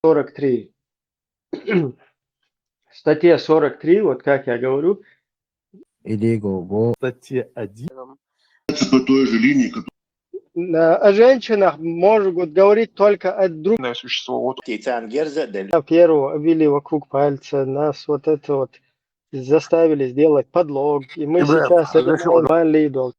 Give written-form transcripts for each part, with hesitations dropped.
43. В статье 43, вот как я говорю, Статья 1. По той же линии, о женщинах могут говорить только от друг существо. первого обвели вокруг пальца, нас вот это вот заставили сделать подлог, и мы сейчас это делаем лидол.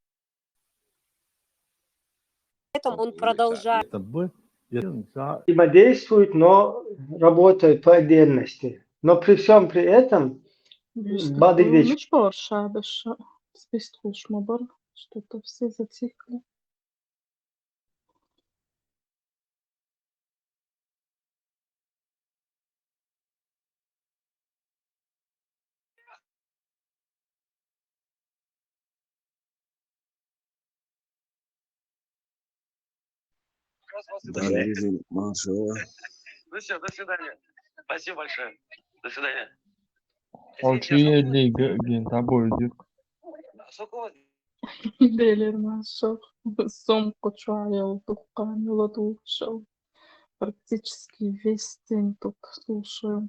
Поэтому он продолжает. Это Б. Взаимодействуют, но работают по отдельности. Но при всем при этом Ну что, Шабиш, списываешь мобар, что-то все затихли. Да, Лиза, Маша. Ну все, до свидания. Спасибо большое. До свидания. Делерman шел, сумку чаял, духами ладушил. Практически весь день тут слушаю.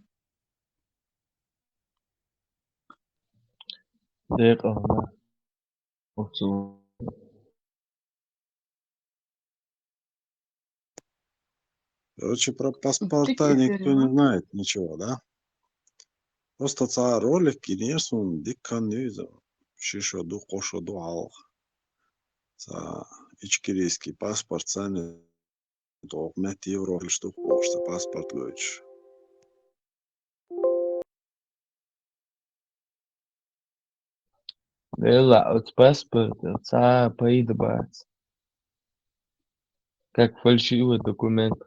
Короче, про паспорта Дикий никто не перевод. знает ничего, да? Просто ца ролик кинесун дикканизм. Шишоду, кошоду алх. Ца ичкирийский паспорт цены до 5 евро штук кошта паспорт гойч. Как фальшивый документ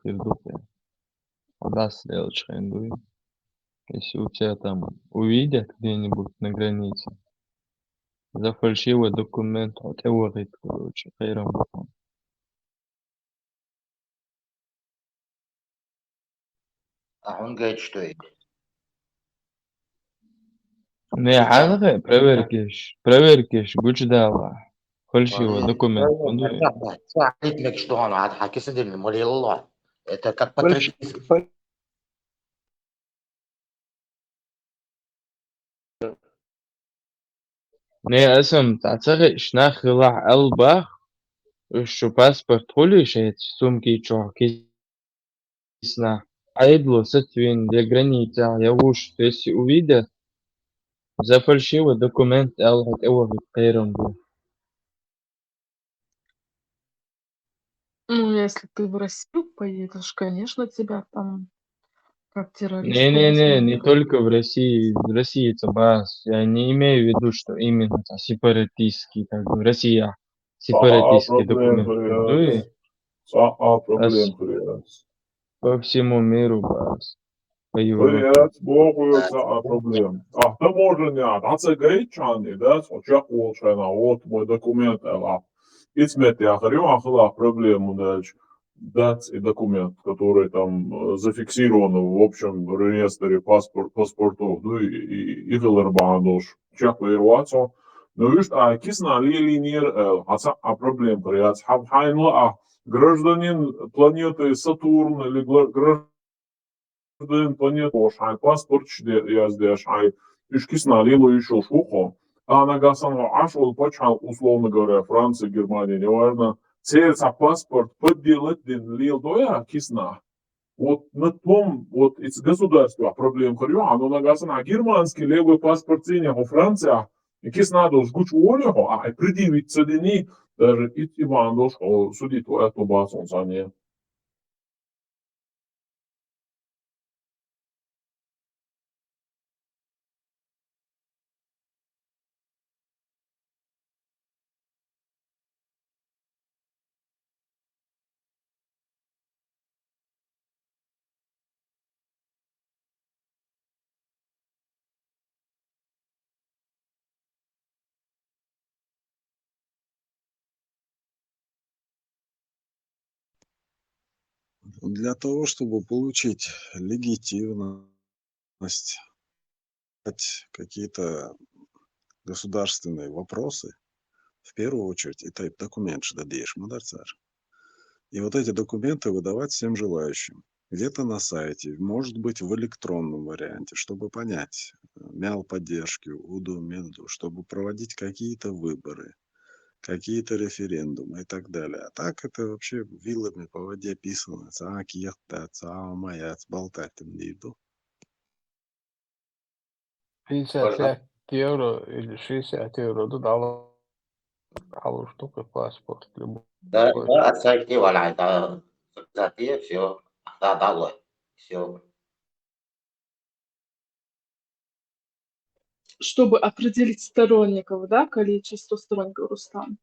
если у тебя там увидят где-нибудь на границе, за фальшивый документ, вот это говорит, короче, хайрам бутон. А он говорит, что это? Не, ханга, проверкиш, гучдала. Фальшивый документ. говорит لك что он حكي молил الله. Это как по традиции. Не, اسم تعتقد شناخ راح البخ شو паспорт хули шеет сумки чё кисна айдло сатвин для граница я уж если увидят за фальшивый документ алхат его хайрам бу. Ну, если ты в Россию поедешь, конечно, тебя там как террориста Не, не возьмут. только в России. В России это бас. Я не имею в виду, что именно там сепаратистский, как бы Россия, сепаратистский документ. Ну и по всему миру бас. По Европе. Проблем. Ты можешь не отцегать чаны, да, сочак волчана, вот мой документ, Ицмет я говорю, проблему, дать и документ, который там зафиксирован в общем реестре паспортов, ну и Галербандош, чак вырваться. Ну видишь, кисна линир, проблем приятель, хайнла, гражданин планеты Сатурн или гражданин планеты Ошай, паспорт я здесь, кисна лилу еще шухо. А на гасану ашвал почал, условно говоря, Франция, Германия, неважно, целится паспорт подделать лил доя кисна. Вот на том, вот из государства проблем хорю, а ну на гасана германский левый паспорт ценя у Франция, и кисна должен гуч волю, а предъявить цедени, даже и Иван должен судить твоя туба солнцание. Для того, чтобы получить легитимность, какие-то государственные вопросы, в первую очередь, это документ, что даешь, мадарцар. И вот эти документы выдавать всем желающим. где-то на сайте, может быть, в электронном варианте, чтобы понять, мял поддержки, УДУ, МЕДУ, чтобы проводить какие-то выборы, какие-то референдумы и так далее. А так это вообще вилами по воде писано. Цаакиехта, цаамаяц, болтать им не иду. 55 евро или 60 евро додала штука паспорт любой. Да, да, отсойти, валяй, да, заказать, все, да, долой, все. Чтобы определить сторонников, да, количество сторонников, Рустам?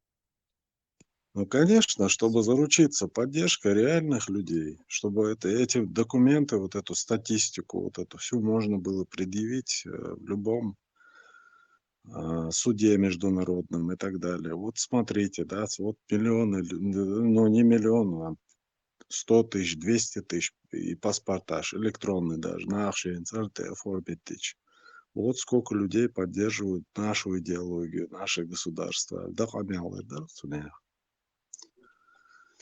Ну, конечно, чтобы заручиться поддержкой реальных людей, чтобы эти документы, вот эту статистику, вот эту всю можно было предъявить в любом суде международном и так далее. Вот смотрите, да, вот миллионы, ну не миллион, а 100 тысяч, 200 тысяч и паспортаж, электронный даже, оформить тысяч. Вот сколько людей поддерживают нашу идеологию, наше государство. Да,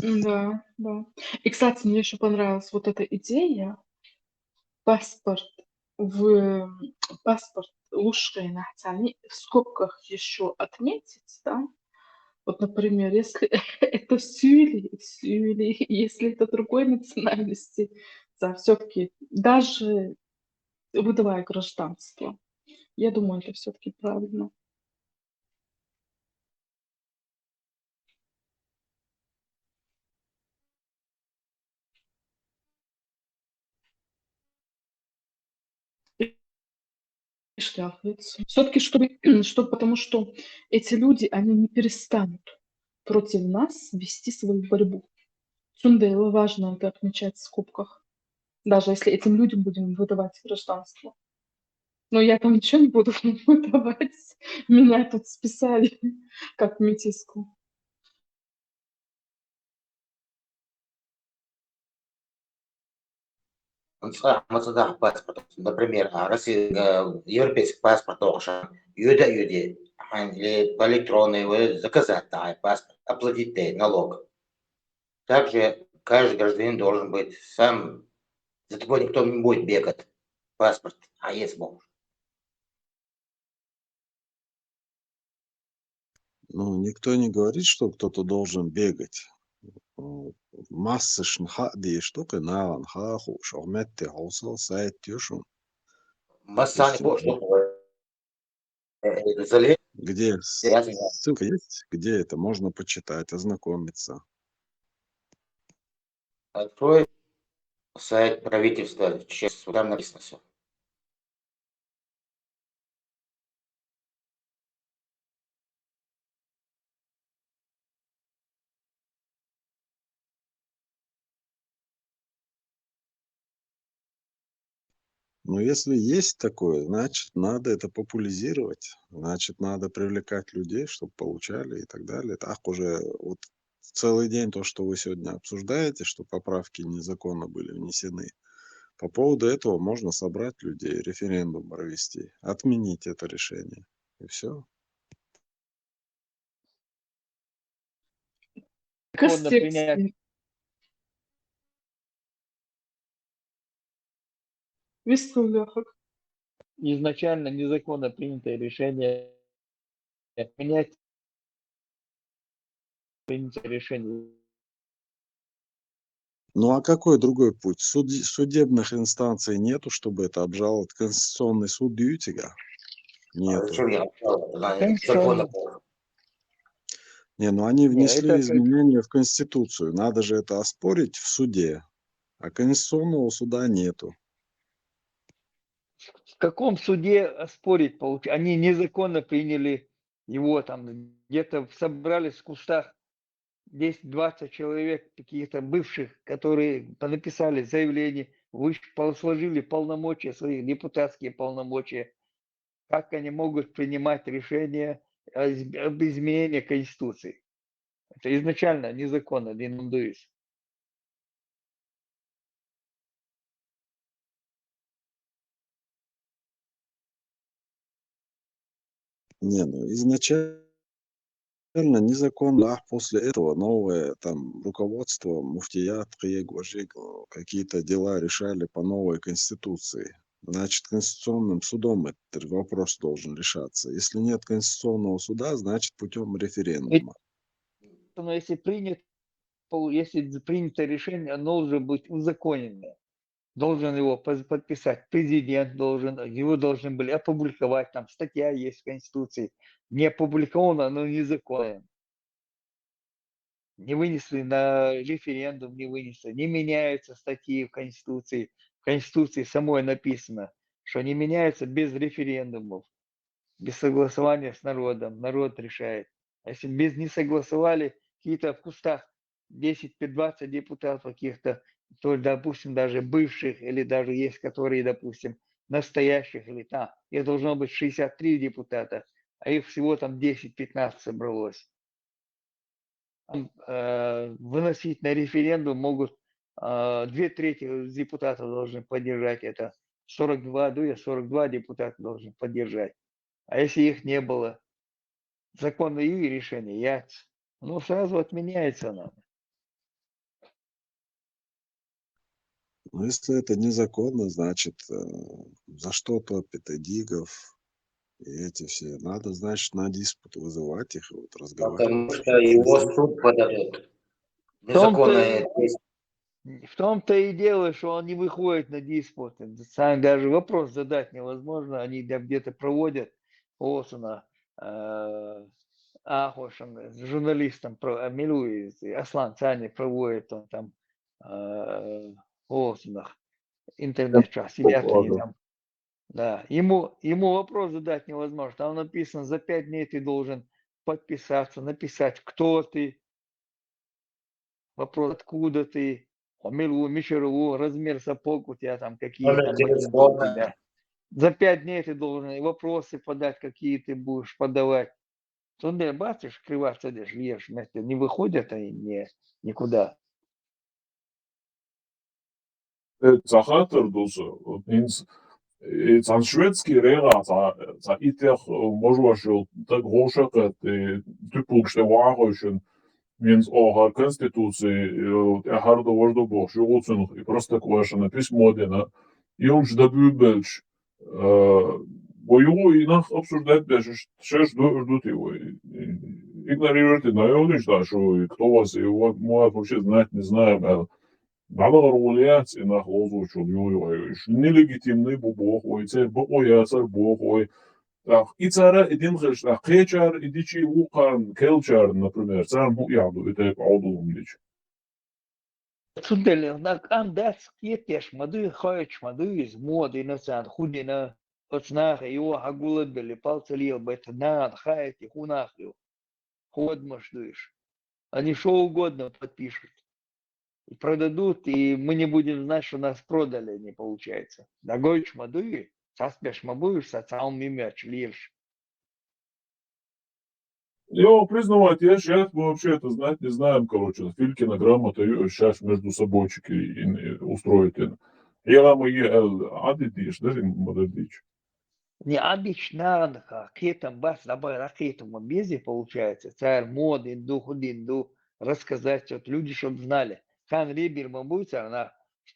Да, да. И, кстати, мне еще понравилась вот эта идея. Паспорт в паспорт лучше нахтяни в скобках еще отметить, да. Вот, например, если это сюли, если это другой национальности, да, все-таки даже выдавая гражданство, я думаю, это все-таки правильно. И шляхтицу. Все-таки, чтобы, потому что эти люди, они не перестанут против нас вести свою борьбу. Сундело важно это отмечать в скобках, даже если этим людям будем выдавать гражданство. Но я там ничего не буду выдавать. Меня тут списали как метиску. Массада паспорт, например, Россия, европейский паспорт тоже, юде, или по электронной вы заказать да, паспорт, оплатить налог. Также каждый гражданин должен быть сам, за тобой никто не будет бегать, паспорт, а есть бог. Ну, никто не говорит, что кто-то должен бегать. Массы шнха штука на анхаху шахметте хаусал сайт тюшум. Массани по что залез, Где я не знаю. ссылка есть? Где это? Можно почитать, ознакомиться. Открой сайт правительства, честно, там написано все. Но если есть такое, значит, надо это популяризировать. Значит, надо привлекать людей, чтобы получали и так далее. Так уже вот целый день то, что вы сегодня обсуждаете, что поправки незаконно были внесены. По поводу этого можно собрать людей, референдум провести, отменить это решение. И все. Законно принять. Костецкий. Вестуляхак. Изначально незаконно принятое решение принять принятие решения. Ну а какой другой путь? Судебных инстанций нету, чтобы это обжаловать. Конституционный суд Ютига нету. Зачем я Конституционный. законно? Не, ну они Не, внесли это как изменения в Конституцию. Надо же это оспорить в суде. А Конституционного суда нету. в каком суде спорить получается? Они незаконно приняли его там, где-то собрались в кустах 10-20 человек, каких-то бывших, которые написали заявление, сложили полномочия, свои депутатские полномочия. Как они могут принимать решения об изменении Конституции? Это изначально незаконно, Диндуис. Не, ну изначально Реально незаконно, а после этого новое там руководство, муфтият, киег, важик, какие-то дела решали по новой конституции. Значит, Конституционным судом этот вопрос должен решаться. Если нет Конституционного суда, значит путем референдума. Но если принято решение, оно должно быть узаконенное. Должен его подписать президент, его должны были опубликовать, там статья есть в Конституции. Не опубликовано, оно незаконно. Не вынесли на референдум, не вынесли. Не меняются статьи в Конституции. В Конституции самой написано, что не меняются без референдумов, без согласования с народом. Народ решает. А если не согласовали, какие-то в кустах 10-20 депутатов каких-то, то, допустим, даже бывших, или даже есть, которые, допустим, настоящих, или там, их должно быть 63 депутата, а их всего там 10-15 собралось. Выносить на референдум могут 2/3 депутатов должны поддержать это. 42 депутата должны поддержать. А если их не было, законное решение, яйца, ну сразу отменяется оно. Но если это незаконно, значит, за что топит Эдигов и эти все? Надо, значит, на диспут вызывать их, вот, разговаривать. Потому что его суд подадут. Незаконное В том-то и дело, что он не выходит на диспуты. Сам даже вопрос задать невозможно. Они где-то проводят. Вот она. Ахошин с журналистом Милуи, Аслан Цани проводит, он там интернет-час, сидят они там. Да, ему вопрос задать невозможно. Там написано, за 5 дней ты должен подписаться, написать, кто ты, вопрос, откуда ты, Милу, Мишеру, размер сапог у тебя там, какие номер там телефона. ботинки у тебя. За 5 дней ты должен и вопросы подать, какие ты будешь подавать. Сонда бачишь, криваться дешь, льешь, вместе не выходят они никуда. за ხატერ დუს ინს ძალიან შვედსკი რაღაცა იტეხ можвашыл так гошакат тупукште вагошын Минс охар конституции харда вождо бог шугуцун и просто квашена письмодена и он ж добюбелч его инах обсуждать даже шеш ждут его игнорируйте на он что кто вас его может вообще знать не знаем Баларуляц и нахлозучу юйш нелегитимный бубох ой цер бояцар бог ой и цара идем хеш хечар идичи укан келчар например сам буяду это аудумлич Сундели, андас кетеш, мады хач, мады из моды на сан худина, отснах его агула бели палцелил бета над хайти хунахю, ход машдыш. Они что угодно подпишут. И продадут, и мы не будем знать, что нас продали, не получается. Дагойч мады, саспеш мабуешь, сацаум мимяч, лирш. Я признавать, я сейчас мы вообще это знать не знаем, короче, Филькина грамота сейчас между собойчики устроить. Я вам и адидиш, даже модадич. Не обычно, какие-то бас, dabei ракету безе получается, царь моды, инду, рассказать, вот люди, чтобы знали. Хан рибир мабуйца, на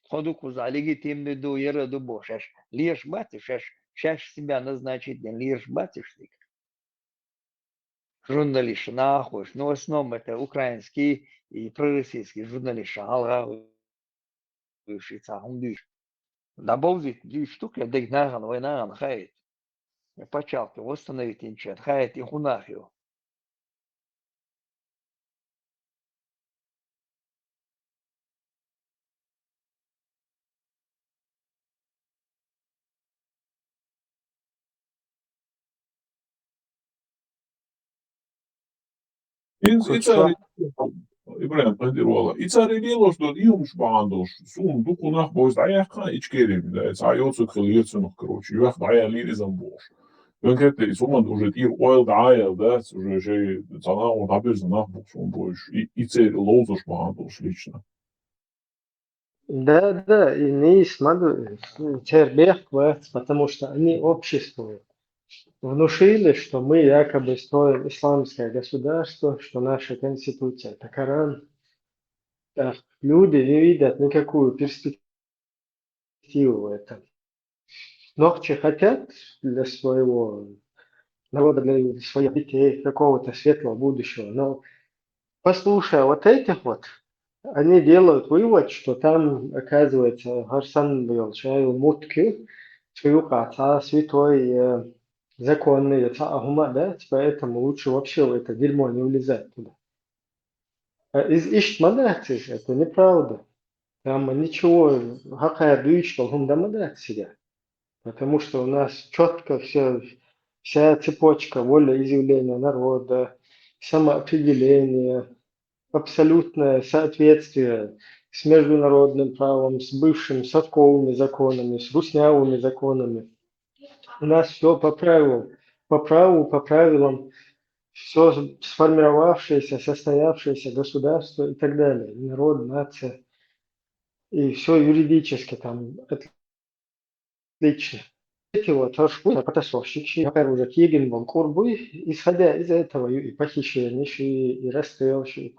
ходу куза, легитимный ду, ераду бошаш. Лишь батишь, шаш себя назначить, лишь батишь. Журналист, нахуй, но в основном это украинские и пророссийские журналисты. Алга, шица, хундиш. Добавить 2 штуки, я дегнаган, войнаган, хайт. Почалки, восстановить ничего, хайт и хунахью. Ибрahim Пандирвала. И царь дело, что и умшбандош, сум дуку нах бойз, а я ха ичкерим, да, цайоцу хильецу, короче, юах дая лиризам бош. Wenn kette is man уже ir oil daia, да, уже же цана он абез нах бокс он бойш. И царь лозош бандош лично. Да, и не смотрю, тербех, потому что они обществуют. внушили, что мы якобы строим исламское государство, что наша конституция – это Коран. Так, люди не видят никакую перспективу в этом. Многие хотят для своего народа, для своих детей какого-то светлого будущего, но послушая вот этих вот, они делают вывод, что там, оказывается, Гарсан был, Шайл Мутки, Шаюка, святой законный, Ахума, да, поэтому лучше вообще в это дерьмо не влезать туда. А из Иштмадати это неправда. Там ничего, какая дичь, что он домодать себя. Потому что у нас четко вся цепочка волеизъявления народа, самоопределение, абсолютное соответствие с международным правом, с бывшими совковыми законами, с руснявыми законами. У нас все по правилам, по правилам, все сформировавшееся, состоявшееся государство и так далее, народ, нация, и все юридически там отлично. Эти вот потасовщики, уже Кигин, Курбы, исходя из этого и похищение, и расстрел, и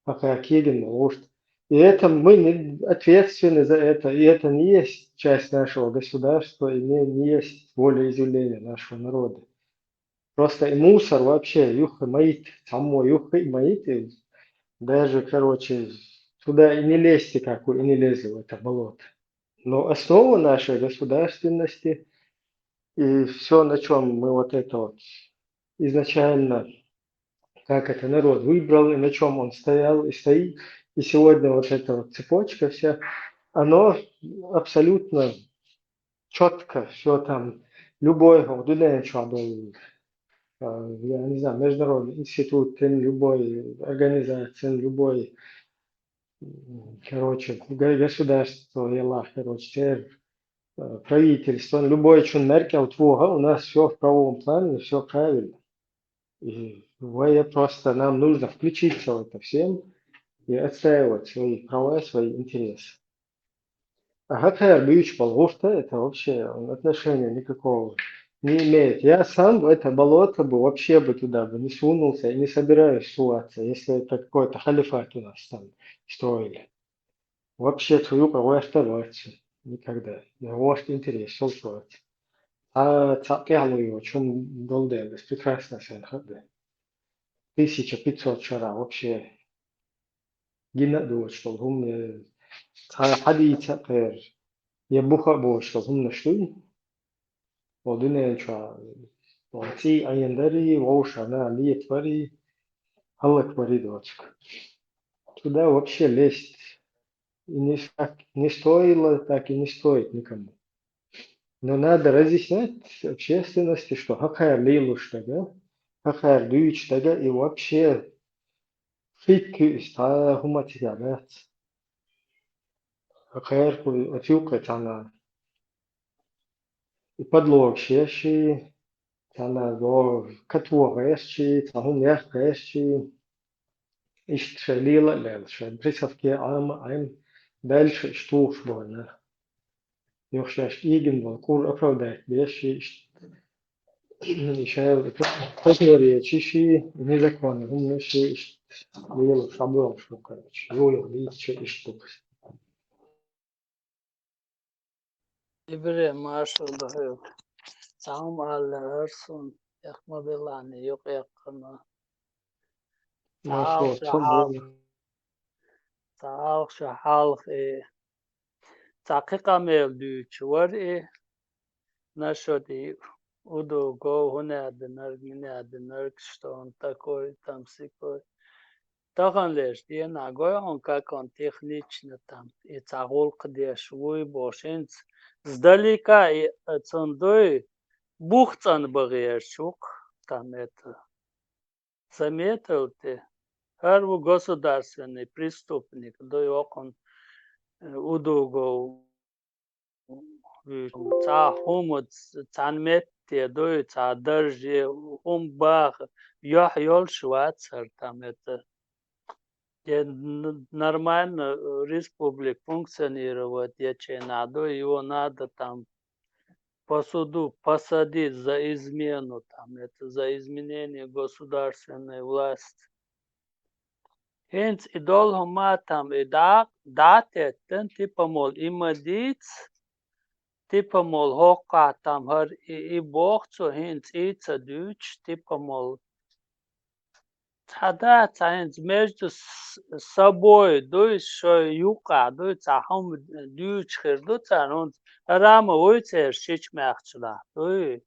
пока Кигин, может. И это мы не ответственны за это, и это не есть часть нашего государства, и не есть волеизъявление нашего народа. Просто и мусор вообще, юха моит, само юха и моит, и даже, короче, туда и не лезьте, как вы и не лезли в это болото. Но основа нашей государственности и все, на чем мы вот это вот изначально, как это народ выбрал, и на чем он стоял и стоит, и сегодня вот эта вот цепочка вся, оно абсолютно четко, все там, любой, вот, я не знаю, международный институт, любой организации, любой, короче, государство, короче, правительство, любой чин Меркель, у нас все в правовом плане, все правильно. И просто нам нужно включиться в это всем и отстаивать свои права, свои интересы. А Хатхайр Бьюч Балгуфта это вообще отношения никакого не имеет. Я сам в это болото бы вообще бы туда бы не сунулся и не собираюсь суваться, если это какой-то халифат у нас там строили. Вообще свою права оставаться никогда. Я вождь интерес, солнцевать. А цапкялую, о чем долдел, прекрасно все 1500 шара вообще гина дует, что هم حديث غير يبوخ بوش что هم نشوي ودنا شو وعطي عين داري ووش أنا ليت بري هلك بري دوتك туда вообще лезть и не стоило, так и не стоит никому. Но надо разъяснять общественности, что хакайр лилуш тага, хакайр дүйч тага, и вообще фикки истая хуматиябят. Хакайр отюка тана и подлог щеши, тана до катуа гэшчи, тахум ях гэшчи, ишт шалила лэлша. Присавки айм дальше штуф больно. Йохшаш иген кур оправдать беши, еще противоречащие незаконны. Мы еще делаем шаблон, что, короче, видите, штук. Ibre maşallah. Sağım Allah'ırsın. Yakma belani yok yakına. Ну что, было? Sağ şahal Taqiqa mevdu çuvar нашоди уду го хуне аднар что он такой там сикой. Тахан леш die нагой он как он технично там и цаголк де швуй бошинц сдалека и цондой бухцан багешук там это заметил ты Харву государственный преступник дойок он удуго ца хумут цанмет дой ца даже бах ёх ёл швацар там это нормально республик функционировать, я че надо, его надо там по суду посадить за измену, там, это за изменение государственной власти. Hence, i dolgo matam i datetten tипа мол имадиц, типа мол hoka там har i bochtso hence ица дюч, типа мол цада hence между собой, дуй шо юка, дуй цахом дюч херду цан, рама уйцер шич мяхчла, дуй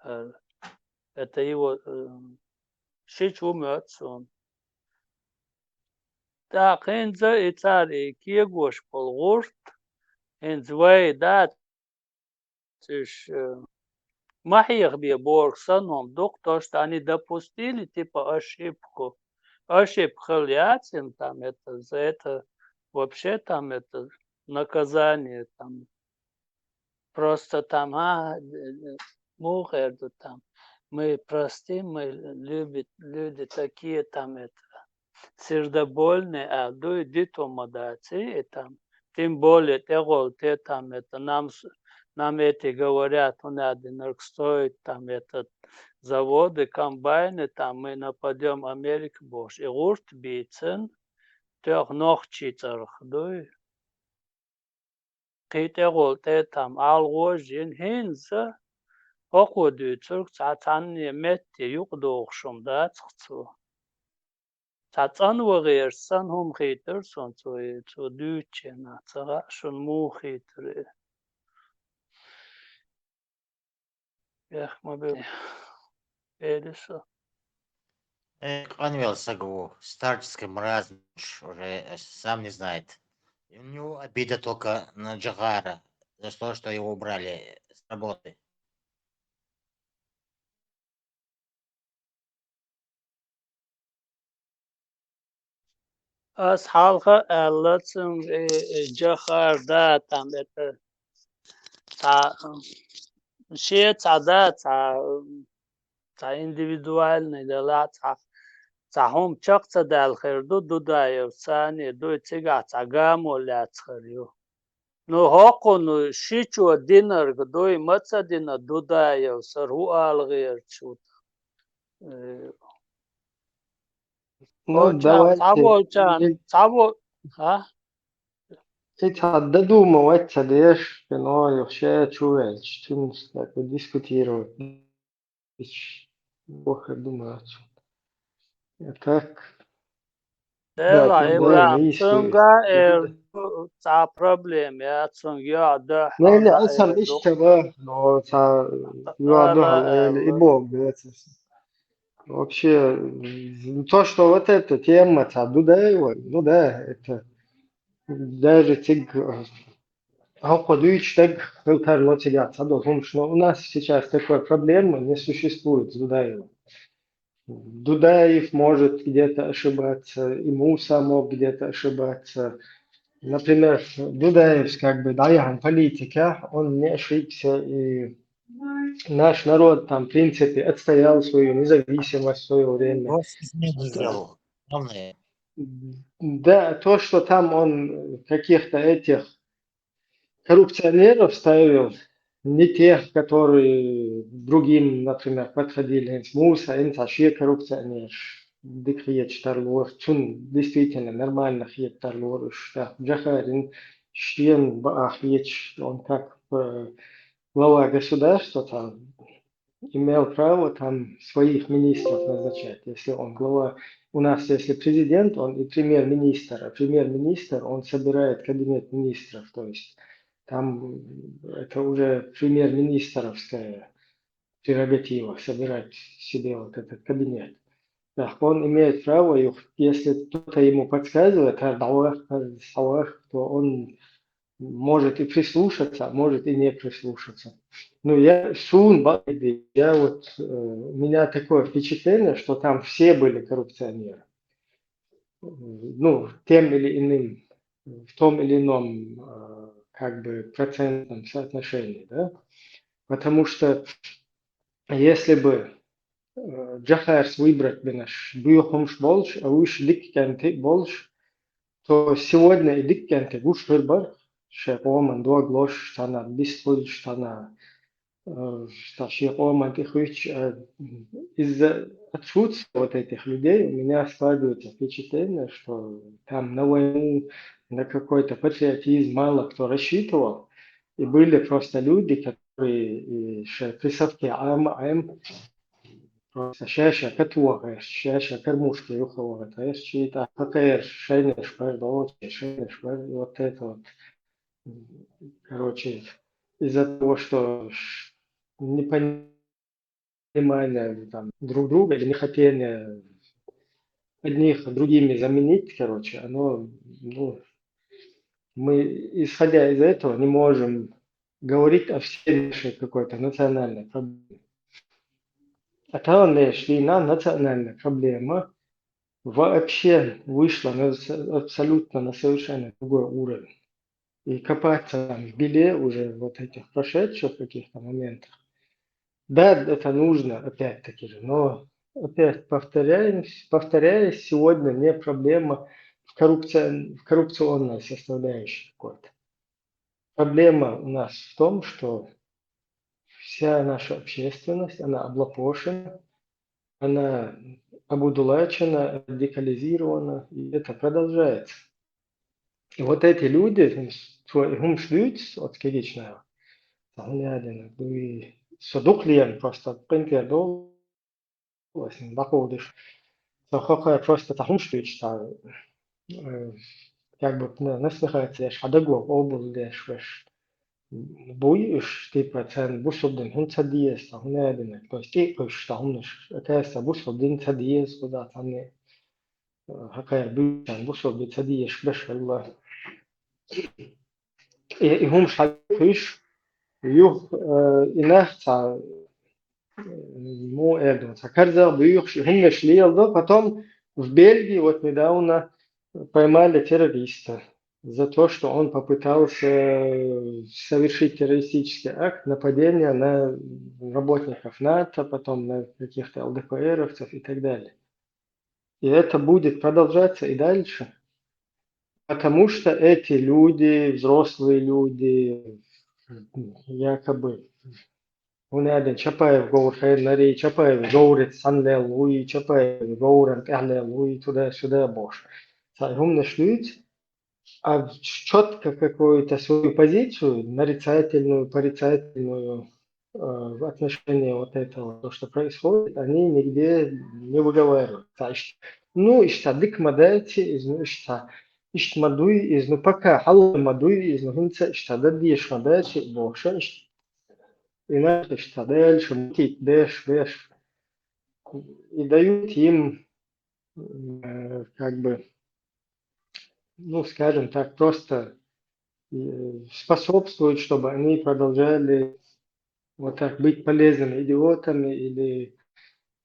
это его шич умёт он. Так, хенза и царь киегош полгорт, хензвей да тиш махих бе боргсаном дук, то, что они допустили типа ошибку. Ошибка ляцин там это за это вообще там это наказание там просто там мухерду там мы простим, мы люди такие там это сердобольные, а дуй дитомодации там тем более те там это нам эти говорят, у нас стоит там этот заводы, комбайны, там мы нападем Америку больше. И урт бицен, тех ног читарх, дуй. Китерол те там алгожин хинза, окуду цурк цатанни метти юкдоохшум да ццу. Цацан вагерсан хум хитерсон цу дючена, цара шун му хитре. Эх, мы бы Элиса. Анвел Сагу, старческий мразь, уже сам не знает. У него обида только на Джахара за то, что его убрали с работы. As halka ellatsin Джахар да там это шея да индивидуальный дела хом чакца дал херду дудаев сани ду цига цагамо ляцхарю. Ну хокон шичу динар гдой маца дина дудаев сару алгер чут. Ну, давайте. يتعددوا مواد ليش بنوع يخشى شوال تونس ديسكوتيرو واخد думать. Так. Dela Ibrahim Sunga ta problem ya Sunga da لا لا أصلا إيش تبغى لو تا يوضح الإبوغ вообще то что вот эта тема ну да это даже тиг так потому что у нас сейчас такой проблемы не существует с Дудаевым. Дудаев может где-то ошибаться, и Муса мог где-то ошибаться. Например, Дудаев, как бы, да, политика, он не ошибся, и наш народ там, в принципе, отстоял свою независимость в свое время. Да, то, что там он каких-то этих коррупционеров ставил, не тех, которые другим, например, подходили. Муса, Инсашир коррупционер, Дикриет Штарлор, Чун действительно нормальных ет Штарлор, Джахарин, Штен Баахьеч, он как глава государства там имел право там своих министров назначать, если он глава. У нас, если президент, он и премьер-министр, а премьер-министр, он собирает кабинет министров, то есть там это уже премьер-министровская прерогатива собирать себе вот этот кабинет. Так, он имеет право, если кто-то ему подсказывает, то он может и прислушаться, может и не прислушаться. Ну, у меня такое впечатление, что там все были коррупционеры. Ну, тем или иным, в том или ином как бы процентном соотношении, да? Потому что если бы Джахарс выбрать бы наш бюхомш больше, а уж диккенты больше, то сегодня и диккенты уж выбор, что он до глош штана, бисфуль штана, из-за отсутствия вот этих людей у меня складывается впечатление, что там на войну, на какой-то патриотизм мало кто рассчитывал, и были просто люди, которые присавки просто шаша катуага, шаша кормушки юхова, то есть чьи-то ХКР, шайнеш, шайнеш, вот это вот. Короче, из-за того, что непонимание там, друг друга или нехотение одних другими заменить, короче, оно, ну, мы, исходя из этого, не можем говорить о всей нашей какой-то национальной проблеме. А та война национальная проблема вообще вышла абсолютно на совершенно другой уровень. И копаться там в беле уже вот этих прошедших каких-то моментах. Да, это нужно, опять-таки же, но опять повторяюсь, сегодня не проблема в коррупционной составляющей какой-то. Проблема у нас в том, что вся наша общественность, она облапошена, она обудулачена, радикализирована, и это продолжается. И вот эти люди, им шлють, от скидічного, содуклиен просто принтердол, доходишь, просто тахум шлють, как бы насмехается, я шадагов, обул, деш, буйш, типа, цен бусобден, хун цадиес, тахунядин, то есть ты пыш, тахумнеш, кайса бусобден цадиес, куда там не, хакая бючан, бусобден цадиес, беш, والله. هم шалфиш, юх инахца, му Сакарза, бьюх, هم шлиел, потом в Бельгии вот недавно поймали террориста за то, что он попытался совершить террористический акт нападения на работников НАТО, потом на каких-то ЛДПРовцев и так далее. И это будет продолжаться и дальше. Потому что эти люди, взрослые люди, якобы, هنا Чапаев говорит, Нарей Чапаев говорит, Санлел, Луи Чапаев говорит, Эрлел, Луи туда-сюда, Бош. هم нашлют, а четко какую-то свою позицию, нарицательную, порицательную, в отношении вот этого, то, что происходит, они нигде не выговаривают. Ну, иштадык мадайте, ишта мадуй из, ну пока халл мадуй из, ну хинца иштададиш мадайте, боша, иначе иштадэль, шумтит, дэш, дэш. И дают им, как бы, ну, скажем так, просто способствуют, чтобы они продолжали вот так быть полезными идиотами или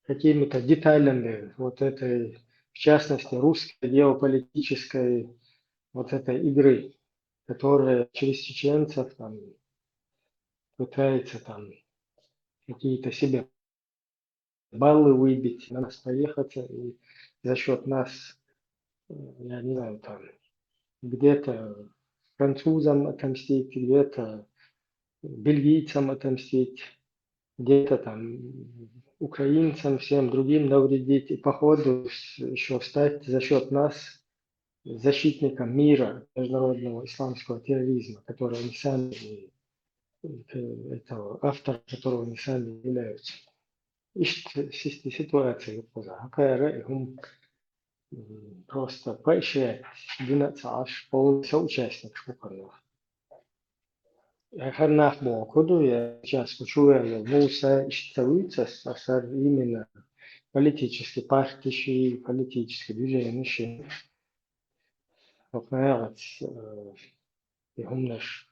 какими-то деталями вот этой, в частности, русской геополитической вот этой игры, которая через чеченцев там пытается там какие-то себе баллы выбить, на нас поехаться и за счет нас, я не знаю, там где-то французам отомстить, где-то бельгийцам отомстить, где-то там украинцам, всем другим навредить, и по ходу еще стать за счет нас защитником мира международного исламского терроризма, который они сами, этого автора, которого они сами являются. Ищут ситуацию, هم просто поощряют 12 полный соучастник шпуканов. Ханах Бокуду, я сейчас учу Муса Иштавица, именно политические партии, политические движения. وقناعة بهمناش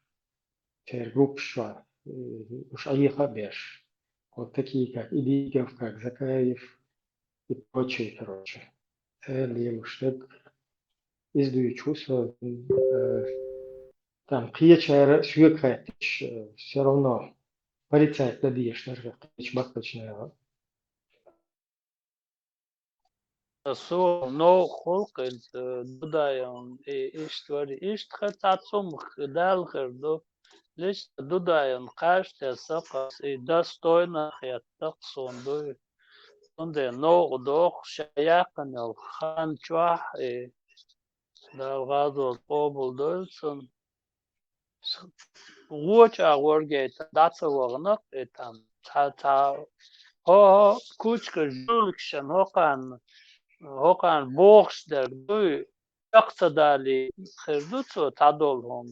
группа, уж аеха беш. Вот такие, как Идигов, как Закаев и прочие, короче. Целый штык издаю чувство, там, приеча свекать, все равно порицать надеешь, даже бахточная. So no холкает дудаем и иштвари иштхат ацум хдал хердо лишь дудаем каждый сакас и достойно хятак сондуй. Сонде ногдох шаяканел ханчуах и далгазол побулдойсон. Watcha wargate that's a warnock etam ta ho kuchka julkshan hokan box der du taqsadali khirdutso tadolhom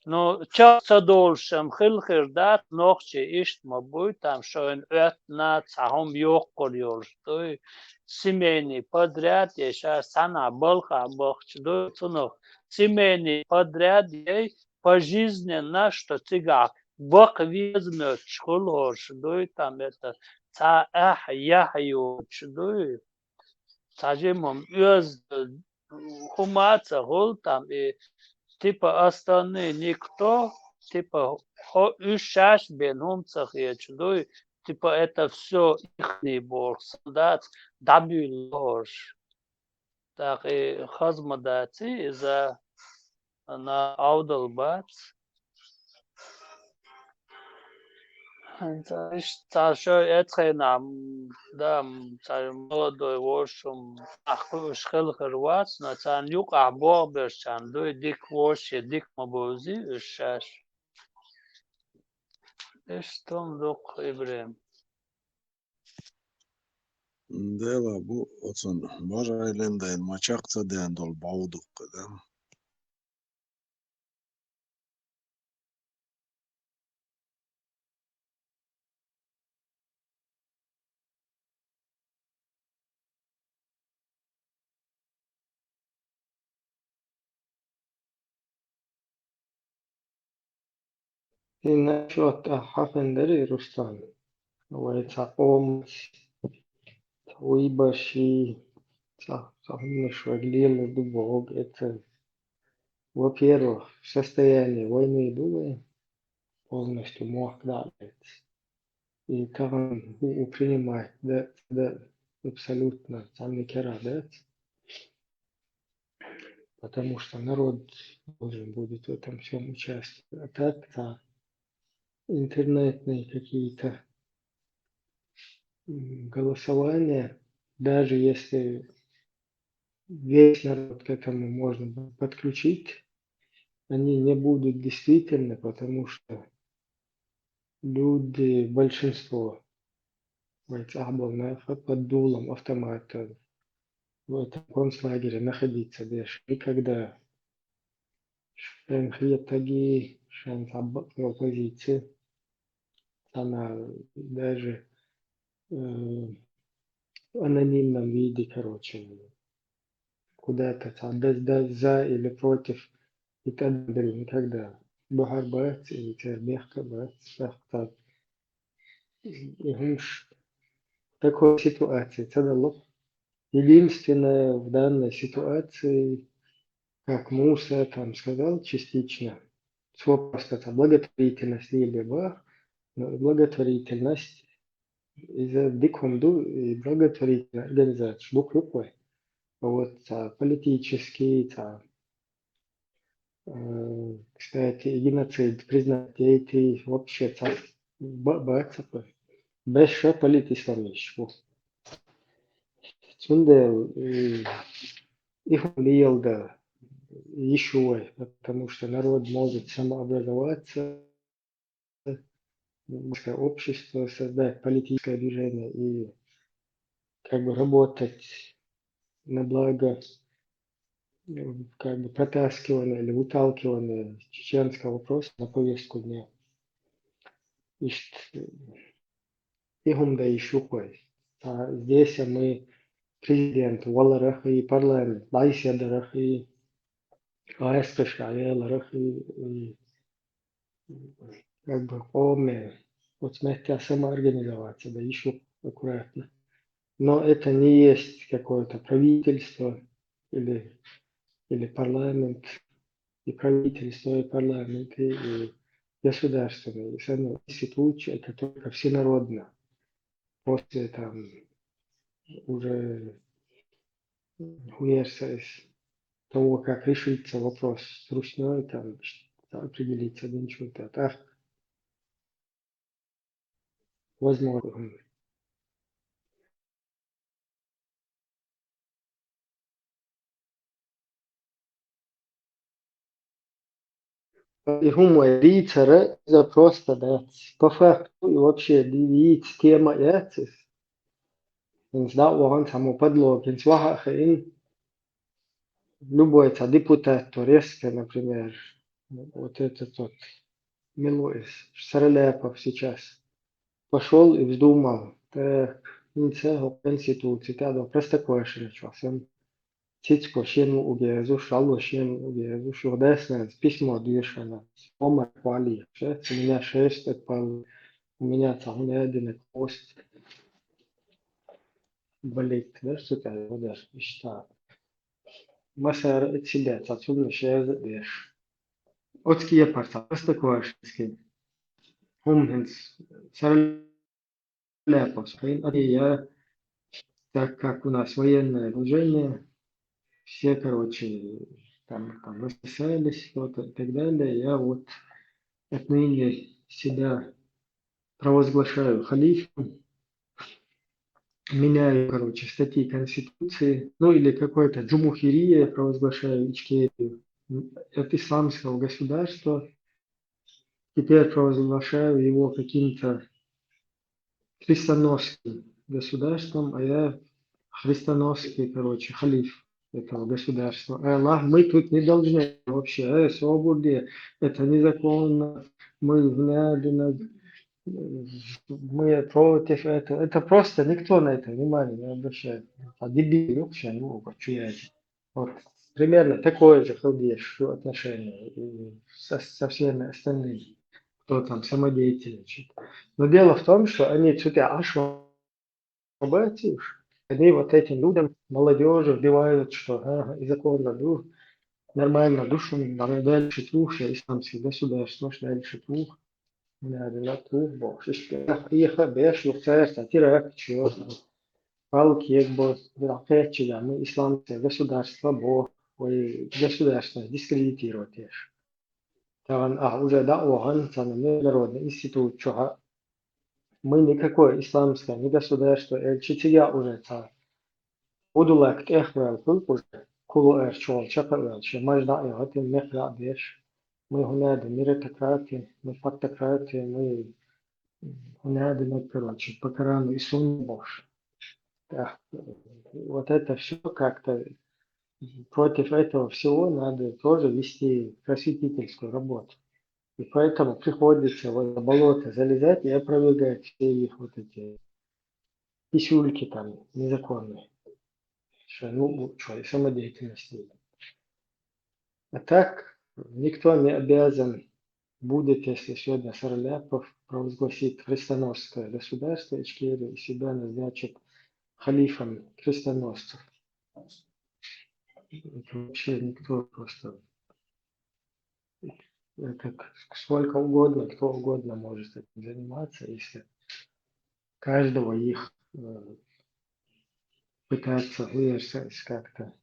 no taqsadolsham khilkhirdat noqchi isht mabutam shoin ötna tsahom yoq koryors du simeni подряд еша sana balkha boxchdu tsuno simeni подряд ей пожизненно, что цыгак бог возьмет школу, что там это ца яхаю, что цажимом öz хумаца гол там и типа остальные никто типа хо ушаш бенумцах я что типа это все ихний бог солдат дабил ложь так и хазмадати за на аудалбац Цашо эцхенам дам цар молодой воршум ахуш хелхервац на цан юк або берчан до дик ворше дик мабози ушаш эштом док ибрем Дела bu otsun Бажайленден мачакца ден дол баудук да. И насчет Хафендери, Рустам, ويتقوم Уибаши, Шваглилы, Дубок, это, во-первых, в состоянии войны думы полностью мог дать. И там принимать, да, абсолютно, там не кера дать, потому что народ должен будет в этом всем участвовать. А так-то интернетные какие-то голосования, даже если весь народ к этому можно подключить, они не будут действительны, потому что люди, большинство, под дулом автомата в этом концлагере находиться без никогда таги в оппозиции, она даже в анонимном виде, короче, куда-то за или против и так далее, никогда. Бахарбат и Тербехкабат, Сахтат. И в такой ситуации, единственное в данной ситуации, как Муса там сказал частично, просто благотворительность либо благотворительность из-за дикунду и благотворительной организации, штук рукой. Вот политический, кстати, геноцид признать эти вообще бацапы без политисламищу. Цунде их влиял да еще, потому что народ может самообразоваться, общество, создать политическое движение и как бы работать на благо как бы протаскивания или выталкивания чеченского вопроса на повестку дня. Игум да еще кой. Здесь мы президент, Валарах и парламент, Лайседарах и Аэспешкаеларах и как бы оме, вот смерть самоорганизоваться, да еще аккуратно. Но это не есть какое-то правительство или парламент, и правительство, и парламент, и государственные, и институты, это только всенародно. После там уже того, как решится вопрос с Русней, там определить один человек. А возможно. И humorиться это просто, да. По факту и вообще видеть тема яцис. Да, он само подлоги. Сваха in любой депутат турецкий, например, вот этот вот Милуис Шарляпов сейчас пошел и вздумал, в Конституции, тогда просто кое-что он Цицко шен угезу, шалу шен угезу, шурдесна, письмо движено, ома квали, у меня 6 отпал, у меня там один кость болит, да, что-то, вот даже, что Масар от себя, отсюда шея задешь. Отские парта, просто квашинский. Умхенс, Шарляпов, я, так как у нас военное движение, все, короче, там расписались, вот и так далее, я вот отныне себя провозглашаю халифом, меняю, короче, статьи Конституции, ну или какое-то джумухирия провозглашаю Ичкерию от исламского государства, теперь провозглашаю его каким-то христоносским государством, а я христоносский, короче, халиф этого государства. Аллах, мы тут не должны вообще, свободе, это незаконно, мы мы против этого. Это просто никто на это внимание не обращает. А дебилы вообще не могут чуять. Вот примерно такое же ходишь отношение и со всеми остальными, кто там самодеятельничает. Но дело в том, что они тебя аж обратишь. Они вот этим людям, молодежи, вбивают, что законно, нормально, душу, дальше тух, исламских государств, дальше тух. لا توه باش يخ بيش يختار تأثير أكتشف палки يكبر بالعقيد يعني إسلام государство бо и государство дискредитировать ешь. Там уже дa'ван, там международный институт, что мы никакое исламское, не государство, чития уже там. Буду лак эхвел тут уже, кулу эрчол, чакавел, что можно и вот им мехла беш. Мы гуляли меритократии, мы фактократии, мы гуляли, короче, по Корану и Сунне Бож. Да. Вот это все как-то против этого всего надо тоже вести просветительскую работу. И поэтому приходится в это болото залезать и опровергать все их вот эти писюльки там незаконные. Что, самодеятельности. А так никто не обязан будет, если сегодня Сарляпов провозгласит христоносское государство Ичкерию и себя назначит халифом крестоносцев. Это вообще никто просто... Это сколько угодно, кто угодно может этим заниматься, если каждого их пытаться выверстать как-то.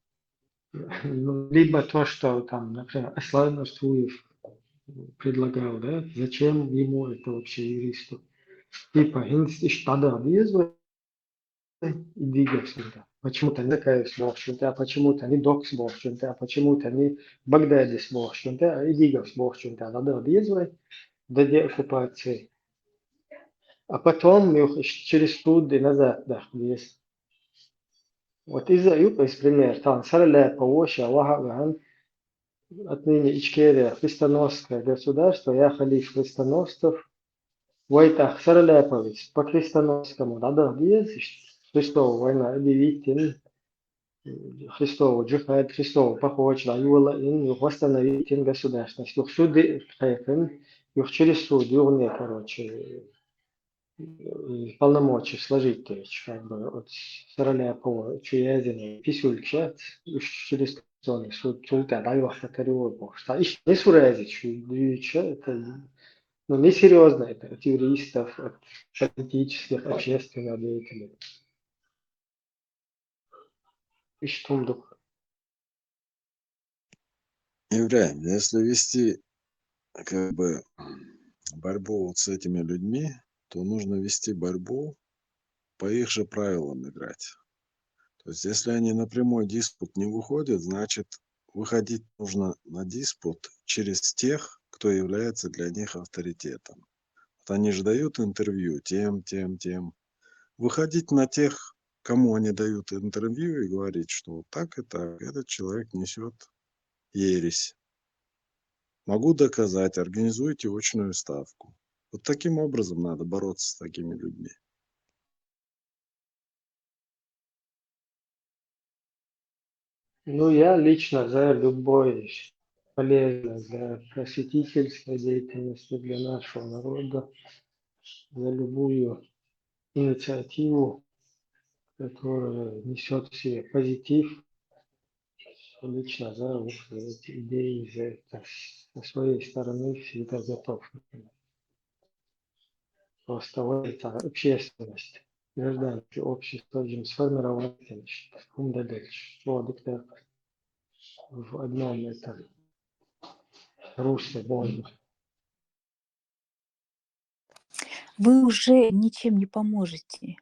Ну, либо то, что там, например, Аслан Устуев предлагал, да, зачем ему это вообще юристу? Типа, штада визу и двигался. Почему-то не такая сможет, а почему-то не док сможет, а почему-то не Багдаде сможет, а и двигался сможет, надо визу до оккупации. А потом через суд и назад, да, есть. Вот из-за есть пример, там Сарля, Павоша, Вахаган, отныне Ичкерия, христоносское государство, я халиф христоносцев, Войтах Сарляпович, по крестоносскому, надо есть, Христова война, объявить Христову джихад, Христову похож, да, восстановить государственность. Их суды, их через суд, юрные, короче, полномочий сложить, то есть, как бы, от стороны по чуязине, писюльчат, через зоны суд, султа, да, его хатарю, что не суразить, это, ну, несерьезно, это от юристов, от политических, общественных деятелей. Евреям, если вести как бы борьбу вот с этими людьми, то нужно вести борьбу по их же правилам играть. То есть, если они на прямой диспут не выходят, значит, выходить нужно на диспут через тех, кто является для них авторитетом. Вот они же дают интервью тем. Выходить на тех, кому они дают интервью, и говорить, что вот так и так, этот человек несет ересь. Могу доказать, организуйте очную ставку. Вот таким образом надо бороться с такими людьми. Ну, я лично за любой полезной для просветительской деятельности для нашего народа, за любую инициативу, которая несет в себе позитив. Лично за вот эти идеи, за это со своей стороны всегда готов. Просто вот эта общественность, гражданское общество должен сформировать, значит, в одном этом русле можно. Вы уже ничем не поможете.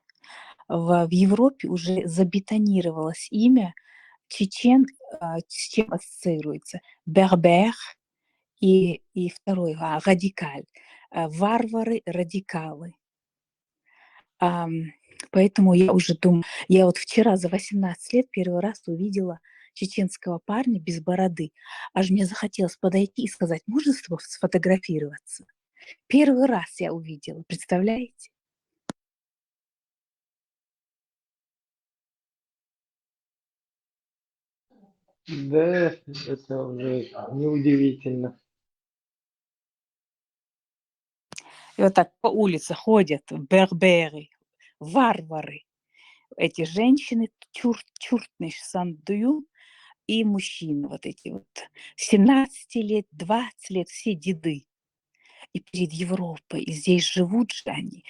В Европе уже забетонировалось имя чечен, с чем ассоциируется? Бербер и второй радикаль. Варвары, радикалы. Поэтому я уже думаю, я вот вчера за 18 лет первый раз увидела чеченского парня без бороды. Аж мне захотелось подойти и сказать, можно с тобой сфотографироваться? Первый раз я увидела, представляете? Да, это уже неудивительно. И вот так по улице ходят берберы, варвары. Эти женщины чуртный сандую и мужчины вот эти вот 17 лет, 20 лет, все деды. И перед Европой, и здесь живут же они,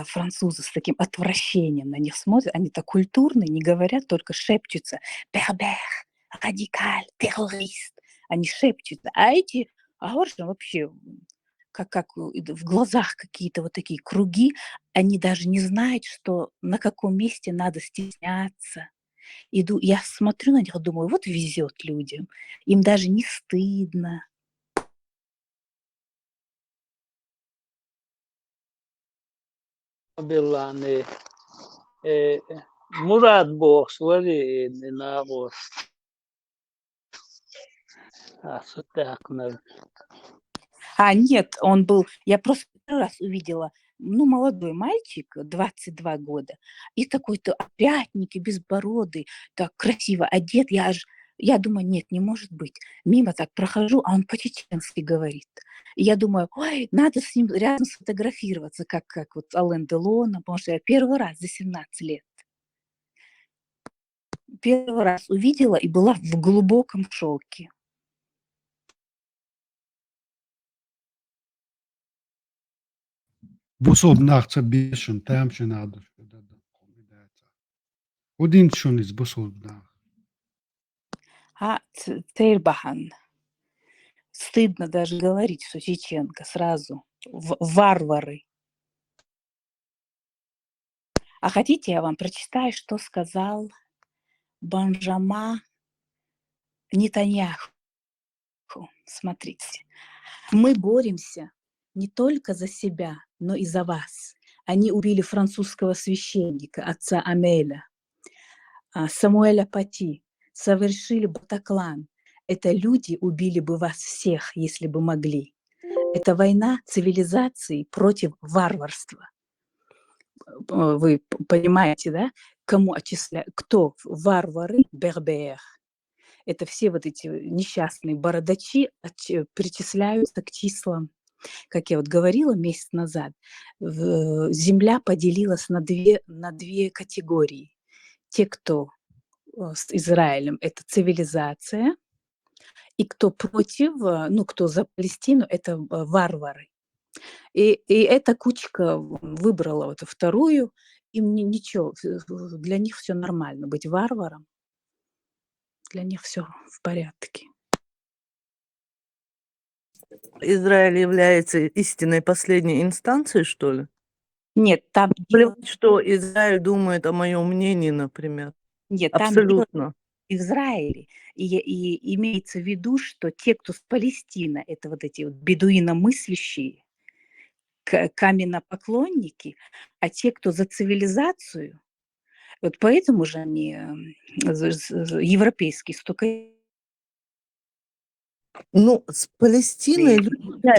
французы, с таким отвращением на них смотрят. Они так культурные, не говорят, только шепчутся. Бербер, радикаль, террорист. Они шепчутся. А эти говорят, что вообще как в глазах какие-то вот такие круги. Они даже не знают, что на каком месте надо стесняться. Я смотрю на них и думаю, вот везет людям. Им даже не стыдно. Bilani Murad Box wali Nagos Асутакна. Нет, он был, я просто первый раз увидела, молодой мальчик, 22 года, и такой-то опрятненький, безбородый, так красиво одет. Я думаю, нет, не может быть. Мимо так прохожу, а он по-чеченски говорит. И я думаю, ой, надо с ним рядом сфотографироваться, как вот Ален Делона, потому что я первый раз за 17 лет. Первый раз увидела и была в глубоком шоке. Бусоб нахца бешен, там ще надо. Один шунис бусоб нах. Цейрбахан. Стыдно даже говорить, что чеченка сразу. Варвары. А хотите, я вам прочитаю, что сказал Бенджамин Нетаньяху. Смотрите. Мы боремся не только за себя, но и за вас. Они убили французского священника, отца Амеля, Самуэля Пати, совершили Батаклан. Это люди убили бы вас всех, если бы могли. Это война цивилизации против варварства. Вы понимаете, да? Кому отчисляют? Кто? Варвары, бербер. Это все вот эти несчастные бородачи причисляются к числам. Как я вот говорила месяц назад, земля поделилась на две категории. Те, кто с Израилем, это цивилизация, и кто против, кто за Палестину, это варвары. И эта кучка выбрала вот вторую, им ничего, для них все нормально, быть варваром, для них все в порядке. Израиль является истинной последней инстанцией, что ли? Нет, там дело, Плевать, что Израиль думает о моем мнении, например. нет, там дело Абсолютно. в Израиле. И имеется в виду, что те, кто с Палестины, это вот эти вот бедуиномыслящие, каменнопоклонники, а те, кто за цивилизацию, вот поэтому же они европейские столько. Ну, с Палестиной,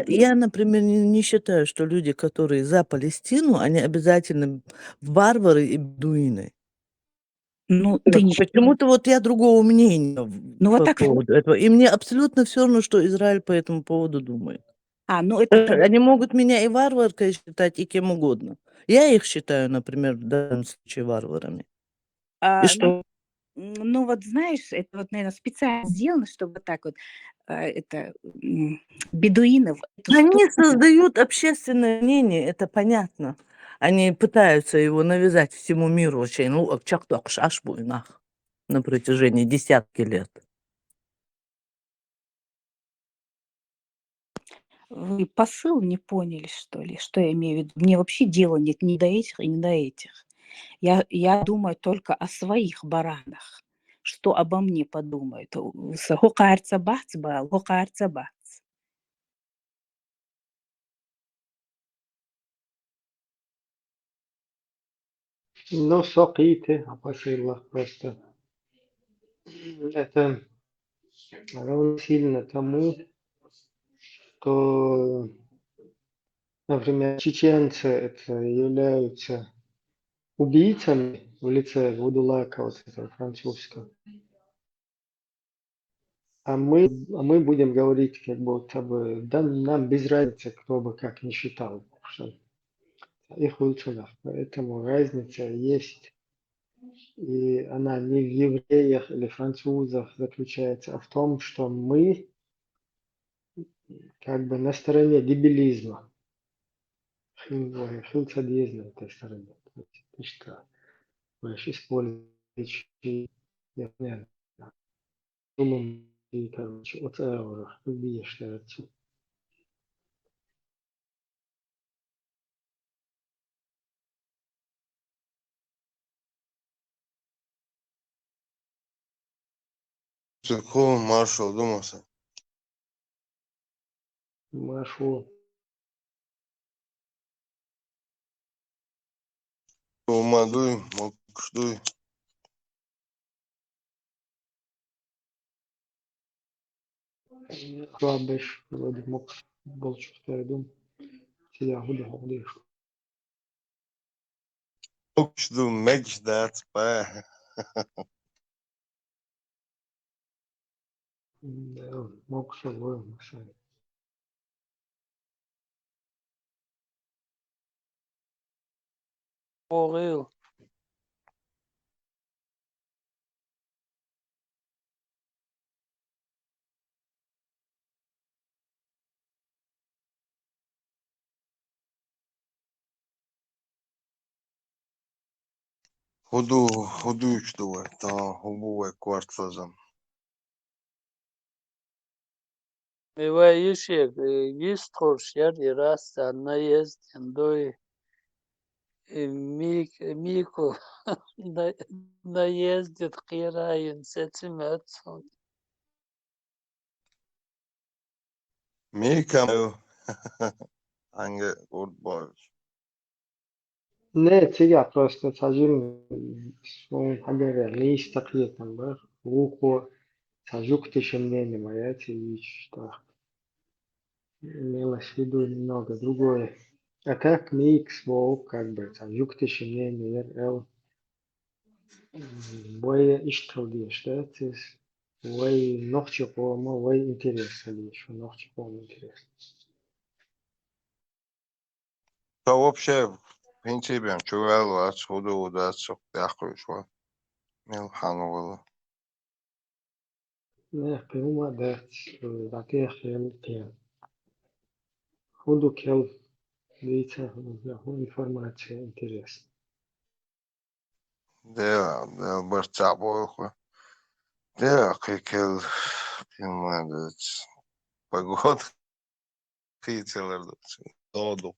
я, например, не считаю, что люди, которые за Палестину, они обязательно варвары и бедуины. Ну, ты не... Почему-то вот я другого мнения Ну, вот по так. поводу этого. И мне абсолютно все равно, что Израиль по этому поводу думает. Ну это... Они могут меня и варваркой считать, и кем угодно. Я их считаю, например, в данном случае варварами. И что? Ну вот знаешь, это вот, наверное, специально сделано, чтобы так вот бедуинов... Они создают общественное мнение, это понятно. Они пытаются его навязать всему миру вообще, на протяжении десятки лет. Вы посыл не поняли, что ли? Что я имею в виду? Мне вообще дела нет ни до этих и ни до этих. Я думаю только о своих баранах. Что обо мне подумают. Ну, сокиты, посылах просто. Это равносильно тому, что, например, чеченцы это являются убийцами в лице Вудулака, вот этого французского. А мы будем говорить, как будто бы, да, нам без разницы, кто бы как ни считал, что их улицах. Поэтому разница есть. И она не в евреях или французах заключается, а в том, что мы как бы на стороне дебилизма. Хилцадизма этой стороны. Ты что? Будешь использовать, я не думаю, и, короче, от эвро, убьешь отсюда. Циркулом маршал думался. Машу. Умадуй, мокшдуй. Слабыш, вроде мог больше дум. Сидя гудешь. Mokşdu, mekşdat, be. Да, мог собой машать. Орел. Hudu üçlü var. Tamam, hubu ve kvartzazam. Миваишек, виструшер и раз наезд, дой мику наездит кираин с этим отцом. Мейкам. Hangi Oldboy? Не, сега просто сажим свой хагера, не истакли там, да, луко, сажук тишине моя, и что имелось в виду немного другое. А так микс волк, как бы, сажук тишине, эл, бой ишталдиш, да, то есть, бой ногчи пома, бой интересно лишь, ногчи пома интересно. Да вообще, в принципе, чувал вас, худу удастся, дякую, что Милхану было. Не, пирума дать, датех ем, худу кел, видите, информация интересна. Да, борца бойху. Да, как погода. Kıyıcılarda doğdu.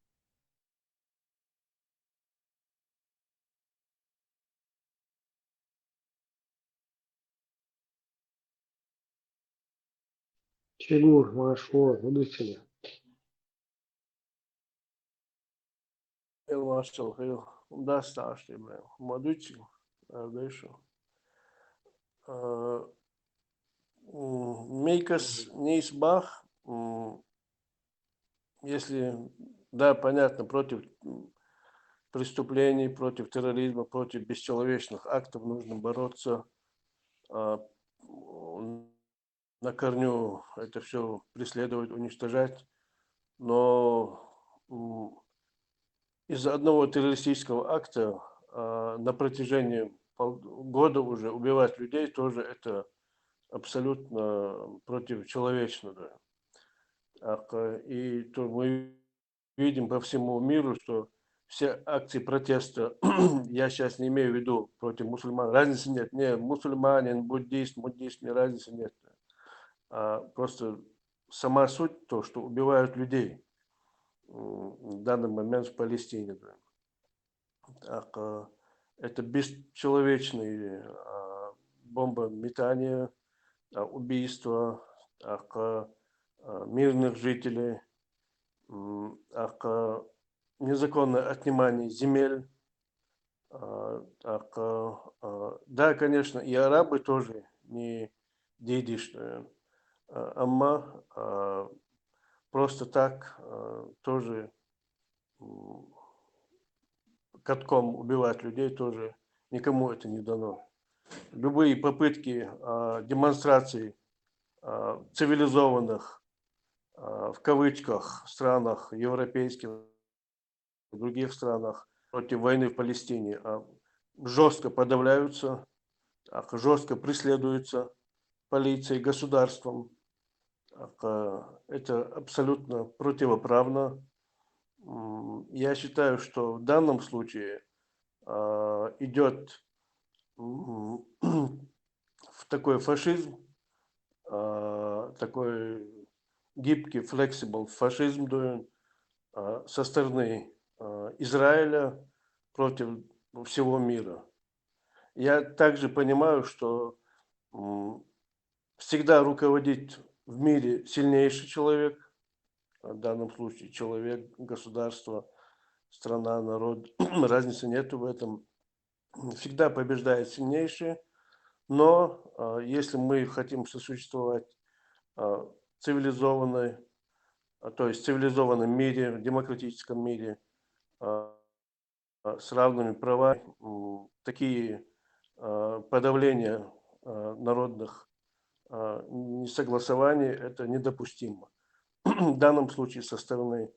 Çegur, maşhur, hudusuyla. Maşallah, da старший, младучий, дальше. Мейкас Нейсбах, если, да, понятно, против преступлений, против терроризма, против бесчеловечных актов нужно бороться на корню, это все преследовать, уничтожать, но из-за одного террористического акта на протяжении года уже убивать людей тоже это абсолютно противочеловечно. Да. И то мы видим по всему миру, что все акции протеста, я сейчас не имею в виду против мусульман, разницы нет, не мусульманин, буддист, не разницы нет. Просто сама суть то, что убивают людей в данный момент в Палестине. Да. Это бесчеловечные бомбометания, убийства мирных жителей, незаконное отнимание земель. Да, конечно, и арабы тоже не дейдишные, амма просто так тоже катком убивать людей тоже никому это не дано. Любые попытки демонстраций цивилизованных, в кавычках, странах европейских, в других странах против войны в Палестине жестко подавляются, жестко преследуются полицией, государством. Это абсолютно противоправно. Я считаю, что в данном случае идет в такой фашизм, такой гибкий, flexible фашизм со стороны Израиля против всего мира. Я также понимаю, что всегда руководит в мире сильнейший человек, в данном случае человек, государство, страна, народ, разницы нету в этом. Всегда побеждает сильнейший, но если мы хотим сосуществовать в цивилизованной, то есть в цивилизованном мире, в демократическом мире, с равными правами, такие подавления народных несогласований это недопустимо. В данном случае со стороны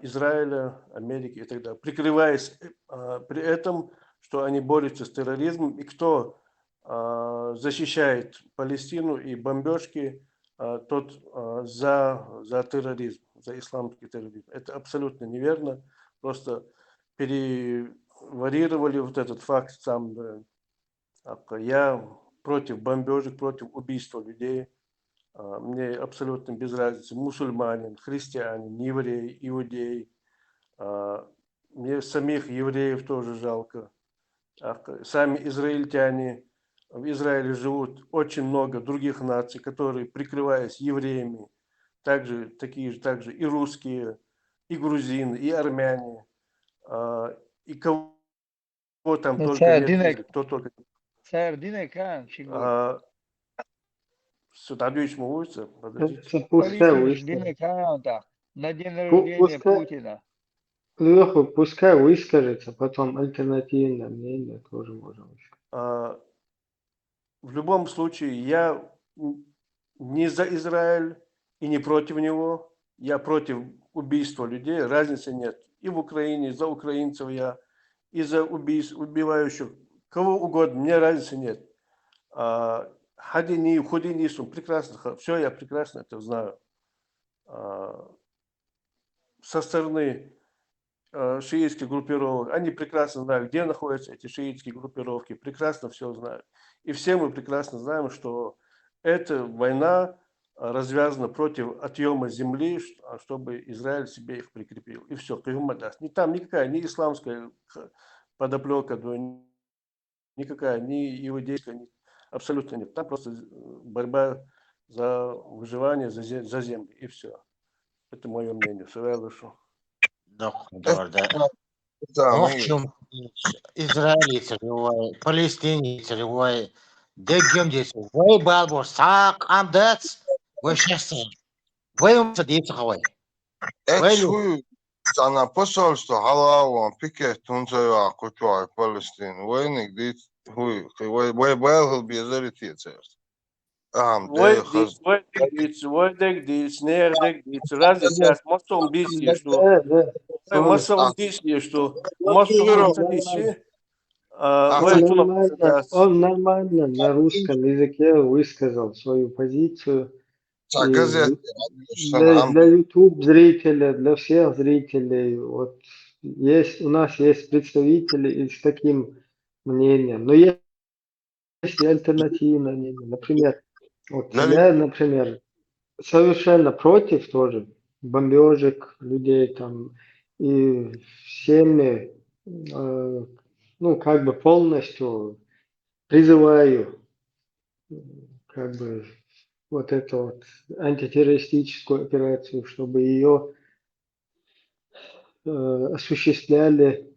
Израиля, Америки и так далее, прикрываясь при этом, что они борются с терроризмом, и кто защищает Палестину и бомбежки, тот за терроризм, за исламский терроризм. Это абсолютно неверно, просто переварировали вот этот факт сам. Я против бомбежек, против убийства людей. Мне абсолютно без разницы, мусульманин, христианин, еврей, иудей. Мне самих евреев тоже жалко. Сами израильтяне, в Израиле живут очень много других наций, которые, прикрываясь евреями, также и русские, и грузины, и армяне, и кого там только нет, кто только... Садович улица, подождите. Пускай на день рождения Путина. Леха, пускай выскажется, потом альтернативное мнение тоже можем высказать. В любом случае, я не за Израиль и не против него. Я против убийства людей, разницы нет. И в Украине, за украинцев я, и за убивающих, кого угодно, мне разницы нет. Хадини, худини, прекрасно, все, я прекрасно это знаю. Со стороны шиитских группировок, они прекрасно знают, где находятся эти шиитские группировки, прекрасно все знают. И все мы прекрасно знаем, что эта война развязано против отъема земли, чтобы Израиль себе их прикрепил. И все, там никакая, ни исламская подоплека, никакая, ни иудейская, абсолютно нет. Там просто борьба за выживание, за землю, и все. Это мое мнение. Ну, в чем израильцы, палестинцы, дегемдицы, вы балбор, сак, амдец, вы счастье, вы умсадите хавай. Эксхуй, она посольство, халаван, пикет, тунцая, кучуай, Палестин, войник, дит, хуй, вы байлгал безаритицерс. Разве сейчас массовом бесие, что массовом бесие, что массовом бесие, Он нормально на русском языке высказал свою позицию. И для YouTube зрителя, для всех зрителей, вот у нас есть представители и с таким мнением. Но есть и альтернативное мнение. Например, я, например, совершенно против тоже бомбежек людей там и всеми, полностью призываю вот эту вот антитеррористическую операцию, чтобы ее осуществляли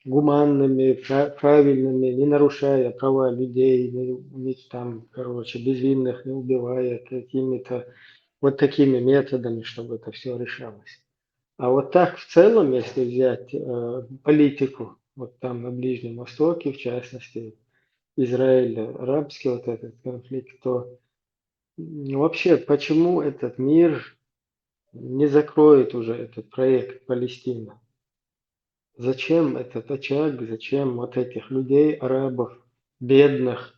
гуманными, правильными, не нарушая права людей, безвинных не убивая какими-то вот такими методами, чтобы это все решалось. А вот так в целом, если взять политику, вот там на Ближнем Востоке, в частности, Израиль, арабский вот этот конфликт, то вообще почему этот мир не закроет уже этот проект Палестина? Зачем этот очаг, зачем вот этих людей, арабов, бедных,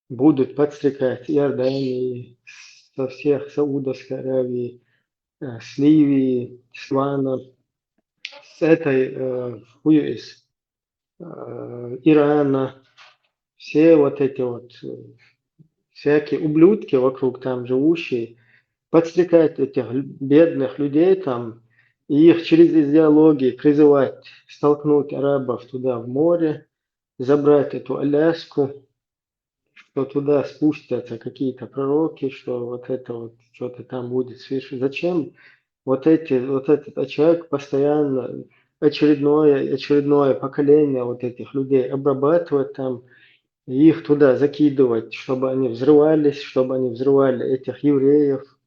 будут подстрекать Иордании, со всех Саудовской Аравии, с Ливии, с Ливана, с этой Ирана, все вот эти вот всякие ублюдки вокруг там живущие, подстрекать этих бедных людей там и их через идеологии призывать столкнуть арабов туда в море, забрать эту Аляску, что туда спустятся какие-то пророки, что вот это вот что-то там будет свыше. Зачем вот этот очаг постоянно очередное поколение вот этих людей обрабатывать там, и их туда закидывать, чтобы они взрывали этих евреев.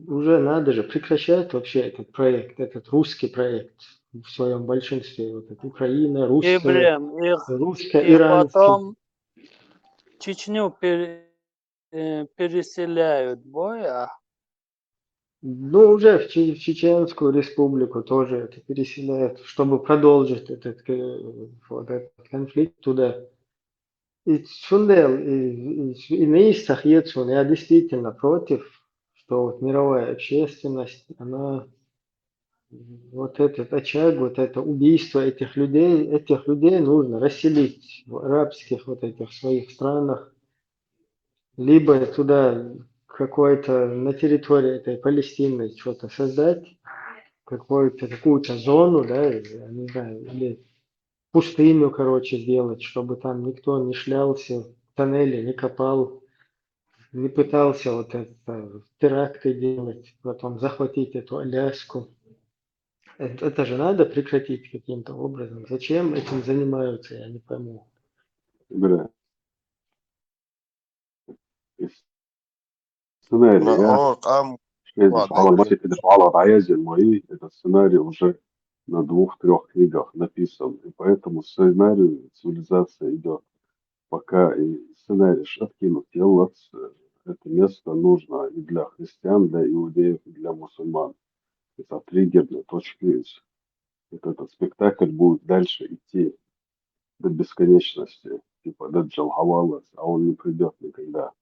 Уже надо же прекращать вообще этот проект, этот русский проект в своем большинстве. Вот это Украина, И потом Чечню переселяют боя. Ну, уже в Чеченскую республику тоже это переселяют, чтобы продолжить этот конфликт туда. И неистах Ецун, я действительно против, что вот мировая общественность, она вот этот очаг, вот это убийство этих людей нужно расселить в арабских вот этих своих странах, либо туда какой-то на территории этой Палестины что-то создать, какую-то зону, да, я не знаю, или пустыню, сделать, чтобы там никто не шлялся, тоннели не копал, не пытался вот это теракты делать, потом захватить эту Аляску. Это же надо прекратить каким-то образом. Зачем этим занимаются, я не пойму. Сценарий, Раязель мои, этот сценарий уже на 2-3 книгах написан, и поэтому сценарию цивилизация идет. Пока и сценарий откинут делать, это место нужно и для христиан, для иудеев, и для мусульман. Это триггерные точки. Этот спектакль будет дальше идти до бесконечности. Типа Даджал Хавалас, а он не придет никогда.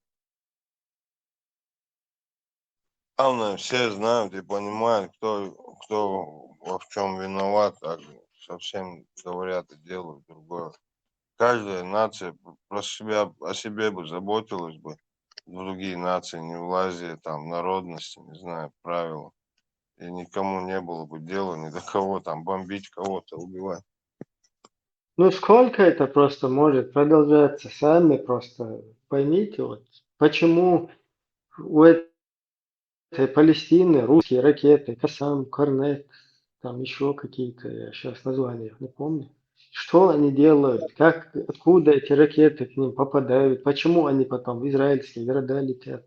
Главное, все знают и понимают, кто во в чем виноват, а совсем говорят и делают другое. Каждая нация про себя, о себе бы заботилась бы, другие нации не влазили, там, народности, не знаю, правила. И никому не было бы дела ни до кого там бомбить, кого-то убивать. Ну сколько это просто может продолжаться? Сами просто поймите, вот, почему у этой Палестины русские ракеты, Кассам, Корнет, там еще какие-то, я сейчас названия не помню. Что они делают? Как, откуда эти ракеты к ним попадают? Почему они потом в израильские города летят?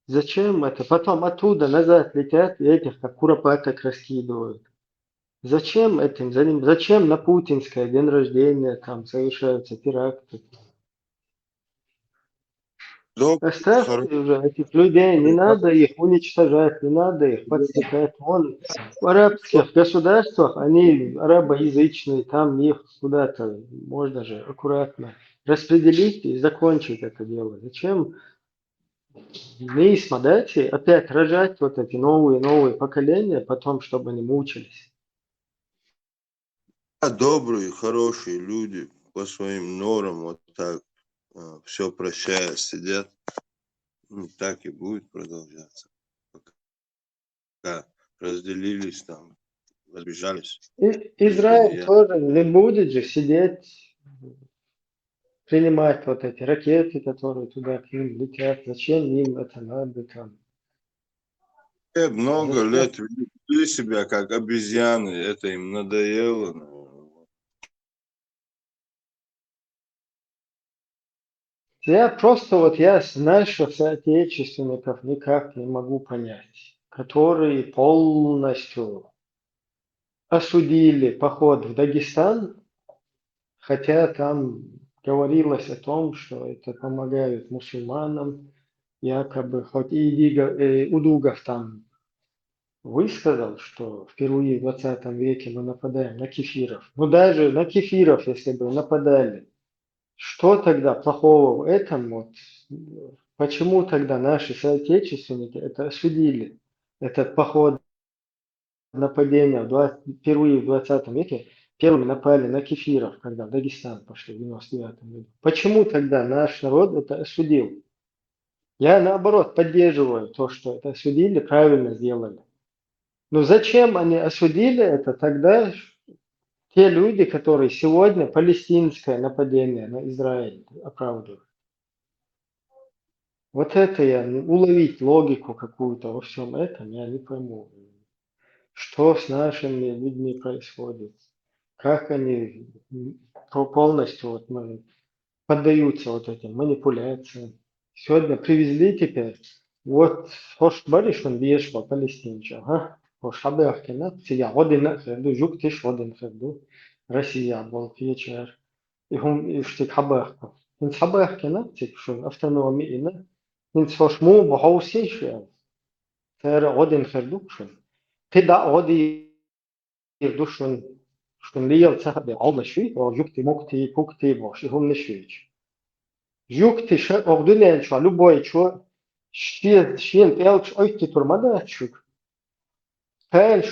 Зачем это? Потом оттуда назад летят и этих как куропаток раскидывают. Зачем этим заниматься? Зачем на путинское день рождения там совершаются теракты? Оставьте уже этих людей, не надо их уничтожать, не надо их подстекать. Вон в арабских государствах, они арабоязычные, там их куда-то можно же аккуратно распределить и закончить это дело. Зачем дать и опять рожать вот эти новые поколения, потом, чтобы они мучились? А добрые, хорошие люди по своим норам вот так все прощая сидят. Так и будет продолжаться. Пока разделились там, разбежались. Израиль тоже не будет же сидеть, принимать вот эти ракеты, которые туда к ним летят. Зачем им это надо там? Много лет вели себя как обезьяны, это им надоело. Я просто я наших соотечественников никак не могу понять, которые полностью осудили поход в Дагестан, хотя там говорилось о том, что это помогает мусульманам, якобы, хоть и Удугов там высказал, что впервые в 20 веке мы нападаем на кефиров. Но даже на кефиров, если бы нападали, что тогда плохого в этом? Вот, почему тогда наши соотечественники это осудили? Этот поход, нападение впервые в 20 веке, первыми напали на кефиров, когда в Дагестан пошли в 99 году. Почему тогда наш народ это осудил? Я наоборот поддерживаю то, что это осудили, правильно сделали. Но зачем они осудили это тогда? Те люди, которые сегодня палестинское нападение на Израиль оправдывают. Вот это уловить логику какую-то во всем этом я не пойму. Что с нашими людьми происходит? Как они полностью поддаются вот этим манипуляциям? Сегодня привезли теперь, вот, хош бариш он бьешь по палестинча, ага? Хош хабахкина, тия година херду, жук тиш годин херду, Россия был вечер, и хум иштик хабахка. Инт хабахкина, тик шун автономия, инт хош му бахаусиш я, тер годин херду шун. Тида годи يردو شون ليال صاحب عضل شوي وجوكتي موكتي بوكتي باش هم نشويش جوكتي شا أغدني شو لو باي شو شين تيالش أيتي ترمدا شوك هل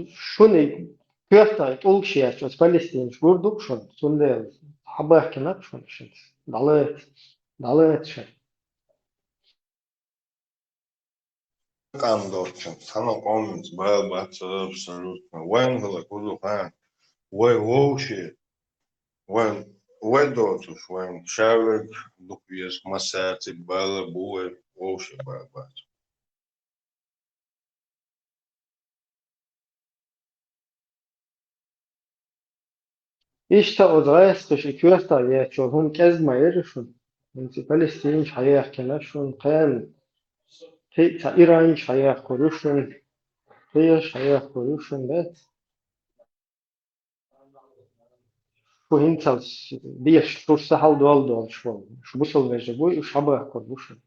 شوني كيفتا أول شيء شو فلسطين شو بردو شون سندل حباه كناك شون شون دالت شون Кандорчен, хано комментс, баца абсолютно. Венгла, кудухан, вай воуши, вай дотуш, вай шавек, дупьес, масати, бала, буэ, воуши, бац. إيش تأذيت تشكيوتا يا شو هم كذا ما يعرفون من فلسطين حياة كناشون قيام تا إيران حياة كروشون هي حياة كروشون بس شو هنتس بيش شو سهل دول شو بوصل بيجابوي وش حباه كروشون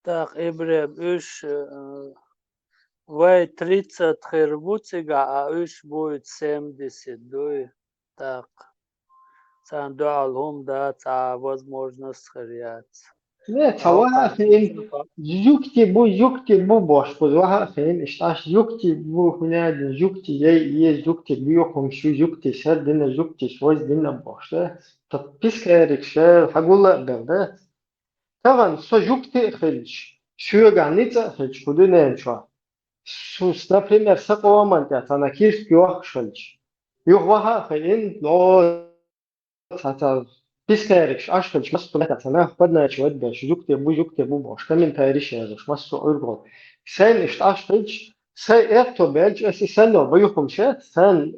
Так, Ибрем, уж вай 30 хербуцига, а уж будет 70, дуй. Так, сам дуалхум да, возможность хряться. Ne tawa fin yukti bu boş bu vaha fin iştaş yukti bu hunadi yukti ye yukti biyukum şu yukti ser dine yukti şoz dine boş da pis kerik şey hagula berde tavan so yukti khilç şu ganitsa khilç kudu ne şu sus например сакоман ya tanakir yok khilç yok vaha fin lo tata Piskerix, aşkınç, masu letacana, badnaç vaddaş, jukte bu boş, kamin tayriş yazmış, masu urgol. Sen işte aşkınç, sen erto belç, sen no bayukum şet, sen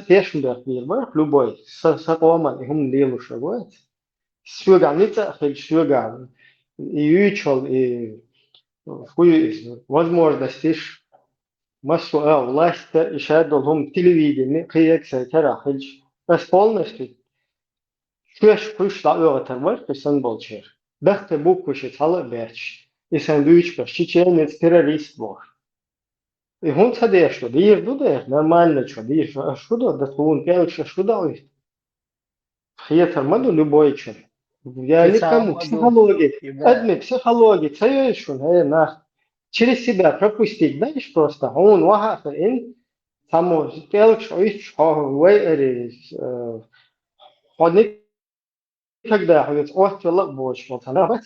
teşmder bir var, luboy, sakoman, ihum lilu şagoyt. Сюрганница, сюрган. И ючел, и возможностишь, массу власть, и шадолом телевидение, киек сетера, хильч. Бес полностью Şuyaş kuşla öğretir var ki sen bolçer. Bekte bu kuşu salı berç. Sen büyük bir şiçeğin terörist var. Hun ta de что, dir du de, нормально что, dir что да hun пелч что да ой. Хиетер маду любой чер. Я никому Исамаду, психологии, да. адми психологии, цаешь на через себя пропустить, знаешь просто. Он ваха ин само пелч ой, ходник когда говорит, ох, чолок боч, вот она, бац,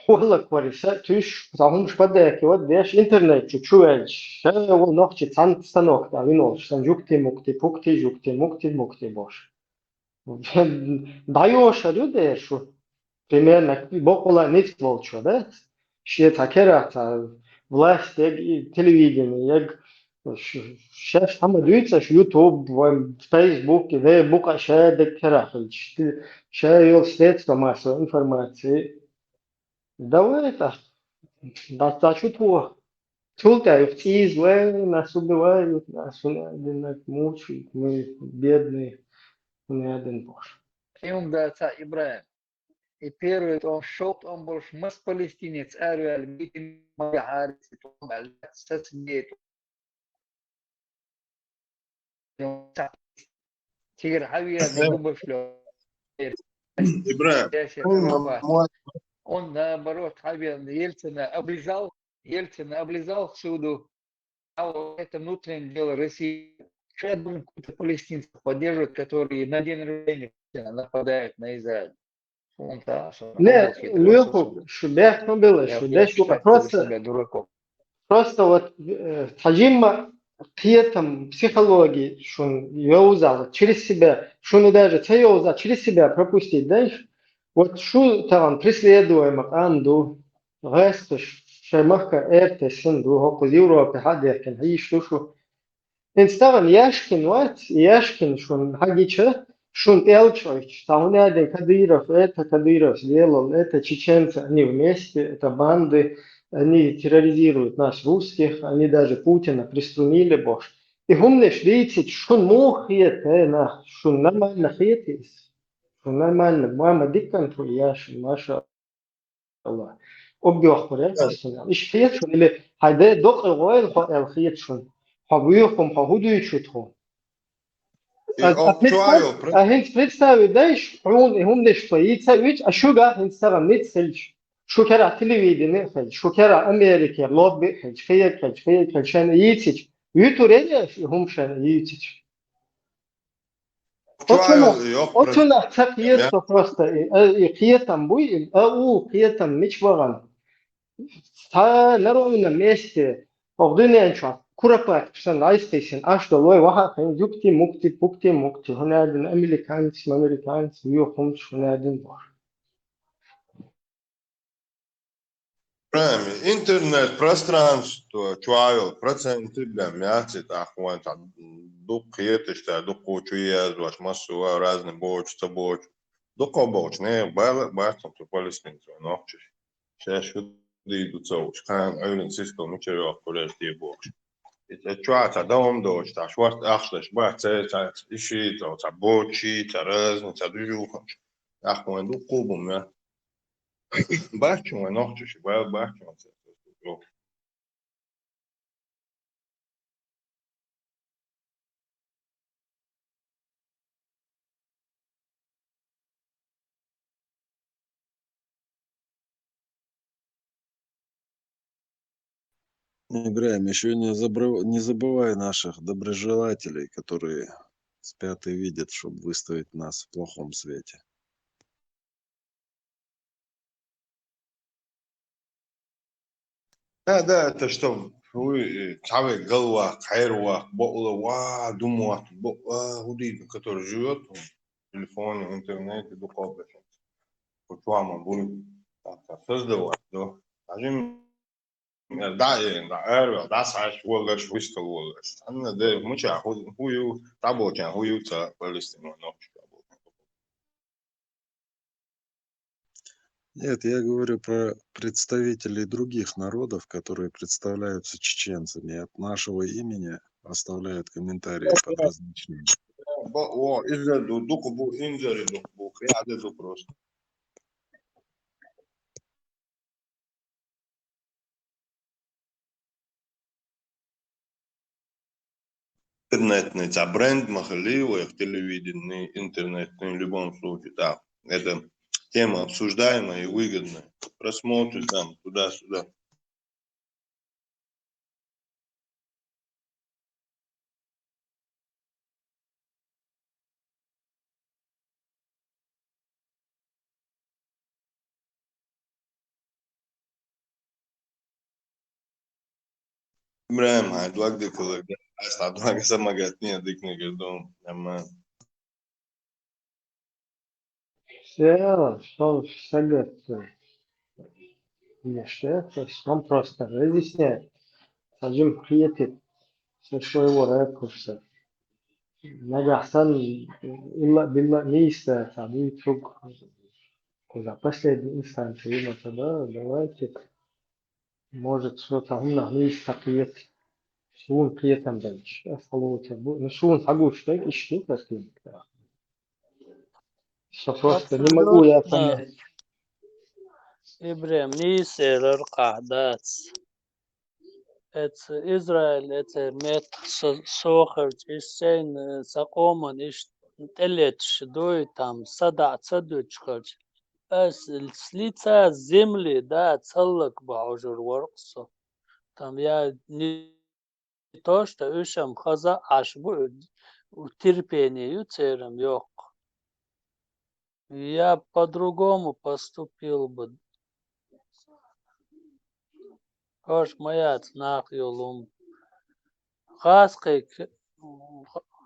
хула квариса, туш, потому что пода, вот деш интернет, чучуэль, ше, вот ногти, цан станок, да, винол, что жукти, мукти, пукти, жукти, мукти, бош. Даешь люди, что примерно, бокола нет волчо, да? Ще такера, та власть, телевидение, сейчас там дивиться, що YouTube, Facebook, де бука ще декера, ще його средства масової інформації. Давай так, достатньо твого. Чулка, в ці зле нас убивають, нас один мучають, ми бідні, не один Бог. Им да отца Ибраим. И первый он шел, он был мас палестинец, арю аль-битин, магаарец, он аль-сасбет. Тигр Хавия, да губы шлё. Ибраим, Он наоборот, Хавия Ельцина облизал всюду, а вот это внутреннее дело России. Что я думаю, какие-то палестинцев поддерживают, которые на день рождения нападают на Израиль. Не, Леху, шубех не было, шубех, себя дураком. просто вот Таджима там психологии, что юзал через себя, что не даже юзал через себя пропустить, знаешь, вот что там преследуемых анду, рестуш, шаймахка эрте синду, хоку Европе хадеркен, хи что инстаграм яшкин вот, яшкин, что хагича, что элчойч, там один Кадыров сделал, это чеченцы, они вместе, это банды, они терроризируют нас, русских, они даже Путина приструнили, бож. И умнешь, видите, что мухет, что нормально хет что нормально, мама диккан яшин, маша Аллах. Обдёх порядка, иш хет, что или хайде док гойл хет, что хабуюхом, хахудуючутхом. Представь, знаешь, он лишь стоится, ведь, а шуга инстаграм не цельч. Шукера телевидение, шукера Америки, лобби, хейк, шен яйцич. Ютурение, хумшен яйцич. Отчуна, так есть просто, и хиетам буй, у хиетам мичваран. Та на ровном месте, огдынянча. Kurapar, sen iStation, aç da loy vaha kan yukti mukti, hunadin Amerikans, yuhum hunadin var. Правильно. Интернет-пространство, чуавил, проценты для мяса, ахуан, там, дук етышта, дук кучу язваш, массу, разные боч. Дук боч, не, бартом, то палестинцев, ногчиш. Сейчас что идут соуч, кан, айлен сискал, мичерёв, куреш, die боч. Чуаца, дом дочь, та шварт, ахшлеш, баце, та иши, та бочи, та разни, та дужухан. Ахуан, дук кубум, я. Бачу, ногчиш, бачу. Ибраим, еще не забывай наших доброжелателей, которые спят и видят, чтобы выставить нас в плохом свете. Да, это что, вы, кавы, голова, хайрва, бокла, думать, удит, который живет в телефоне, в интернете, духовно. Вот вам будет создавать, да. Да, да, саш, волгаш, вышкал волгаш. Анна, да, муча, хую, табоча, хую, ца, палестину, ночь. Нет, я говорю про представителей других народов, которые представляются чеченцами, и от нашего имени оставляют комментарии под различными. О, из-за дуку был инжери, дуку был, я это просто. Интернетный, а бренд махаливый, телевидение, интернетный, в любом случае, да. Это тема обсуждаемая и выгодная. Просмотры там, туда-сюда. Ибраим, дуак дикалык. Дуак самагат, нет, дикнигер дом. Все, что согласен. Еще, то есть он просто разъясняет. Саджим приятель со своего ракурса. Нагасан илла билла не иста, там и вдруг куда последней инстанции, ну тогда давайте, может, что-то умно не иста прият. Шун приятен дальше. Осталось, ну шун агуш, так и что просто. Что просто не могу я Абсолютно, понять. Ибрем, Нисер, Кадац. Это Израиль, это мет сохарч, исчен сакоман, иш телет шдой там сада цадучхач. С лица земли, да, целок баужур ворксо. Там я не то, что ушам хаза аж терпение церем yok. Я по-другому поступил бы. Хош моя цнах юлум. Хаской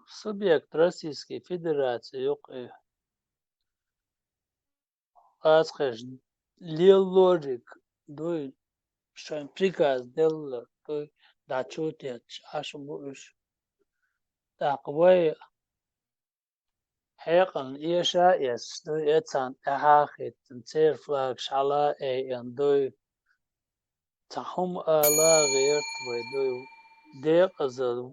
субъект Российской Федерации yok. Хаской лил логик. Дой что приказ делал, дой дачутет аж буш. Так вы حقا إيشا يس دو يتسان أحاخي تنتير فلاك شعلا أي أن دو تحوم آلا غيرت ويدو ديق أزل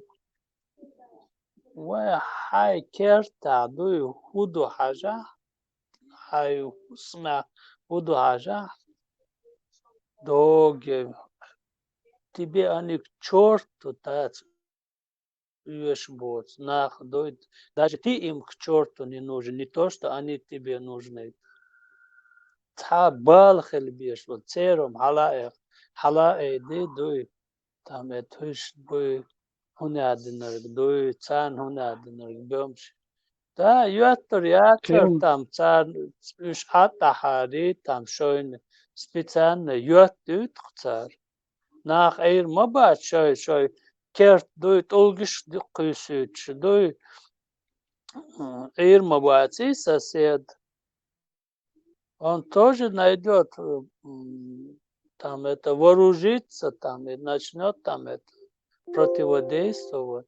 وحاي كيرتا دو هدو حاجة حاي اسمع هدو حاجة دوغ تبي أنك чёрту тать уешь бот нах дойд даже ты им к черту не нужен не то что они тебе нужны تا بالخ بیش و تیرم حلقه دی دوی تام توش دوی هنر دنرگ دوی تان هنر دنرگ بیامش تا یاتر Крым, تام تان üç at tahari tam şöyle spitsen yat düt kıtar nach eir mabat şöyle kert doy olgiş diküsüç doy eir mabati sased. Он тоже найдет там это вооружиться там и начнет там это противодействовать.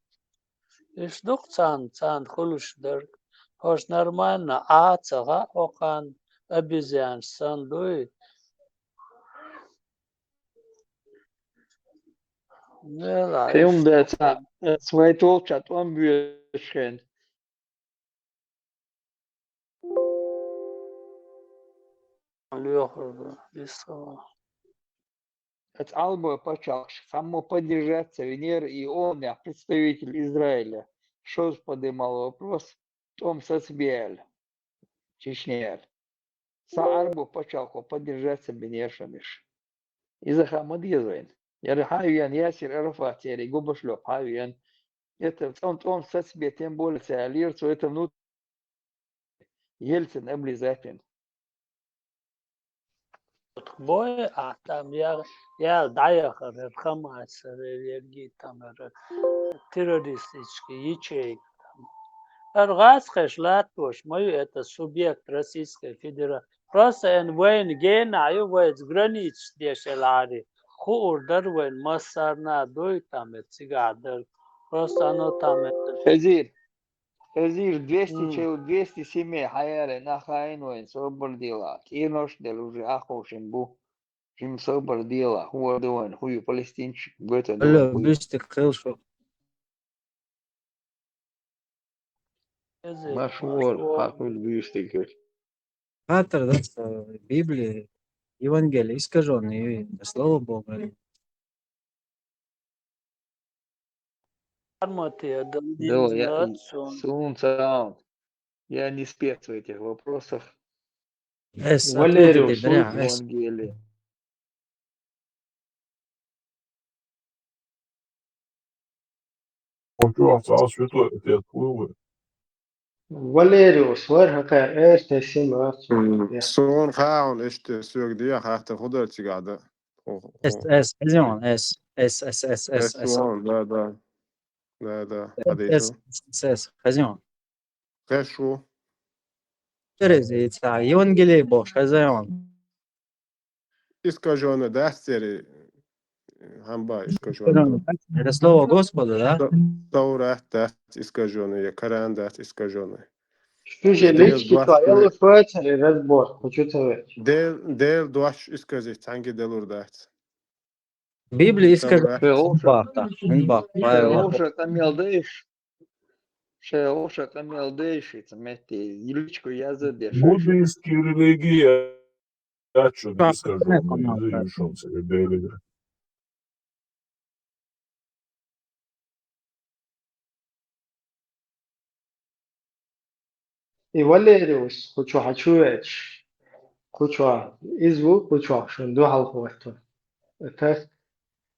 И что цан хулушдер, хош нормально, цага окан обезьян сандуй. Не ла, Крым, да, zwei Tolchat, он büyüschen. лёхр, лисо. Это Алба почал само поддержаться Венер и он, представитель Израиля, что поднимал вопрос, том Сацбиэль, Чечня. Са Арбу почал поддержаться Бенешамиш. И за Хамад Езайн. Хайвен Ясир Арафат, Губашлёв, Хайвен. Это он со себе тем более алирцу, это внутрь Ельцин обязательно. Boy, tam ya dayağı Hamas vergi tamir террористические ячейки. Раз хэшлат пош, мою это субъект Российской Федерации. Просто en войн гена, аю войн границ дешелари. Хурдар войн массарна дой там цигадер. Просто оно там Хазир 200 семей хаяли на хайнуэн собордила. Кинош дел уже ахошим бу. Шим собордила. Хуа дуэн, хую палестинчик. Бета дуэн Алло, хую. бюстик хелшо. Машвор, хакуль бюстик. Хатер, да, Библии, Евангелие искаженные, слово Бога. Да, я Сунцаун. Я не спец в этих вопросах. Валериус, Суть Евангелия. Святой Отец, вы. Валериус, ورقة ايش تسمع Son faun işte sögdi ya hafta hudar çıkardı. Ezyon, es. Son da. Hadi şu. Ezyon. Şu. Terezi, Евангелие Божье, Ezyon. Искаженный дастери. Хамба искаженный. Это слово Господа, да? Таура даст искаженный, Коран даст искаженный. Что же лички твоя фатер и разбор, хочу сказать. Del дуаш исказить, hangi delur даст. Библия искажена. Шеоша камелдейш, это мети, личку язы дешевше. Буддийские религии, что искаженные, решился, или И Валериус, хочу изву, хочу шунду халхуату. Это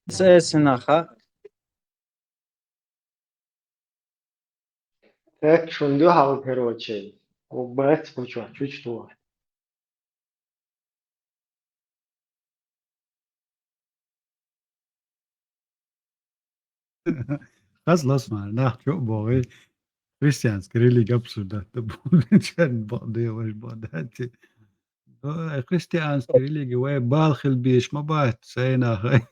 Сенаха. так шунду хал короче. Убрать хочу чуть-чуть. خلاص معناه شو بوغي христианская религия обсуждать. بعضي وش بعضاتي христианская религия وين بالخل بيش ما بات سينا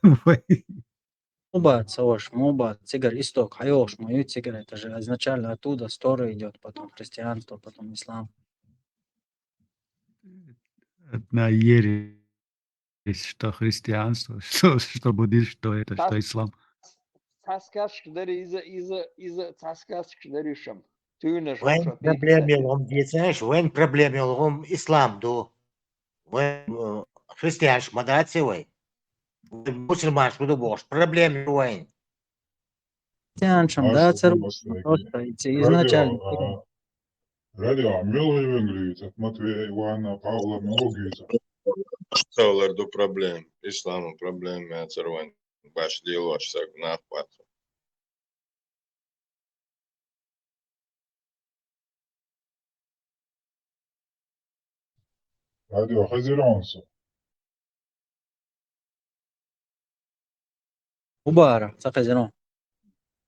Муба, Савош, Муба, Цигар, Исток, Хайош, мою Цигар, это же изначально оттуда с Торы идет, потом христианство, потом ислам. на ересь, что христианство, что буддизм, что это, что ислам. Таскашкаları iza taskашкаları tüyüne Вен проблемелом дiyeceğiz, вен проблемелом İslam do. Вен христианш мадаться вен. Мусульманш буду бош. Проблем вен. Христианшам, да, церковь, просто изначально. Радио, мел Евангелие, от Матвея, Ивана, Павла, Мелогица. Tavlar do problem. İslam'ın problemi açarvan. Başlıyorsak ne yapar? Радио, Хазиранса. Мубара, Сахазино.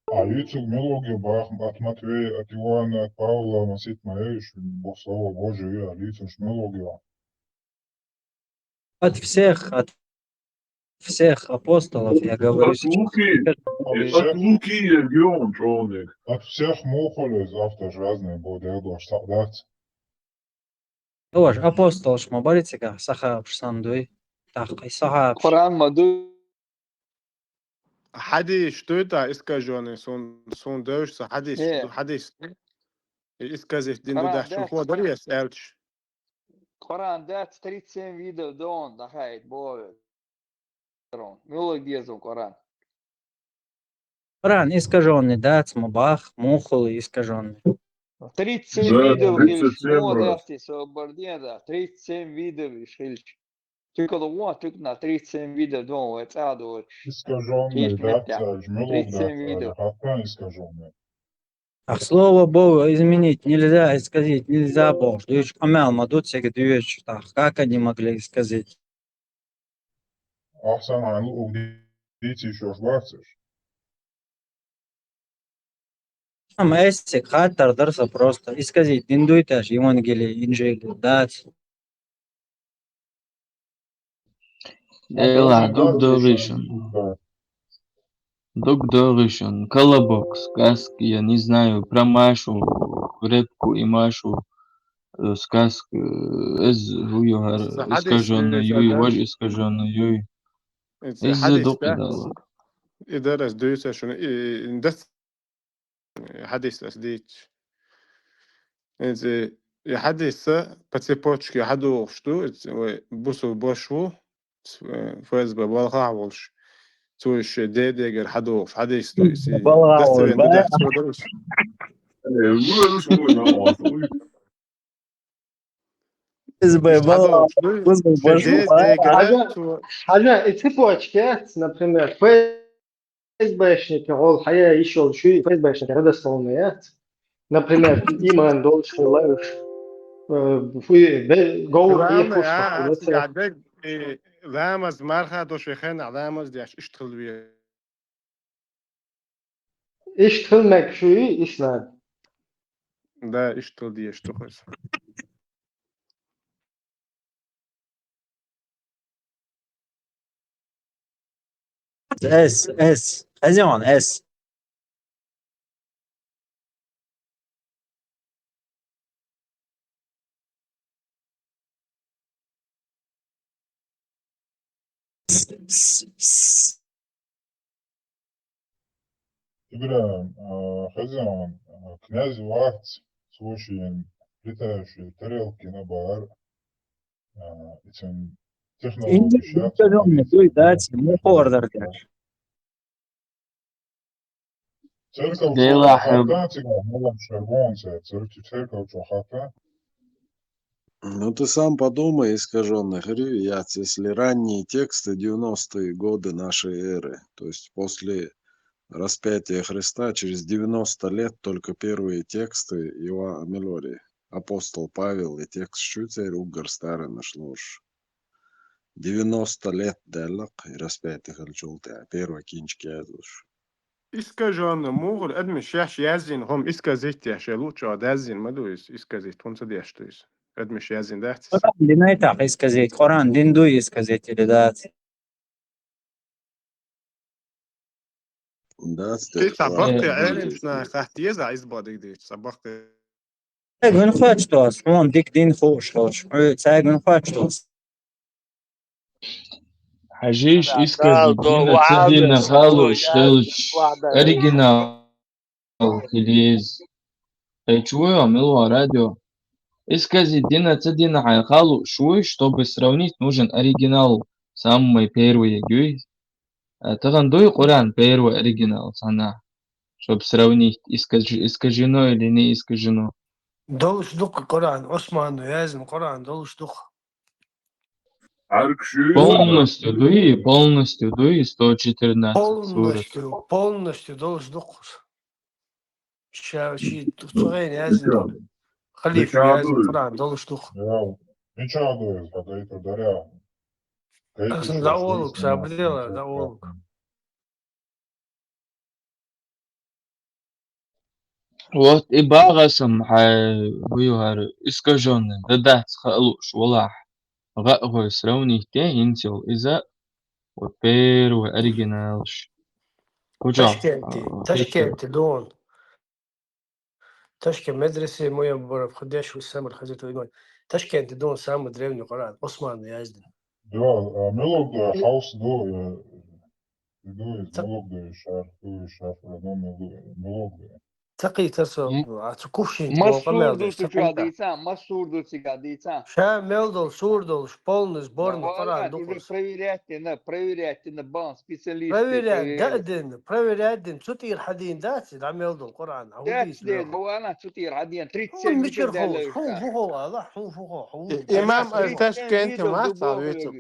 А лицу мелогия бах от Матвея, от Ивана, от Павла, Масит Маэш, Слово Божие, а лицу мелогия. От всех апостолов, я говорю сейчас. От Луки, Егион, Джоник. От всех мухолей завтра же разные будут, да? Тоже апостол Шмабарицика, Саха Пшсандуй, Тахай Саха. Kur'an madı Hadi что это искаженный, сон дövüşse hadis. İskazif din dudaş hodar yes elç. Kur'an da 37 видов дон да хайт бой. Мелодия Kur'an. Коран искаженный, да, Цмабах, Мухолы искаженный. 37 видов Ильч, да, 37 видов Ильч. только на 37 видов дома, это адо. Искаженный, да, 37 видов. искаженный. А слово Богу изменить нельзя, исказить нельзя Бог. Дюч камел мадут сега дюч. Как они могли исказить? Ахсан айлы угдите еще жварцешь. Там эссе хаттар дарса просто исказить. Индуйташ, Евангелие, Инжель, дать. Ela Догдоришон, колобок, сказки, я не знаю, про Машу, репку и Машу, сказка, искаженную, очень искаженную, из-за докидала. إدارة دويسة شنو ندس حديث أسديت إنت يحدث بتسيبوتش يحدو شتو بوسو بوشو فاز ببالغ عولش توش ديديجر حدو في حديث تو يسي دس وين بدك تودرش حاجة цепочки, например, ФСБшники, الحقيقة еще شو ФСБшники родословные, например, إيمان دولش ولاش في جول يخش قاعدك لامز مرخا دوش خن لامز ديش اشتغل بيه اشتغل شو إسلام ده اشتغل دي اشتغل اس خزيون اس Играем хозяин, князь Вахт, слушаем летающие тарелки на бар, этим технологию сейчас. Церковь Чохата, Мулам Шервонца, церковь Чохата. Ну, ты сам подумай, искаженный Хривият, если ранние тексты 90-е годы нашей эры, то есть после распятия Христа, через 90 лет только первые тексты его Мелории, апостол Павел и текст Шуцер Угар Старый нашлош. 90 лет далек и распятие Хальчулта, первый кинчик язуш. إسكاجون موغل أدم الشاش يازين هم إسكازيت يا شلوت شو دازين ما دويس إسكازيت هم صديش تويس أدم الش يازين داتس دينايتا إسكازيت قرآن دين دو إسكازيت لذات في سبقت عالم شنا خاتيزة عايز بادك دي سبقت تاجون خاتشتوس هم ديك دين خوش تاجون خاتشتوس حجيش إسكازي دينا تدينا خالو اشتغلش оригинал خليز чего мило радио إسكازي дина тедина хайхалу шуй, чтобы сравнить, нужен оригинал самый первый гюй. Тагандуй Коран первый оригинал сана, чтобы сравнить искажено или не искажено. دولش دق قرآن عثمان ويازن قرآن دولش دق Полностью дуй 114 сура. полностью دولش دق شي صغير يازن دول خليفة يازن قرآن دولش دق Ничего, когда это даря. دعولك سابديلا دعولك Вот и багасам хуюхар искаженный, да халуш валах. Гагой сравнить те интел из-за вот первый оригинал. تشكيلتي دون تشكيل مدرسة مويا برا خديش والسمر خزيت ويقول تشكيلتي دون سام دريوني قرآن عثمان يازن Да, мелок да, хаос до, мелок да, шарф, мелок да. تقي تسو تكوشي مسور دو تجا ديتا مسور دو تجا ديتا شا مелдол сурдол шполны сборный قرآن уже проверяйте на бан специалисты проверять تطير حدين دات عم مелдол قرآن دات هو انا تطير حدين 37 متر هو هذا هو إمام تشكيلتي ما صابيتك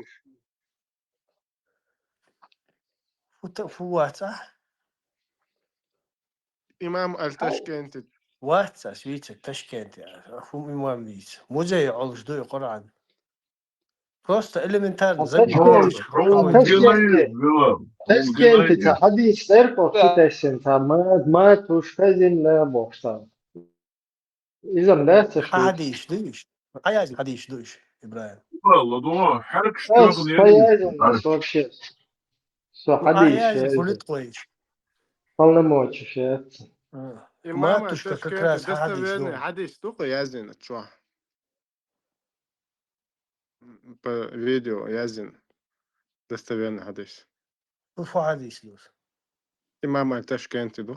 فواتسا إمام التشكنت واتسا سويتك تشكنت فو إمام بيس مو زي علش دوي قرآن просто элементарно Tashkent, забить Tashkent, hadis erkos ما تشكزن بوشتان. إذا لا تشوي. حديش دوش عايز حديش دوش إبراهيم والله دو حرك بس شتغل فيازن بس вообще. Все, حديش. عايز فلت قويش Полномочия. ما إمام تشكا التشكنت كراس حديش دستورني دون حديث توقع يزن تشوا فيديو يزن دستورني حديث فو حديش دوس إمام التشكنت دو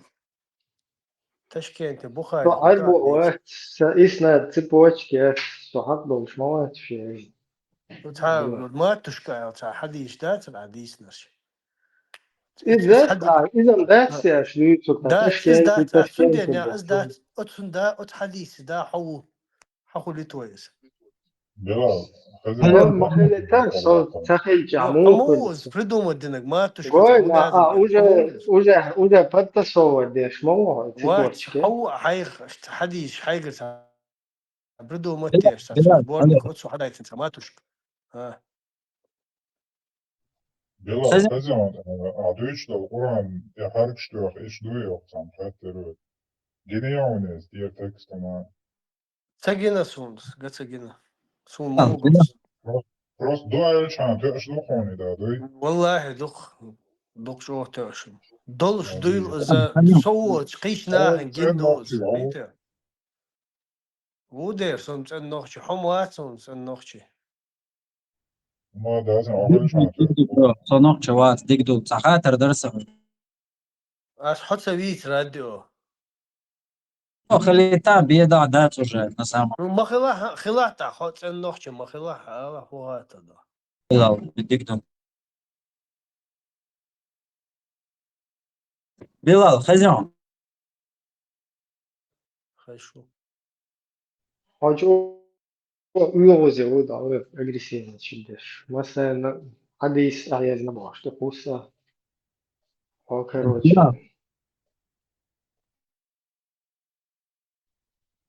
تشكنت То بخاري альбо вот إسنا цепочки, что حطوا مش مواد في. وتعاود ما تشكا حديش دات الحديث نش إذا داتس يا شريك دات تشكيل أتسندين يا دات أتسندا أتحديث دا حو لتويس ما خليتها صوت تخيل أموز فريدو مدينك ما تشكا قول مو وجا بطل صوت ديش مو واتش цепочки. حو حيخ حديث حيقر بريدو متيش تسوي بورنك أتسو حدا يتنسى ما تشكا ها Bilal, kazan, adı işte Kur'an her kişi iş duyuyor tam hatırlıyor. Gene yalnız diğer tekst ama تجينا سونس قد تجينا سون مونغولز просто дуэль çan tüş lokoni da duy. والله دق شو تاشم دولش دويل إذا صوت قيش ناهن جندوز بيتا ودير سون تن نوخشي حموات سون تن نوخشي Ama da sen ahır çan tüş. صنوع شوات ديكدو سخاتر درسه أش حط سويت راديو خليتها بيدا دات уже на самом ما خلاها حط تن نوخشي ما خلاها هو هذا деле ديكدو بلال خزيون خشو حاجة уйозе да агрессивно чидеш. مثلا حديث أعيادنا باش تقوسا. короче.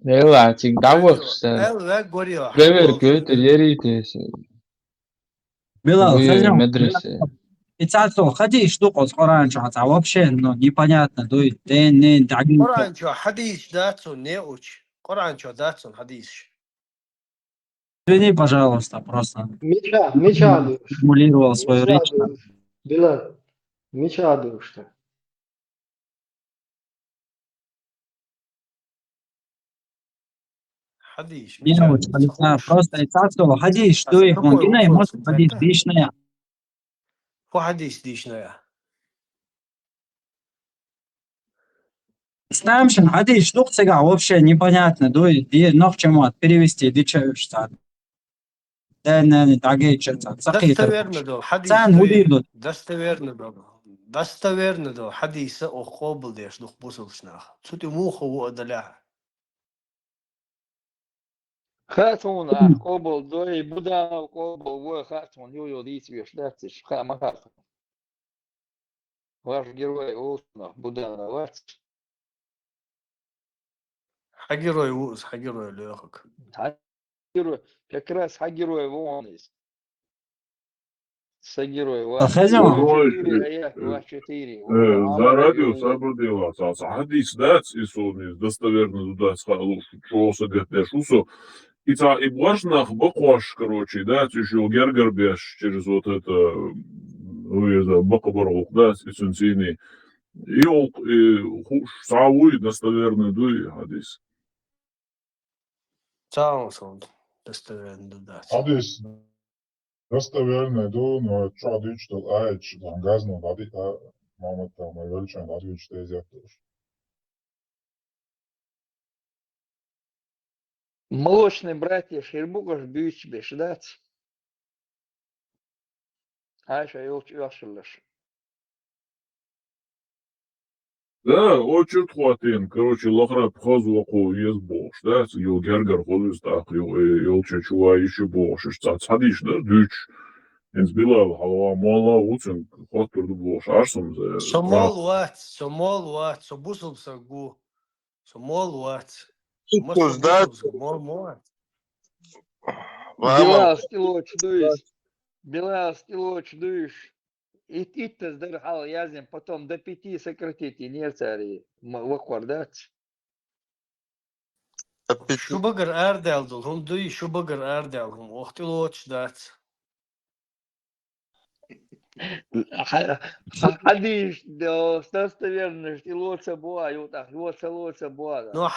يلا تيك دعوخستان لا قولي بريفر كوتر يريتيس بلال وي خزيون مدرسة Ицацо, ходи штуку с оранжевого, вообще, ну, непонятно, дует, не, قرآن شو حديث داتسون неуч قرآن شو داتسون حديث Извини, пожалуйста, просто Мечаду. формулировал свою речь. Bila, мечаду что. حديث Не очень, просто Ицацо, ходи, что их, он гинай, может, ходи, лишняя. هو حديث ديشنا Ставшин, ходи, что цыга, вообще непонятно, дует, но к чему перевести, дичаешься. Да, не, такие что-то, достоверно до حديث достоверно до حديث او قابل ديش دو بوصلشنا سوتي مو خو ادلا خاتون قبل دوي بودا قبل وخاتون يو ديت ويشداتش خا خاتون ваш герой Олсна Будана варц حجروا يوز حجروا ليخك герой как раз герой вон из сагерой За радио собродила, حديث داц исолнис достоверно дать хорошо, что согретешь усо. И важно бакваш, короче, да, еще гергер беш через вот это, это бакабарок, да, эссенциальный. И сауи достоверно дуй хадис. Цаунсон достоверно дать. Хадис достоверно ду, но чадыч что айч гангазно води, а мама там величан води что изяптыш. молочные братья Шербугаш бьют бешдать. Айша Йошелеш. Да, очень хватин, короче, лохра пхазу око ез бош, да, ел гергер холюс так, ел чечуа еще бош, что цадиш, да, дюч, инс билал, хава мала уцен, oturdu boğuşarsınız. Somol wat, so busıl sargu. Somol wat. Ama so Kuzda busıl mol wat. Bilal Stiloç дуешь. Bilal Stiloç дуешь. И сдержал язем, потом до 5 сократите, не цари. Ваквардать. Şu bagır erdeldul, hum duy şu bagır erdel, hum ohtiloç dat. Hadиш, достоверно, Stiloça boa, eu tá, Stiloça boa. No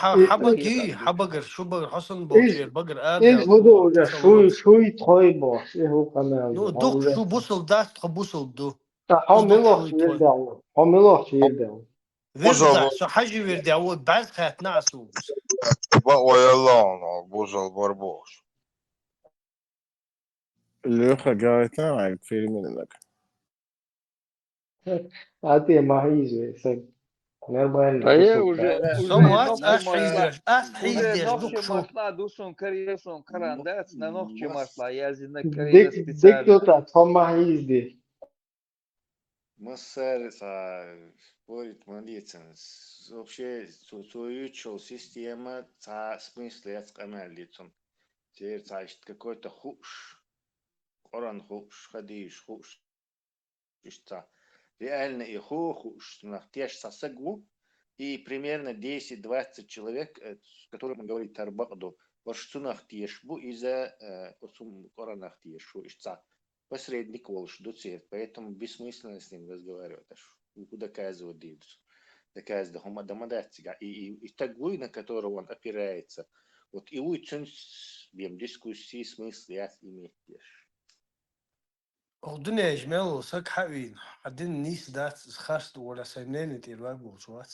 habagır, şu bagır hasan bolçer, bagır إيش erdel. هدوء شوي تخيبه إيه هو كمان No duk şu busıl dat, busıl du. حاملوش يردعو حاملوش يردعو Virda, so hacı verdi, o bazı kat nasu. ويلا بوزل بربوش. Леха говорит, давай, перемены. هاتي معيز سك نربان А я بسوق уже ногти масла, душон кариесон карандец, на ногти масла, я на кариес специально. ديك توتا تفهم معيز دي Мысль, спорить, молиться. Вообще, соючил система, смысл, я сказал, лицом. Теперь, какой-то хуш, Коран хуш, хадиш хуш, реально и хуш, те же сосагу, и примерно 10-20 человек, с которыми мы говорим тарбахду, варшцунах тешбу, из-за Коранах тешу, посредник волш, дуцет, поэтому бессмысленно с ним разговаривать, доказывать дельцу. Доказывать, что он домодатига. И таглуй, на которого он опирается, вот и лучше дискуссии смысл я иметь. الدنيا يا جماعة صك حقين عدين الناس ده خاصة ولا سنين تيروان بوشوات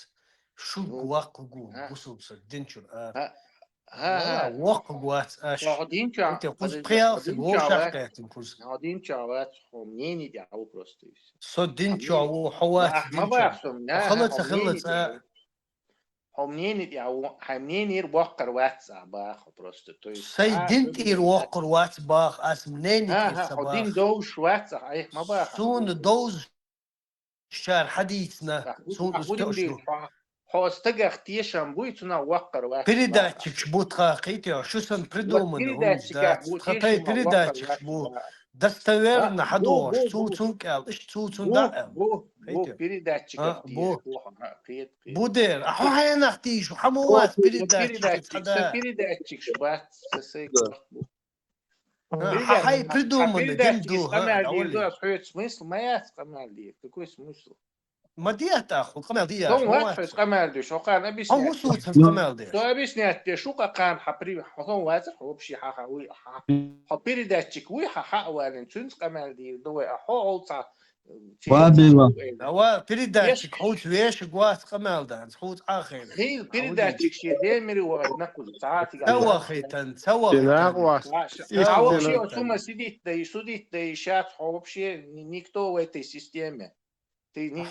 شو واق جو بوسو بس دينشر ها واق جوات اش انت قوس بريال في هو شاكات قوس هادين شاوات خميني دي او بروستيس صو دينشو او حوات ما بعرفهم خلص خميني دي او خميني وقر واتس باخ بروستو سي دينتي وقر واتس باخ اسمنين ها هادين دوش واتس اي ما باخ سون دوز شار حديثنا سون استشدو Хостага хтешам будет на ваккар вак. Передатчик бут хакити, что сан придумано, хатай передатчик бу. Достоверно хадош, цуцун кал, иш цуцун да. Бу передатчик. Будер, а хай нахтиш, хамуат передатчик шбат, хай придумано, гимду. Смысл моя скамалди, какой смысл? ما ديت اخو قمال ديت دون واتفس قمال دي شو قان ابيس هو صوت قمال دي شو ابيس نيت شو قان حبري حصون واتر هو بشي حا وي حبري داتشك وي حا وان تشنس قمال دي دو احو اولصا وابيلا هو بريداتشك حوت ويش قواس قمال دانس حوت اخر خيل بريداتشك شي ديمري ونقول ساعات سوا خيتن سوا سوا شي ثم سديت دي شات هو بشي никто в этой системе. Ты не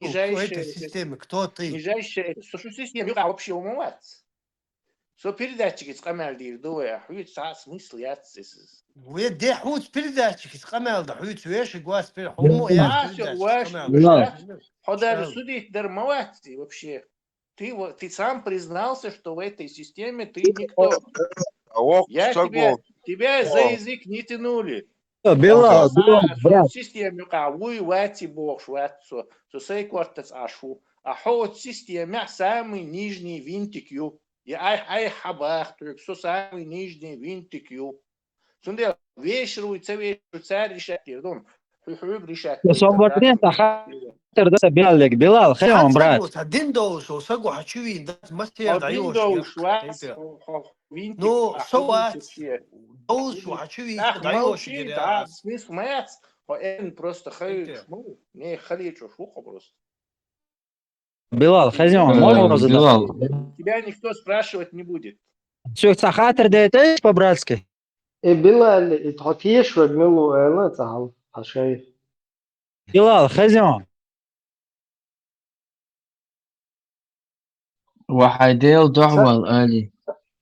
этой системы, кто ты? Нижайшая, что система, вообще умываться. Что передатчики с камер дуя, хуйт смысл я ويدي حوت передатчики с камер да хуйт ويش гвас пер хому я Ходар судить дармоваться вообще. Ты сам признался, что в этой системе ты никто. Я тебя за язык не тянули. Белал, брат. Система кавуй вати бог шватсо, то сей квартас ашу, а ход система самый нижний винтик ю. И ай хабах, то есть самый нижний винтик ю. Сунде вечеруется решать, дон. решать. صورتني انت خاطر ده بيالك بلال خيرهم برات دين دوس وسقوا حشوين ده مستير عيوش نو سوات دوس وحشوين عيوش смысл маяц, он просто ходит, не ходит, что просто. بلال خزيون можно задать? Тебя никто спрашивать не будет. شو خاطر ده ايش по-братски؟ بلال تحطيش وجمله لا تعال شايف بلال خزيون وحيديل دعوة الآلي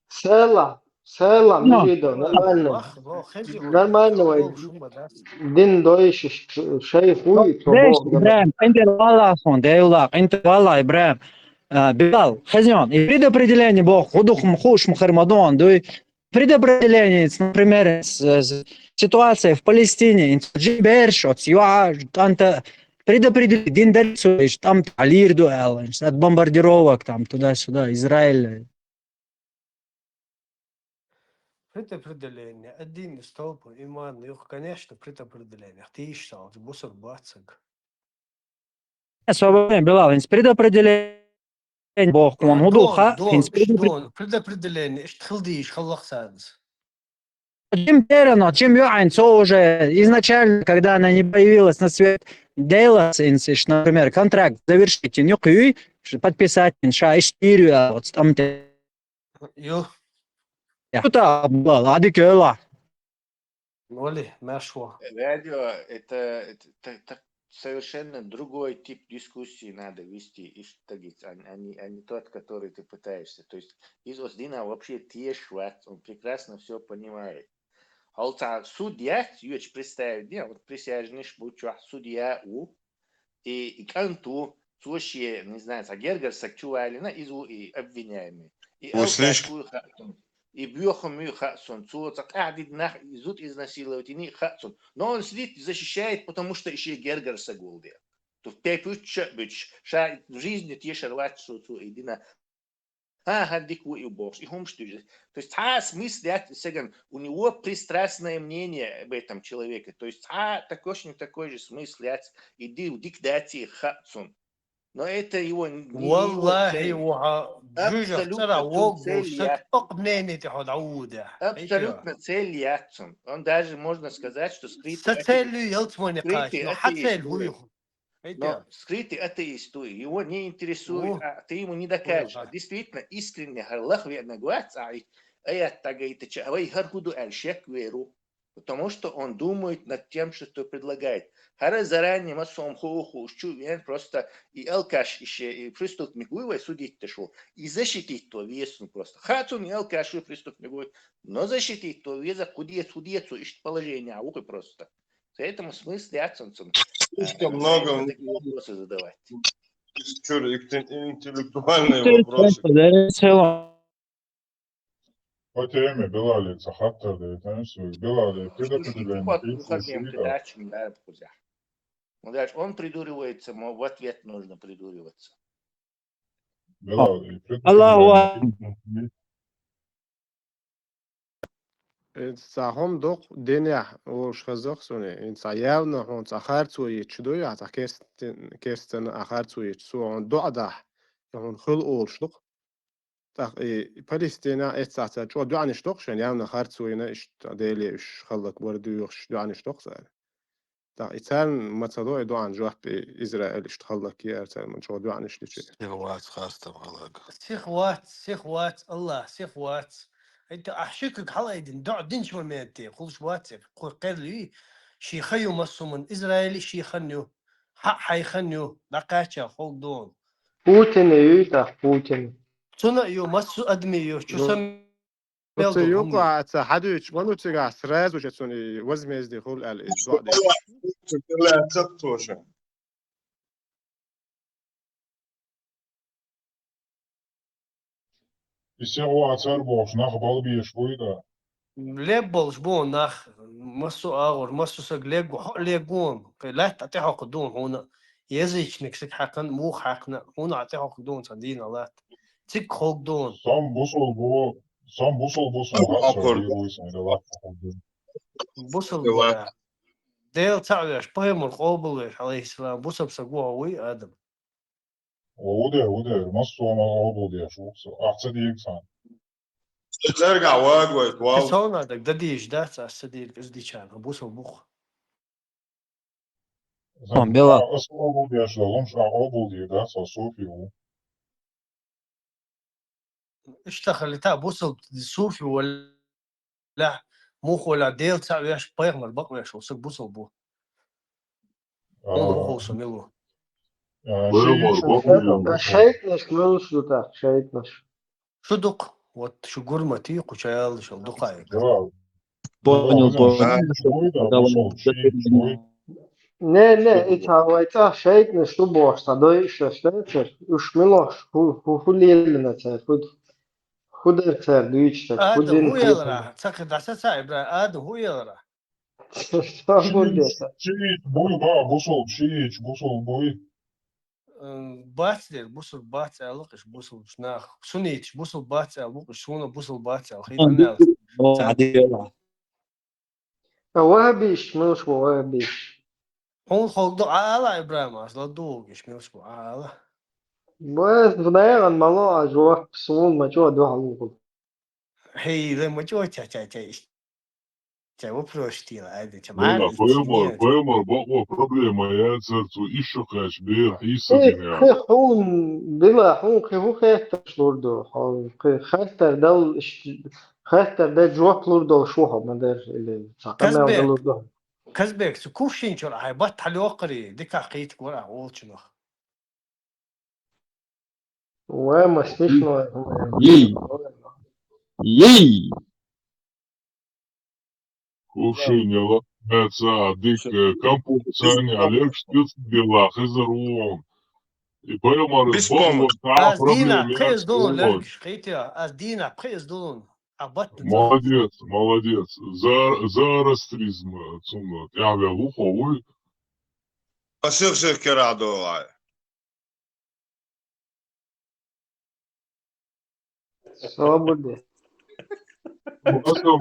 سلا Салам, не Ну, видел, нормально. Вах, во, хези хуй. Нормально, Кабул шумба дац. дин доиш шей хуй, то ليش Бог. ابراهيم انت والله اخوان دايولاق انت والله ابراهيم Билал, хозяин, и предопределение Бог, худух мхуш мхармадон, дуй предопределение, например, ситуация в Палестине, джиберш, от юаж, танта предопределение, дин дальсуешь, там алир дуэл, от бомбардировок, там туда-сюда, Израиль. Предопределение. Один столб, иман, их, конечно, предопределение. Ты ищал, бусор бацак. Свободен, Билал, предопределение Бог, он худуха, Дон, предопределение. Ишь тхилдиш, халлах садс. Джим Перено, Джим Юанцо уже изначально, когда она не появилась на свет, Дейлас, например, контракт завершить, нюкюй, подписать, иштирю, вот там ты. Ё. Это было, адикёла. Оли, машво. Радио это совершенно другой тип дискуссии надо вести, а не тот, который ты пытаешься. То есть из Оздина вообще тешват, он прекрасно все понимает. А судья, юч представить, не, вот присяжный шбуча, судья и канту, слушай, не знаю, Гергер сакчуалина, и обвиняемый. И и бьёхом хатсон, цуцак, диднах, изут изнасиловать, и не хатсон. Но он сидит и защищает, потому что еще и Гергер сагулде. То в пепуча бич, ша в жизни тешервать, что идина. Дику и уборщ, и хумштюжи. То есть, смысл, у него пристрастное мнение об этом человеке. То есть, такой же смысл, иди в диктате хатсон. Но это его не والله абсолютно цель Ятсон. Он даже можно сказать, что скрытый атеист. Его не интересует, ты ему не докажешь. Действительно, искренне потому что он думает над тем, что предлагает. Хара заранее масом хоху, просто и алкаш еще и преступник вывой судить то, и защитить то весу просто. Хатун и алкаш и преступник вывой, но защитить то веса худец ищет положение, а ухо просто. Поэтому смысл Ятсонсон такие вопросы задавать. Интеллектуальные вопросы. По теме Белалица Хаттер, Белали, предопределение. Он придуривается, но в ответ нужно придуриваться. Аллаху Сахом дох деня уж казахсоне. Инса явно он сахарцуе чудоя, а керстен ахарцуе су он доада. Он хул олшлук. Так и Палестина эцата чо дуани шток шен явно харцуина иш дели иш халлак бордуш дуани шток сар. Так итан мацадо дуан жохп Израиль иш халлак яртан من чо дуани штичи. سيخوات الله سيخوات انت احشيك حلا يدين دع دينش مميتي خلص واتك قال لي شي خيو مسو من اسرائيلي شي خنيو حق حيخنيو دقاشا خلدون Путин и Путин. صنع يو مسو ادمي يو شو سم بس يوقع حدوش وانو تيجا سراز وشتوني وزميز دي خول الاسبوع دي Ise o atar boş nach bal bir şboyda. ليبل شبون ناخ مسو اغر مسو سقليق وحق ليقون لا تعطيها قدون هنا يزيك نكسك حقا مو حقنا هنا اعطيها قدون صدينا لا تك قدون Sam busol hatsa bir oysa da var. بوصل بقى ديل تعرف بهم القبول عليه السلام بوصل سقوه وي ادم Ode, mas soma oldu diye şu. Ahsa diyek san. ترجع واجد بس هون هذاك دديش دات على السديد قصدي كان بوصل بوخ Bela. Asıl oldu diye şu olmuş oldu diye da sa Sofiyo. اشتغل تاع بوصل صوفي ولا مخ ولا ديل تاع ياش بيغمر البقر ياش وصل بوصل بو هون خوص ميلو Шейтнаш, мелуш дута, шейтнаш. شدق Вот шугур матику чаял шел духаек. Хазяин, Понял, чуй, да, вышел, чуй. Ne, itavayta şeyt ne şu boşta da işte şeter. Üç miloş hu lelna hud huder düçter هذا hudin هو kıytan. يلرا تاخذ عسى سايبرا هذا هو يلرا Sabır desa. Çiğit, boy, ha, busol, çiğit, busol, boy. باتر بوصل باتر لقش بوصل شناخ سنيتش بوصل باتر لقش شونا بوصل باتر خيط الناس Vahabiş miloş vahabiş. هون خلق عالة إبراهيم أصلا دوق إيش ميلش بو عالة Bas vdayan malo ajwa psul ma jo do halu. هي لما جو تشا تشا وبروشتي لا عادي Vela, كمان pojemar, bakma problema je srcu išokać bir E hisadin ya. khun bila hun khu khayta shurdo. Khayta dal khayta da jwa plurdo shu ha madar ile saqama كسبك dalurdo. كسبك سكوشين شو راح يبط على وقري ديك عقيتك ورا أول شنو وما смешно. Ей, ей. Kuvšenjela, meca, dik kampuk cani, Alek štic bila, Hezarun. I pojemar, bakma ta أز دينا problem بخيز je دون srcu. لركش خيتيا أز دينا بخيز دون أبط Молодец, молодец. Зарастризм, цумна. Я велухо, ой. Pasirse kerado. Sabır de. Asam,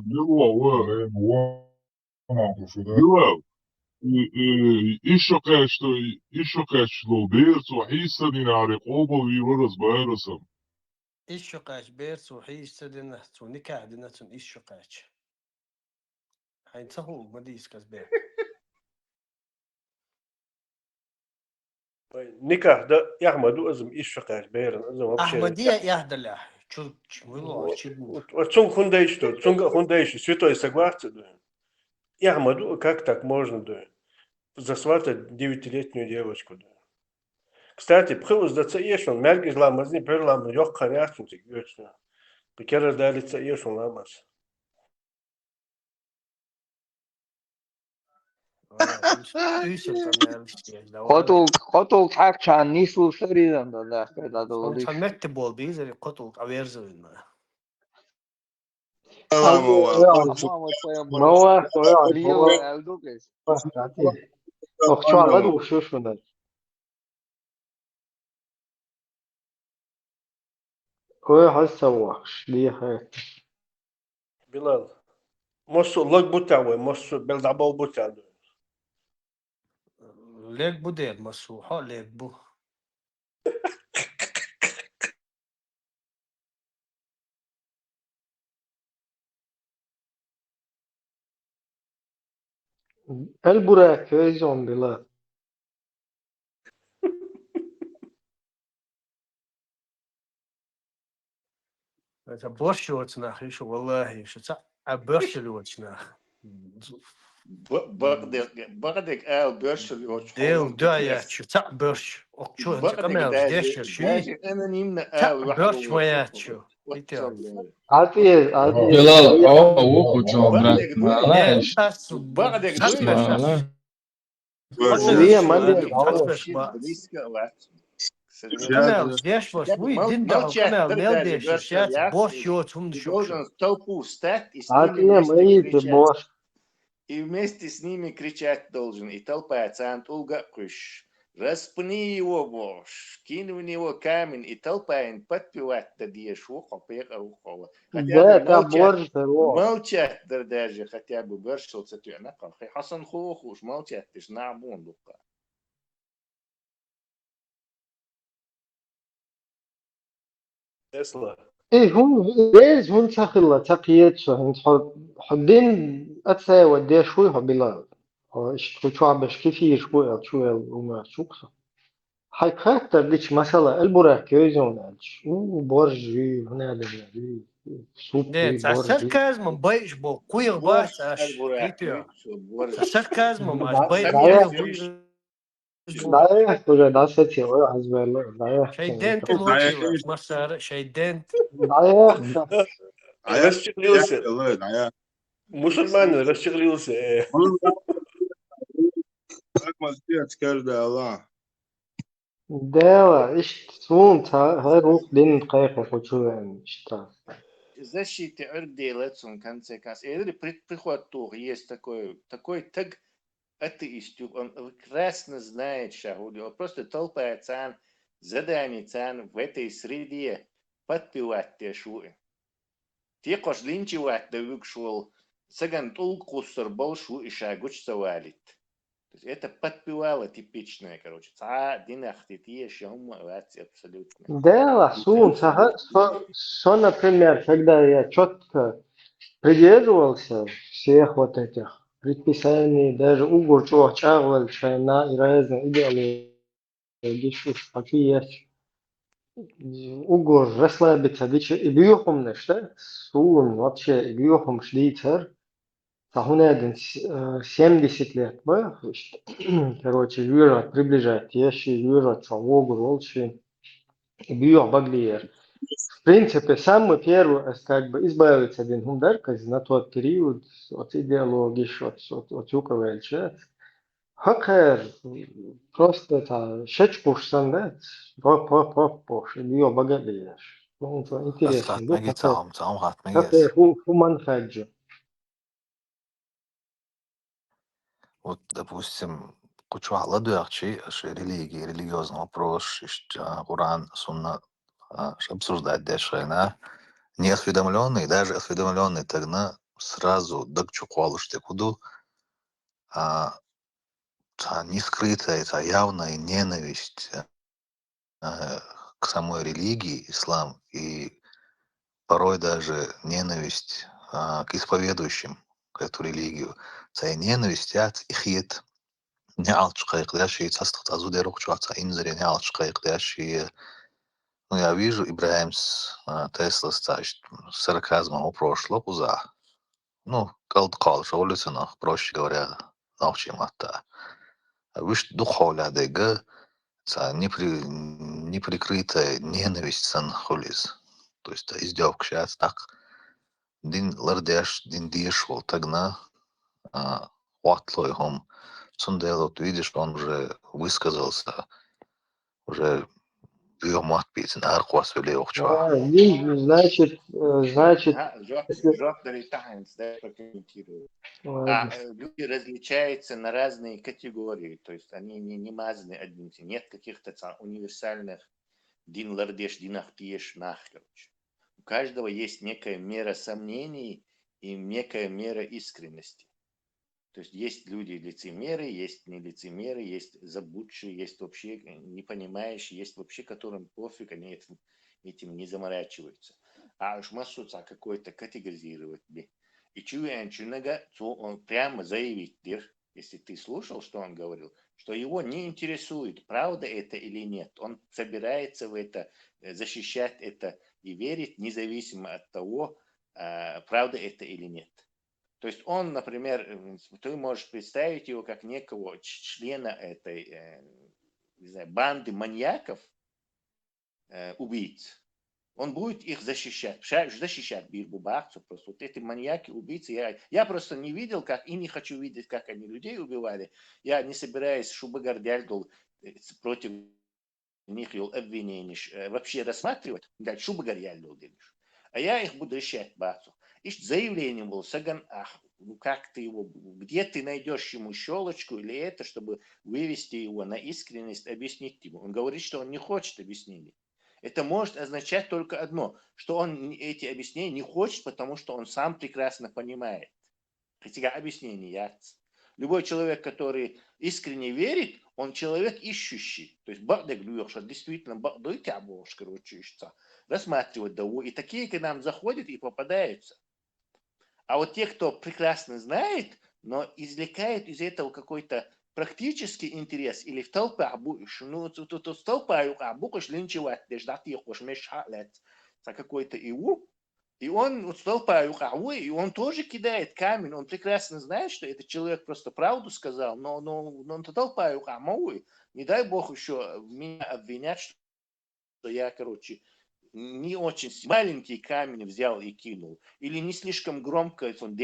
bilo, bilo. Išokać lo bercu, hisadin arikobo i varas bairasam. إيش شقاش بيرس وحيش سدنا تون نكاح دنا تون إيش شقاش هاي تسهو مديس كسبك Nikah da Ahmadu azım iş şakaş beyran azım вообще. أحمدية يهدى له شو ملو شو Цун хундей что? Цунга хундей святой согласен. Ahmadu как так можно да? Засватать 9-летнюю девочку да. Кстати, пхылыз да цаешон, мәргіз ламазни бір ламы жоқ қарясың тек өтсін. Бекер дәлі цаешон ламаз. Kotuk hakçan nisu sırıdan da da doğru. Son metti bol bizleri kotul averzo inma. ما أخشى على دو شو شو هو هسه وحش ليه هاي Bilal. Mosu log butawe, mosu beldabol butawe. ليك بو دير مسوحة ليك بو البراك فيزون بلا برش وتناخ شو والله شو تاع برش وتناخ بغدك برش ديل دايا شو تاع برش شو انت كمان ديش شو انا نيمنا تاع برش ويات شو عادي Bilal, o uçuyor bırakma. بغدك ليه ما ليه كمال ديش بس وي دين كمال ميل ديش شات بوش شو تهم شو должен в толпу стать и с عادي ними ما يجي بوش и вместе с ними кричать должен. И толпа цантулга куш. Распни его, Бош, кинь в него камень, и толпа им подпевать тадьеш ухо, ухо. Да, это борж молчать даже, хотя бы борщился ты, Хасан хух, молчать, ты ж на бундука. Tesla. إيه هم ليش هم تخلى تقيت شو هم حدين أتساوى دي شوي بلا إيش شو عبش كيف يشوي شوي وما شو كسر هاي خاطر ديش مثلا البراك يزون وبرجي هنا لبنان سوبي ساركازم بايش بو كوير باس اش كيتو ساركازم ماش باي ضايع ولا داستي ولا عزبالة ضايع شيدنت موتي مصر شيدنت ضايع رشغليوسه مسلمان رشغليوسه داوا إيش تسون هاي روح دين قايق وخشوا يعني إشتا Защите делается, в конце концов. И приход тур есть такой тег атеистов, он прекрасно знает шагули, он просто толпается задание в этой среде подпевать те шуи. Те кошлинчивать да выкшул, саган толк кусар был шу и шагуч савалит. То есть это подпевало типичное, короче. Динахти те шум абсолютно. Дела сун что, например, когда я четко придерживался всех вот этих предписаний, даже угол чуачавал, шайна и разные идеологии, какие есть. Угол расслабиться, и бьюхом нечто, сун вообще и бьюхом шлитер. Сахунядин 70 лет, короче, Юра приближает, ящи Юра Цалогу, Волчи, Бьё Баглиер. В принципе, самый первый, как бы, избавиться один хундар, на тот период от идеологии, от Юковельча. Хакер, просто это шечпушсан, да, пош, Бьё Баглиер. Ну, это интересно, да, как хуман хаджи. Вот, допустим, кучу ладуякчи, религии, религиозный вопрос, Куран, Сунна, обсуждать дешевно. Неосведомленный, даже осведомленный тогда сразу докчу куалуште куду, не скрытая, это явная ненависть к самой религии, ислам, и порой даже ненависть к исповедующим эту религию. Цай ненависть от ихет не алчкаик, даши цастх тазу дерох чуаца инзаре не алчкаик, даши. Ну, я вижу Ибрахим с Тесла с сарказмом у прошлого уза. Ну, кал что улица, проще говоря, научим это. Виш духовля дега, неприкрытая ненависть сан холиз. То есть издевка сейчас так. Дин лардеш, дин дишвол тогда хватлой Цундел, вот видишь, он уже высказался, уже биомат пить, на аркуас вели охчва. Значит, если... Люди различаются на разные категории, то есть они не мазаны одним. Нет каких-то универсальных дин лардеш, дин ахтиеш, короче. У каждого есть некая мера сомнений и некая мера искренности. То есть люди лицемеры, есть не лицемеры, есть забудшие, есть вообще не понимающие, есть вообще которым пофиг, они этим не заморачиваются. А уж массуца какой-то категоризировать. И чуянчунага, он прямо заявить, если ты слушал, что он говорил, что его не интересует, правда это или нет. Он собирается в это, защищать это и верить, независимо от того, правда это или нет. То есть он, например, ты можешь представить его как некого члена этой не знаю, банды маньяков, убийц. Он будет их защищать бирбубахцев. Просто вот эти маньяки, убийцы. Я просто не видел, как, и не хочу видеть, как они людей убивали. Я не собираюсь шубагардяльдул против них обвинений вообще рассматривать. Шубагардяльдул. А я их буду решать, бахцев. И заявление было, Саган, ну как ты его, где ты найдешь ему щелочку или это, чтобы вывести его на искренность, объяснить ему. Он говорит, что он не хочет объяснений. Это может означать только одно, что он эти объяснения не хочет, потому что он сам прекрасно понимает. Хотя объяснение яц. Любой человек, который искренне верит, он человек ищущий. То есть действительно рассматривать того. И такие к нам заходят и попадаются. А вот те, кто прекрасно знает, но извлекает из этого какой-то практический интерес, или в толпе, какой-то ИУ, И он столпа юкауи, и он тоже кидает камень. Он прекрасно знает, что этот человек просто правду сказал, но он толпа юкауи. Не дай бог еще меня обвинят, что я, короче, не очень маленький камень взял и кинул. Или не слишком громко он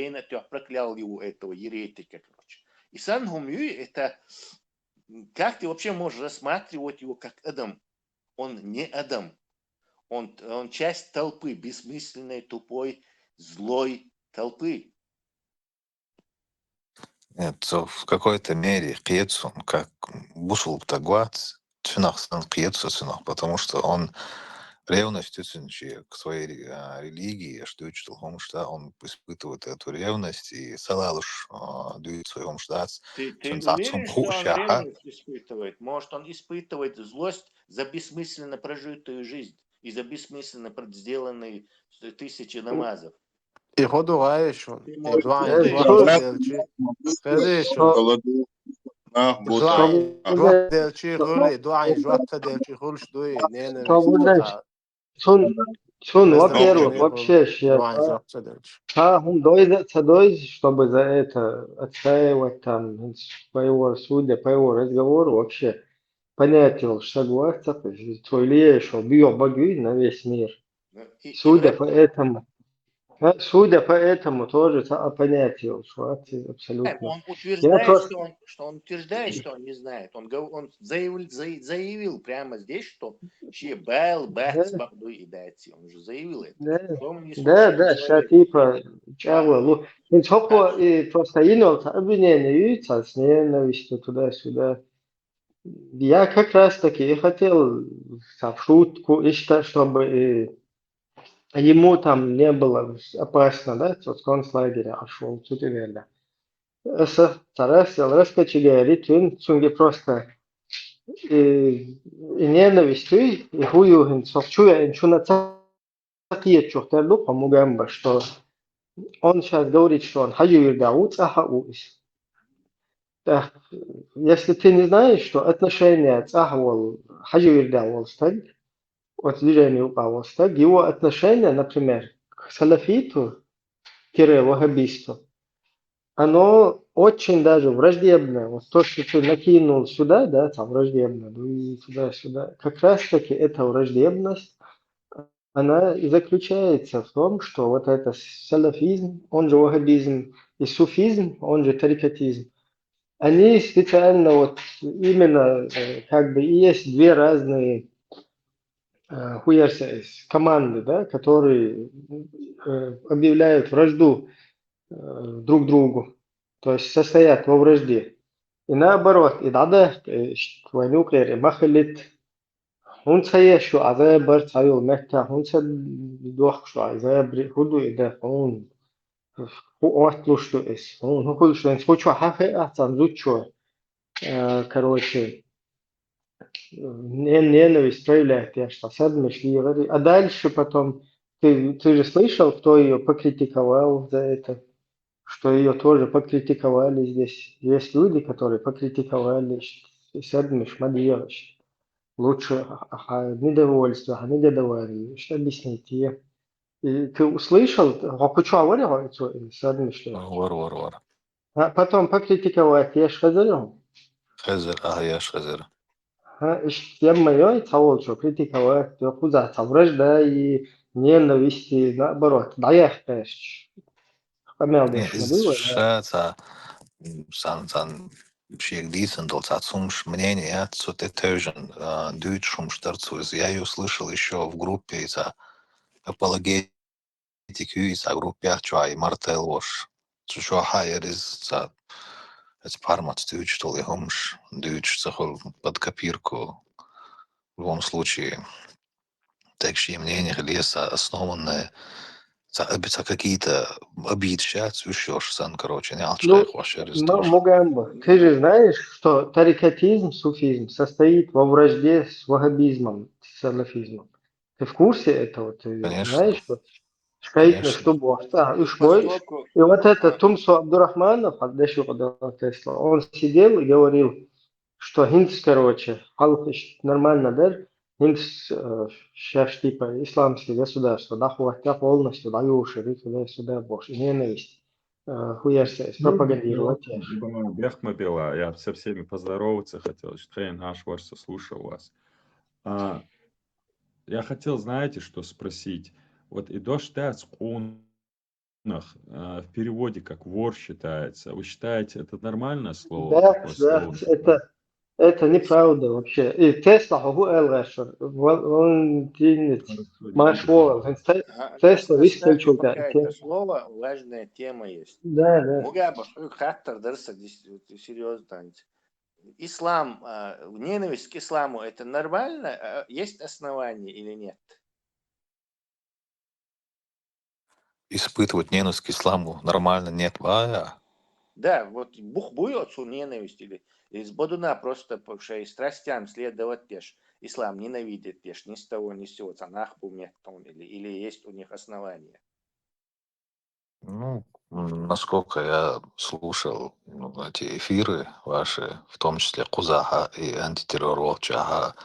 проклял его, этого еретика, короче. И Сан Хомюй, это... Как ты вообще можешь рассматривать его как Адам? Он не Адам. Он часть толпы, бессмысленной, тупой, злой толпы. Нет, в какой-то мере Кьетсун, как Бусул Тагуат, Цюнахсан Кьетсун, потому что он ревность к своей религии, что он испытывает эту ревность, и Салалуш дует своем штат. Ты уверен, что он ревность испытывает? Может, он испытывает злость за бессмысленно прожитую жизнь и за бессмысленно сделанные 1000 намазов? И ходу гаешон. И два делчи хули, два жвакта делчи хул, что и Сон, во-первых, вообще чтобы за это отстаивать там своего судя, по его разговору, вообще понятие согласия, твой леешь, бьет боги на весь мир. Судя по этому тоже понятие, что абсолютно. Он утверждает, что он не знает. Он заявил прямо здесь, что Бэл, Бэц, Бахду и Дайци. Он уже заявил это. Да, что типа чего. И просто инолта обвинение с ненавистью туда-сюда. Я как раз таки и хотел в шутку, и чтобы ему там не было опасно, да, от концлагеря ошел, тут и верно. Старался раскочегарить, он просто и ненавистью, и хую, совчуя, на цакиет чухтерлу, помогам, что он сейчас говорит, что он хaju Дауд, ахауис. Если ты не знаешь, что отношения цахвал хaju Дауд стаг, от движения упавостаг, его отношение, например, к салафиту, вахабисту, оно очень даже враждебное. Вот то, что ты накинул сюда, да, там враждебно, ну и туда-сюда. Как раз таки эта враждебность, она и заключается в том, что вот это салафизм, он же вахабизм, и суфизм, он же тарикатизм, они специально вот именно как бы и есть две разные команды, да, которые объявляют вражду друг другу, то есть состоят во вражде. И наоборот, и надо войнукер махалит, он саешу азабар цаюл мекка, он садуахшу азабри худу ида, он отлушту эс, он хулшу эс, хочу хафе атан зучу, короче, ненависть проявляет, я что, садмеш ливари. А дальше потом, ты же слышал, кто ее покритиковал за это? Что ее тоже покритиковали здесь. Есть люди, которые покритиковали Садмиш Мадьевич. Лучше недовольство, негодование. Что объяснить? И ты услышал, Садмиш? Вар. А потом покритиковать, я ж хазарем. Я ж хазар. Я мое, того, что критиковать, куда вражда и ненависти, наоборот. Да я хочу. Шаца сан шиек дисендл цумш мнение цутетежен дючум штарцуз. Я ее слышал еще в группе из апологетики из группе Ачуай Мартел Вош. Чушо хайер из пармат дюч, что ли хомш дюч захол под копирку. В любом случае, такие мнения леса основанные за какие-то обиды, еще сан, короче, не алчай Мугамба, ты же знаешь, что тарикатизм, суфизм состоит во вражде с вахабизмом, с салафизмом. Ты в курсе этого? Ты знаешь, что и вот это Тумсу Абдурахманов, он сидел и говорил, что хиндс, короче, нормально, да? сейчас типа исламские государства, да, хотя полностью дают шерифы сюда больше ненависть, хуярся, пропагандировать. Бехмабила, я со всеми поздороваться хотел. Штейн, наш ваш слушал вас. Я хотел, знаете, что спросить? Вот и до штат в переводе как вор считается. Вы считаете, это нормальное слово? Да, Такое да, слово? это неправда вообще. И Тесла, هو الغشر, он Хорошо, не машвол, буду. Тесла Оставьте выстучил, пока это слово, важная тема есть. да, да. Мугаба, хаттар дырса, серьезно. Ислам, ненависть к исламу, это нормально? Есть основания или нет? Испытывать ненависть к исламу нормально, нет. Да, вот Бух боется ненависть или из бодуна просто по шее страстям следовать теж. Ислам ненавидит теж, ни с того, ни с сего, цанах пумет или есть у них основания. Ну, насколько я слушал эти эфиры ваши, в том числе Кузаха и антитеррор Волчага,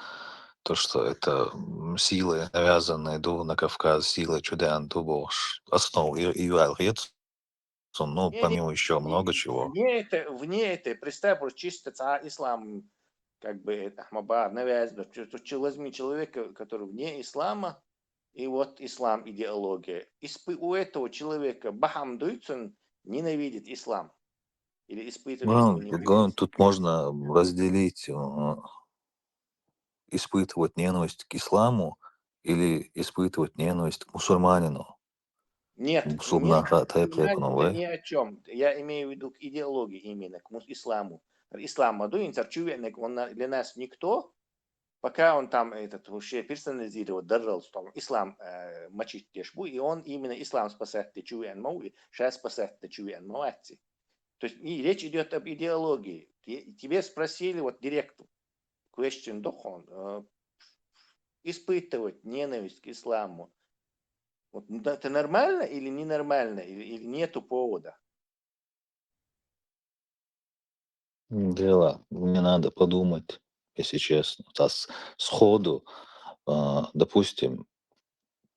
то, что это силы, навязанные на Кавказ, силы чудян, дубош, основ и ну, помимо еще много чего. Вне это, представь, просто чисто ислам, как бы это Ахмабар навязано. Возьми человека, который вне ислама, и вот ислам идеология. У этого человека Бахам Дуйцун ненавидит ислам. Или испытывает Ну, ненависть. тут можно разделить, испытывать ненависть к исламу или испытывать ненависть к мусульманину. Нет, ни о чем. Я имею в виду к идеологии именно, к исламу. Ислам Мадуин, он для нас никто, пока он там этот вообще персонализировал, держал, что ислам мочить тешбу, и он именно ислам спасает течуэн мау, и сейчас спасает течуэн мауатти. То есть речь идет об идеологии. Тебе спросили вот директ question дохон, испытывать ненависть к исламу. Вот, это нормально или ненормально, или нету повода? Дело, мне надо подумать, если честно. Сходу, допустим,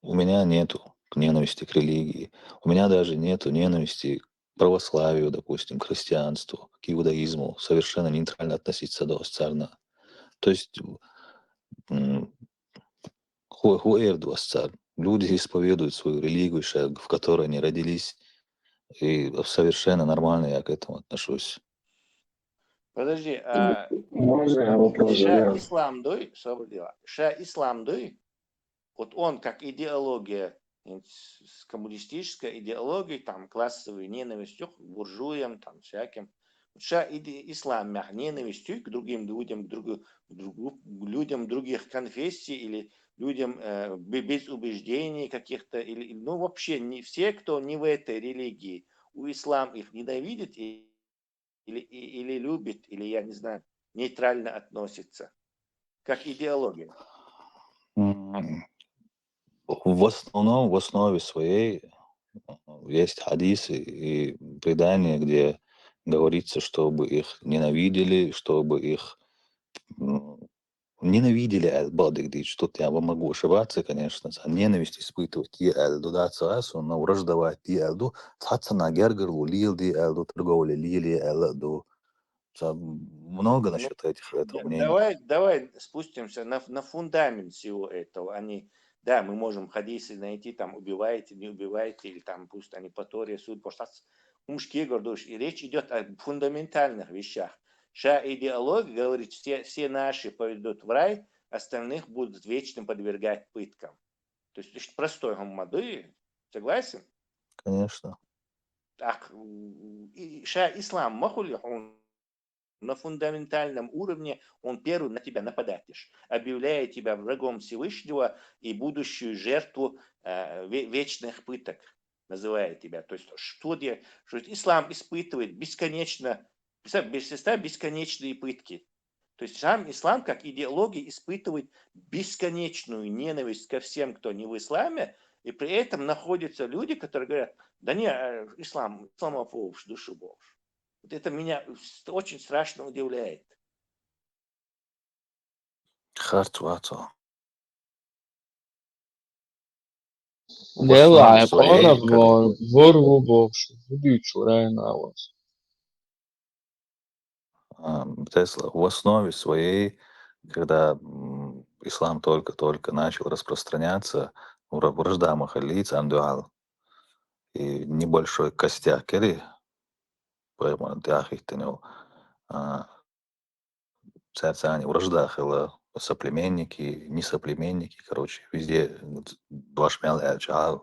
у меня нету ненависти к религии, у меня даже нету ненависти к православию, допустим, к христианству, к иудаизму, совершенно нейтрально относиться до царна. То есть люди исповедуют свою религию, в которой они родились, и совершенно нормально я к этому отношусь. Подожди, Можно вопрос задам? Ша ислам дой, вот он как идеология, коммунистическая идеология, там классовой ненавистью к буржуям, там всяким. Ша ислам ненавистью к другим людям, людям других конфессий или людям без убеждений каких-то, или, ну вообще не все, кто не в этой религии, у ислам их ненавидит или любит, или, я не знаю, нейтрально относится, как идеология. В основном, в основе своей есть хадисы и предания, где говорится, чтобы их ненавидели, чтобы их ненавидели Аль-Бадыгди. Что-то я могу ошибаться, конечно, ненависть испытывать и Аль-Ду, но враждовать и Аль-Ду, на Гергерлу, Лилди, Аль-Ду, торговли Лили, Аль-Ду. Много насчет этого мнения. Давай спустимся на фундамент всего этого. Да, мы можем хадисы найти, там, убиваете, не убиваете, или там, пусть они по Торе, суд, и речь идет о фундаментальных вещах. Идеология говорит, все наши поведут в рай, остальных будут вечно подвергать пыткам. То есть простой гаммады, согласен? Конечно. Так, ислам, махули, он на фундаментальном уровне, он первый на тебя нападает, объявляя тебя врагом Всевышнего и будущую жертву вечных пыток, называя тебя. То есть, что ислам испытывает бесконечно, бесконечные пытки. То есть ислам как идеология испытывает бесконечную ненависть ко всем, кто не в исламе, и при этом находятся люди, которые говорят, да не, исламофоб, душу Бог. Вот это меня очень страшно удивляет. Хартвато. в Dela основе Epona своей, как vorbu bolšu, Duču Rēnāvos. Тесла, в основе своей, когда ислам только-только начал распространяться, вражда махалиц андуал, и небольшой костяк, или, поэтому они вражда была соплеменники, не соплеменники, короче, везде башмял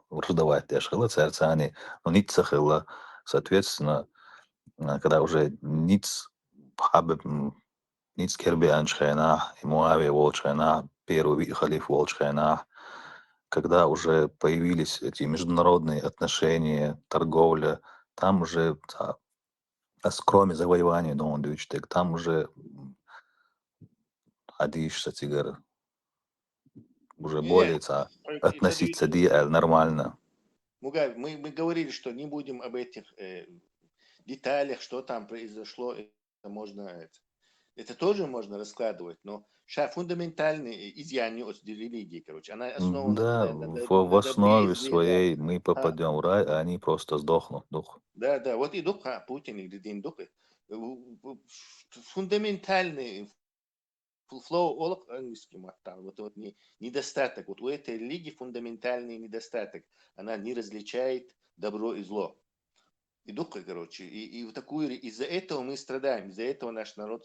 враждовать też было царцани, но ницца была, соответственно, когда уже ниц хабб ниц керби аншхайна, и Муавия волчхайна, первый халиф волчхайна, когда уже появились эти международные отношения, торговля, там уже, кроме завоевания Дондвичтек, там уже Адиш Сатигар уже более относиться нормально. Мугаб, мы говорили, что не будем об этих деталях, что там произошло, это тоже можно раскладывать, но фундаментальные изъяны от религии, короче, она основана Да, на в основе добре и зле, да. своей мы попадем в рай, а они просто сдохнут, дух. Да, вот и дух Путин, и Дин дух. Фундаментальный флоу олог английский маттан, вот недостаток, вот у этой религии фундаментальный недостаток, она не различает добро и зло. И дух, короче, и вот такую, из-за этого мы страдаем, из-за этого наш народ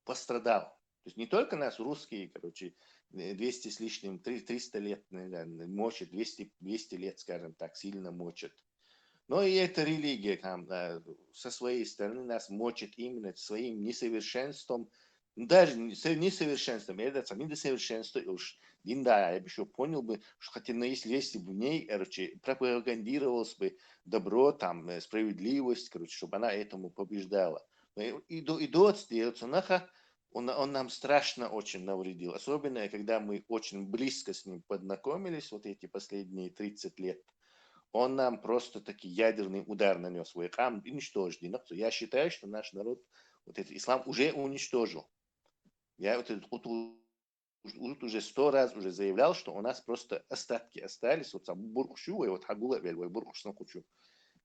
пострадал. То есть не только нас, русские, короче, 200 с лишним, 300 лет мочат, 200 лет, скажем так, сильно мочат. Но и эта религия там, со своей стороны нас мочит именно своим несовершенством, даже несовершенством, это недосовершенство, уж да, я бы еще понял бы, что хотя если бы в ней, короче, пропагандировалось бы добро, там, справедливость, короче, чтобы она этому побеждала. И до отстреляться, он нам страшно очень навредил, особенно когда мы очень близко с ним познакомились, вот эти последние 30 лет. Он нам просто таки ядерный удар нанес, уничтожил. Я считаю, что наш народ, вот этот ислам уже уничтожил. Я вот уже 100 раз уже заявлял, что у нас просто остатки остались. Вот там буркшу, и вот хагула вельвой буркшна кучу.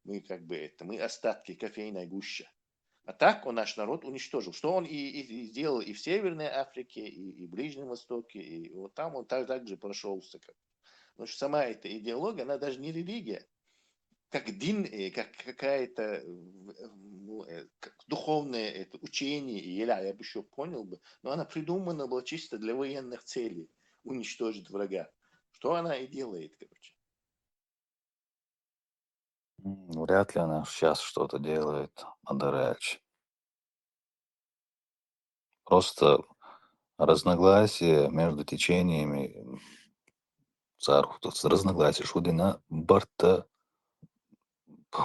Мы как бы мы остатки кофейной гуща. А так он наш народ уничтожил. Что он и сделал и в Северной Африке, и в Ближнем Востоке, и вот там он также прошелся. Потому что сама эта идеология, она даже не религия, как дин, как какая-то как духовное это учение, я бы еще понял бы, но она придумана была чисто для военных целей, уничтожить врага. Что она и делает, короче. Вряд ли она сейчас что-то делает, Адарач. Просто разногласия между течениями, разногласия Шудина, Барта,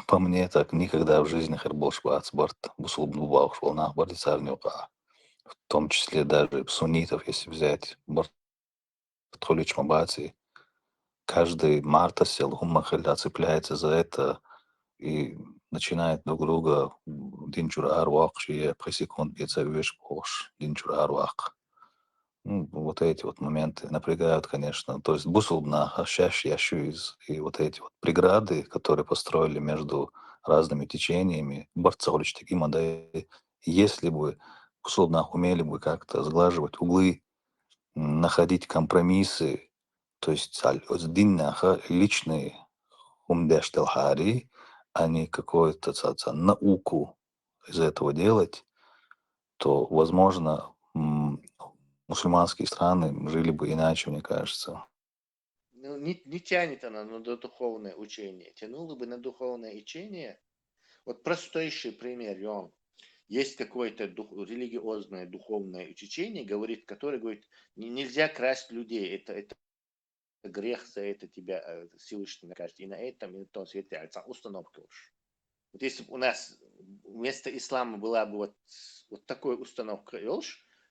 по мне так никогда в жизни Хербош Барт, Бусулбну Бауш, волнах Барти Царнюка. В том числе даже суннитов, если взять, Барт Холич Мабаци, каждый Марта Селхумахаля цепляется за это и начинает друг друга Динчур Арвак, шие пресекунд Гецавиш Пош, Динчур Арвак. Вот эти вот моменты напрягают, конечно. То есть Бусулбна, Хашаш, Яшуиз и вот эти вот преграды, которые построили между разными течениями, Барцауличтик и Мадей, если бы Бусулбна умели бы как-то сглаживать углы, находить компромиссы, то есть диннаха личные умдештелхари, а не какую-то науку из этого делать, то, возможно, мусульманские страны жили бы иначе, мне кажется. Ну, не тянет она на духовное учение. Тянула бы на духовное учение. Вот простейший пример, Йон. Есть какое-то религиозное духовное учение, которое говорит, нельзя красть людей, это грех, за это тебя Всевышний накажет. И на этом, и на том свете установка уж. Вот если бы у нас вместо ислама была бы вот такая установка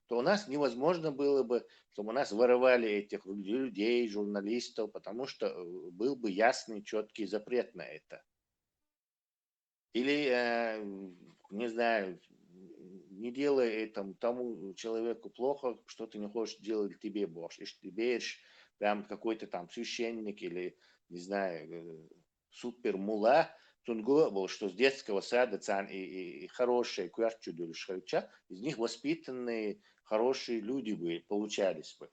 то у нас невозможно было бы, чтобы у нас воровали этих людей, журналистов, потому что был бы ясный, четкий запрет на это. Или, не знаю, не делай тому человеку плохо, что ты не хочешь делать тебе, Бог. Если ты веришь, прям какой-то там священник или не знаю, супер мула, тунгу был, что с детского сада цан и хорошие куярчудили шхальча, из них воспитанные хорошие люди бы получались бы.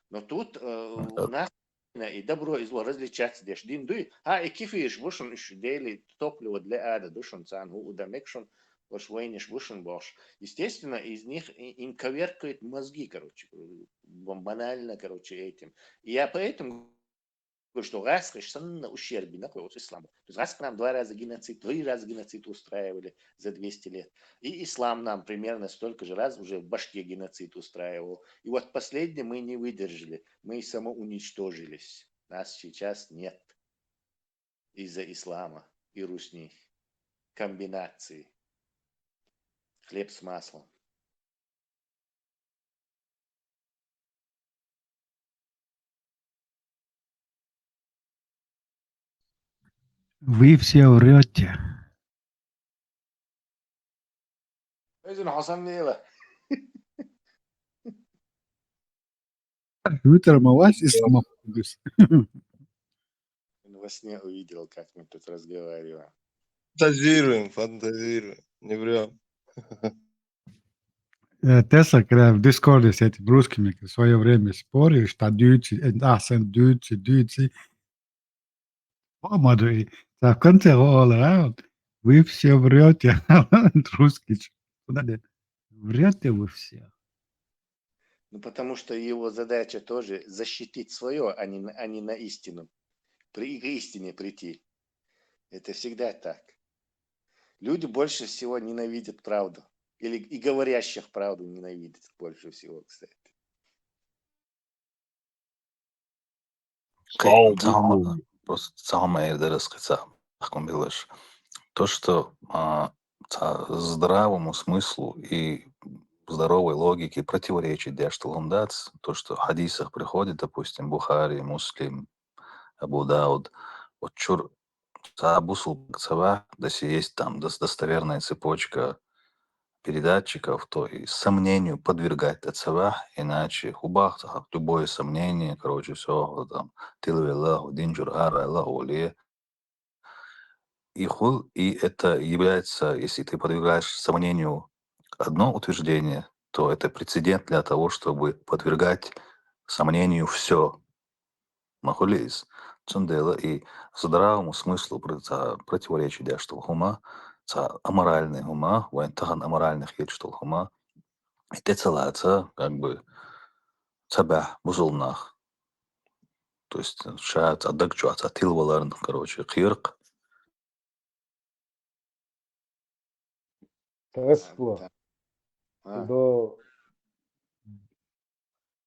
Но тут у нас и добро и зло различаться деш дин дуй, и кифиш вушен еще дели топливо для ада душен цан удамекшен ваш войниш вушен бош. Естественно, из них им коверкают мозги, короче, банально, короче, этим. И я поэтому говорю, что Расхаш совершенно ущербен исламу. То есть Расх нам 2 раза геноцид, 3 раза геноцид устраивали за 200 лет. И ислам нам примерно столько же раз уже в башке геноцид устраивал. И вот последнее мы не выдержали. Мы самоуничтожились. Нас сейчас нет из-за ислама и русни. Комбинации. Хлеб с маслом. Вы все врете. إذن حصل لي إيه Утром у вас исламофобия. Во сне увидел, как мы тут разговариваем. Фантазируем, не врем. Тесла, когда в Дискорде с этими русскими в свое время спорили, что дюйцы, помады, в конце all around, вы все врете, русский, врете вы все. Ну, потому что его задача тоже защитить свое, а не на истину. К истине прийти. Это всегда так. Люди больше всего ненавидят правду. И говорящих правду ненавидят больше всего, кстати. Просто самое то, что здравому смыслу и здоровой логике противоречит Дяшталгундац, то, что в хадисах приходит, допустим, Бухари, Муслим, Абу Дауд, вот чур Абусул Цава, если есть там достоверная цепочка передатчиков, то и сомнению подвергать ТЦВ, иначе хубах, любое сомнение, короче, все, там, тилви Аллаху, динджур ара Аллаху ли. И это является, если ты подвергаешь сомнению одно утверждение, то это прецедент для того, чтобы подвергать сомнению все. Махулис, Цундела и здравому смыслу противоречит Дяшталхума, аморальный ума, вайнтахан аморальных ечталхума, и тецалаца, как бы, цабах, бузулнах. То есть, шаат, адакчуат, атилваларн, короче, кирк. Тесла, что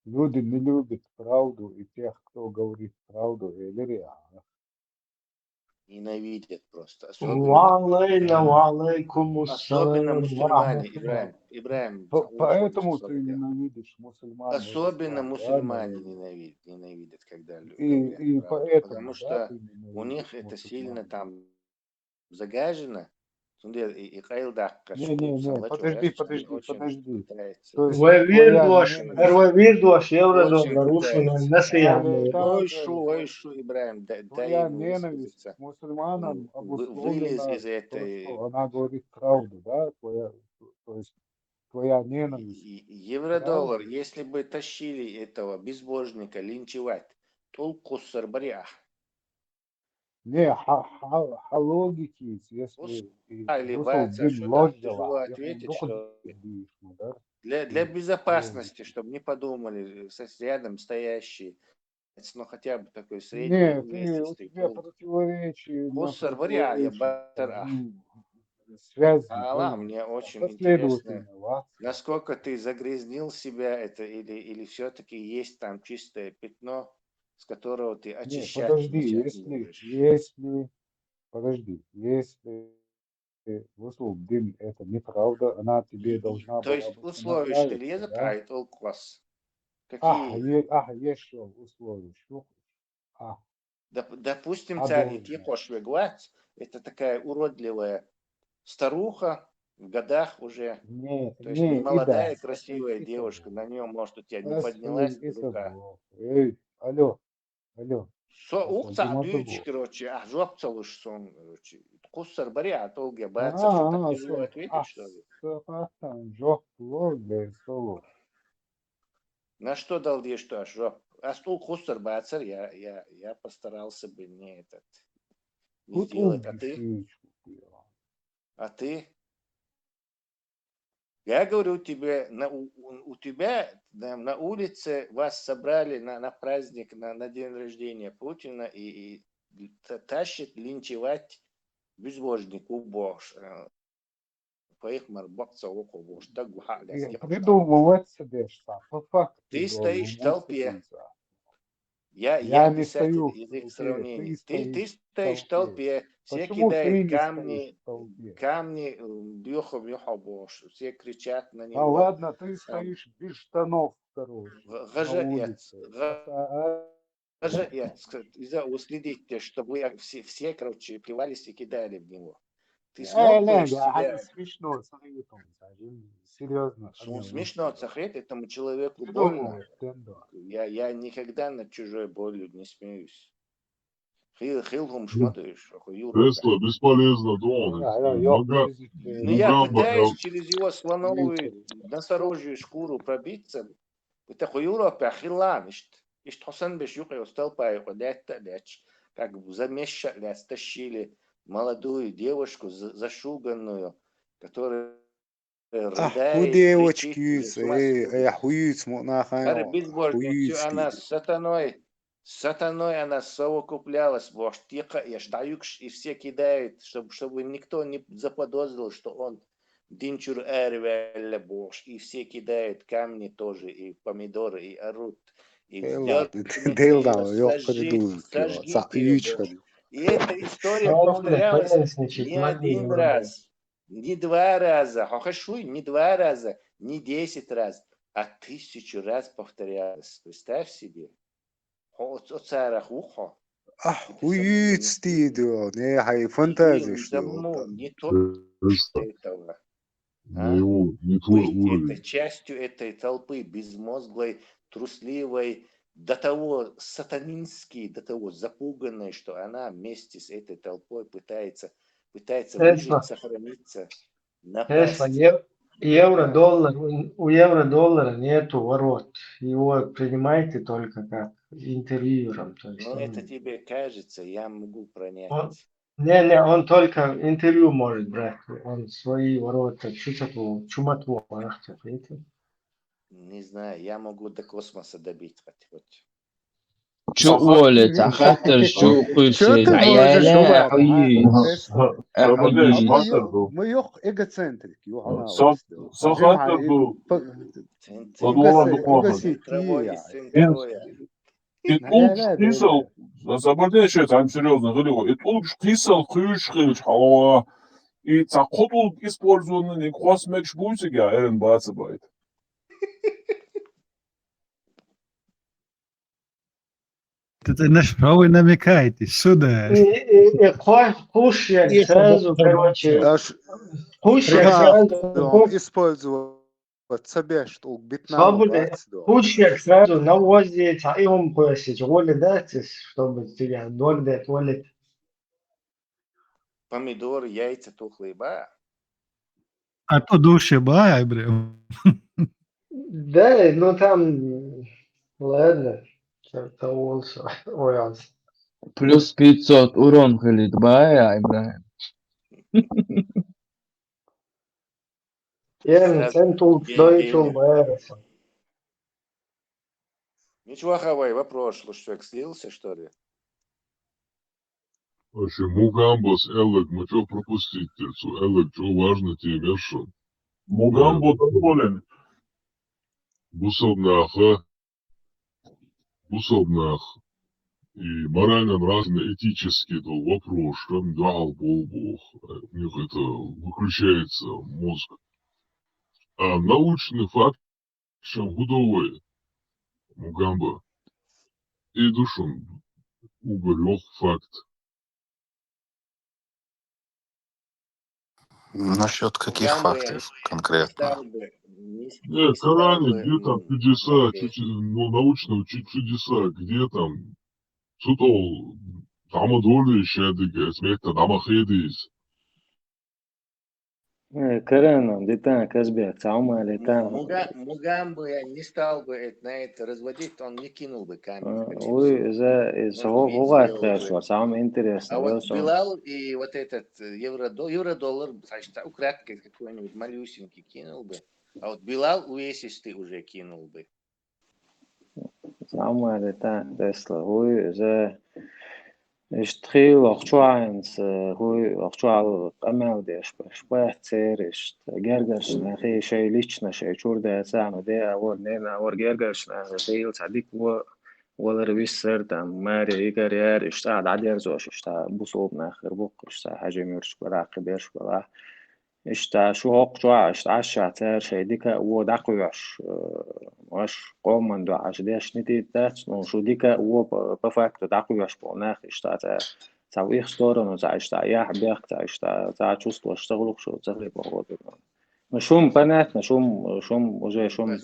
люди не любят правду и тех, кто говорит правду или реально. Ненавидят просто. Особенно мусульмане, Ибраим. Поэтому ты ненавидишь мусульман. Особенно мусульмане ненавидят, когда и говорят правду. поэтому, Потому да, что ты у них ненавидишь это сильно мусульман. там загажено. И Кайлдак, Подожди. очень То есть وويرد твоя واش ненависть... وويرد واش يورد очень ضروشنا пытается. نصيحة Ой, шу, Ибраим, дай Твоя ему ненависть высказаться. к мусульманам Вылез обусловлена из то, этой... что она говорит правду, да? То есть твоя ненависть. Евrodоллар, если бы тащили этого безбожника линчевать, толку сарбарях. Не, логики, если Что да, тяжело ответить, что да? для безопасности, чтобы не подумали рядом стоящие, но хотя бы такой средний Нет, у увесистый. тебя противоречие на противоречие. связи. Аллах, мне очень интересно, насколько ты загрязнил себя, это или все-таки есть там чистое пятно, с которого ты очищать можешь. Если услуг дым это неправда, она тебе должна То была есть бы условия, что ли, нравиться, язык да? айт класс. Какие? Еще условия. Допустим, царь Итьехошвегвать, это такая уродливая старуха в годах уже. То есть не молодая, красивая девушка, на нее, может, у тебя не поднялась рука. Алло. Уқца Думаю, дүйч, короче, жоп целуш сон, короче. Куссар бари, а толге бацар, что так тяжело ответить, что ли? Жоқ, логи, соло. На что дал ей что, жоп? А стул куссар бацар, я постарался бы не сделать. А ты? Я говорю тебе, у тебя на улице вас собрали на праздник, на день рождения Путина и тащит линчевать безбожнику Бож. Поих марбакца около Бож. Так Придумывать себе что, по факту. Ты стоишь в толпе. Я не писатель стою в язык толпе, сравнений. Ты в стоишь в толпе, все Почему ты кидают не стоишь в толпе? камни, бьёха Бож. Все кричат на А него. ладно, ты стоишь без штанов, короче, на Гажаец. улице. Из-за уследить, чтобы все, короче, плевались и кидали в него. Ты смог себя... Смешно, серьезно. Смешно цахрет этому человеку больно. Я никогда над чужой болью не смеюсь. Хилхум шматаешь, Тесла бесполезно, Дон. Ну я пытаюсь через его слоновую носорожью шкуру пробиться. Это хуюропа хилан. Ишь Хусан Бешюк устал лечь, как бы замешали, стащили молодую девушку зашуганную, которая рыдает, девочки, хуюц, она с сатаной она совокуплялась, воштика, и штаюкш, и все кидают, чтобы никто не заподозрил, что он динчур эрвелле бош, и все кидают камни тоже, и помидоры, и орут. И сожгите ее. И эта история повторялась не один раз, не два раза, не 2 раза, не 10 раз, а 1000 раз повторялась. Представь себе. Хуюц тидо, не хай фантазия, что не то этого. Быть это частью этой толпы безмозглой, трусливой, до того сатанинской, до того запуганной, что она вместе с этой толпой пытается выжить, сохраниться, напасть. Евро-доллар, у евро-доллара нету ворот. Его принимаете только как интервьюером. То есть Но это тебе кажется, я могу пронять. он только интервью может брать. Он свои ворота чуматво. Не знаю, я могу до космоса добить хоть. شو قولت خاطر شو كل شيء عيالة حييت Мы ёх эгоцентрик, Йохана. I'm серьезно говорю, это лучше тисал хыш, и цакотул использованный космич бутига, эрен бацебайт. Это на что вы намекаете? Сюда. Хушья сразу, короче. Хушья сразу. Использовать себе, что Хушья сразу навозит, а им просить воли дать, чтобы тебя догнать, воли. Помидоры, яйца, тухлые, ба. А то душе бай, прям. Да, ну там, ладно. Плюс 500 урон говорит, бая, Ибрахим. Ничего, Хавай, вопрос, что человек слился, что ли? Мугамбос, Элек, мы что пропустить? Элек, что важно тебе, вершин? Мугамбо доволен. Бусовнах. И морально разный этический вопрос, там дал Бог, у них это выключается мозг. А научный факт, чем гудовой Мугамба, и душон угорел факт. Насчет каких фактов конкретно? Нет, в Коране, где там чудеса, научного чудеса, где там Что-то تعمدوا شادق سمعت دعم خيديس Карена, детан, Казбек, Цаума, летан. Мугамбы я не стал бы на это разводить, он не кинул бы камень в Ой, Конституцию. за Он бы ведь сового сделал ответ, бы. самое А интересное, вот весом. Билал и вот этот евро-доллар, значит, украдкой какой-нибудь малюсенький кинул бы. А вот Билал увесистый уже кинул бы. Цаума, летан, Тесла, ой, за اشتخيل وخشوعنس هو وخشوع قمال ديش بشبه تيرش جرجرش نخي شيء ليشنا شيء شور ده سامع ده أول نينا أول جرجرش نخيل صديق ولا رويش سرتم ماري إيجار يار اشتاع عدير زوش اشتاع بصوب ناخر بوق اشتاع حاجة ميرش بلا قديرش بلا اشتاع شو هوق شوع اشتاع شاتر شيء ديكا ودعقوش واش قوم من دعاش ديش نتي تاتس نو شو ديكا بفاكت دعقوش بوناخ اشتاع تعويخ ستورن تاع اشتاع ياح بيخ تاع اشتاع تاع تشوست واشتغلوا شو تغلب بغوض شوم بنات شوم وجه شوم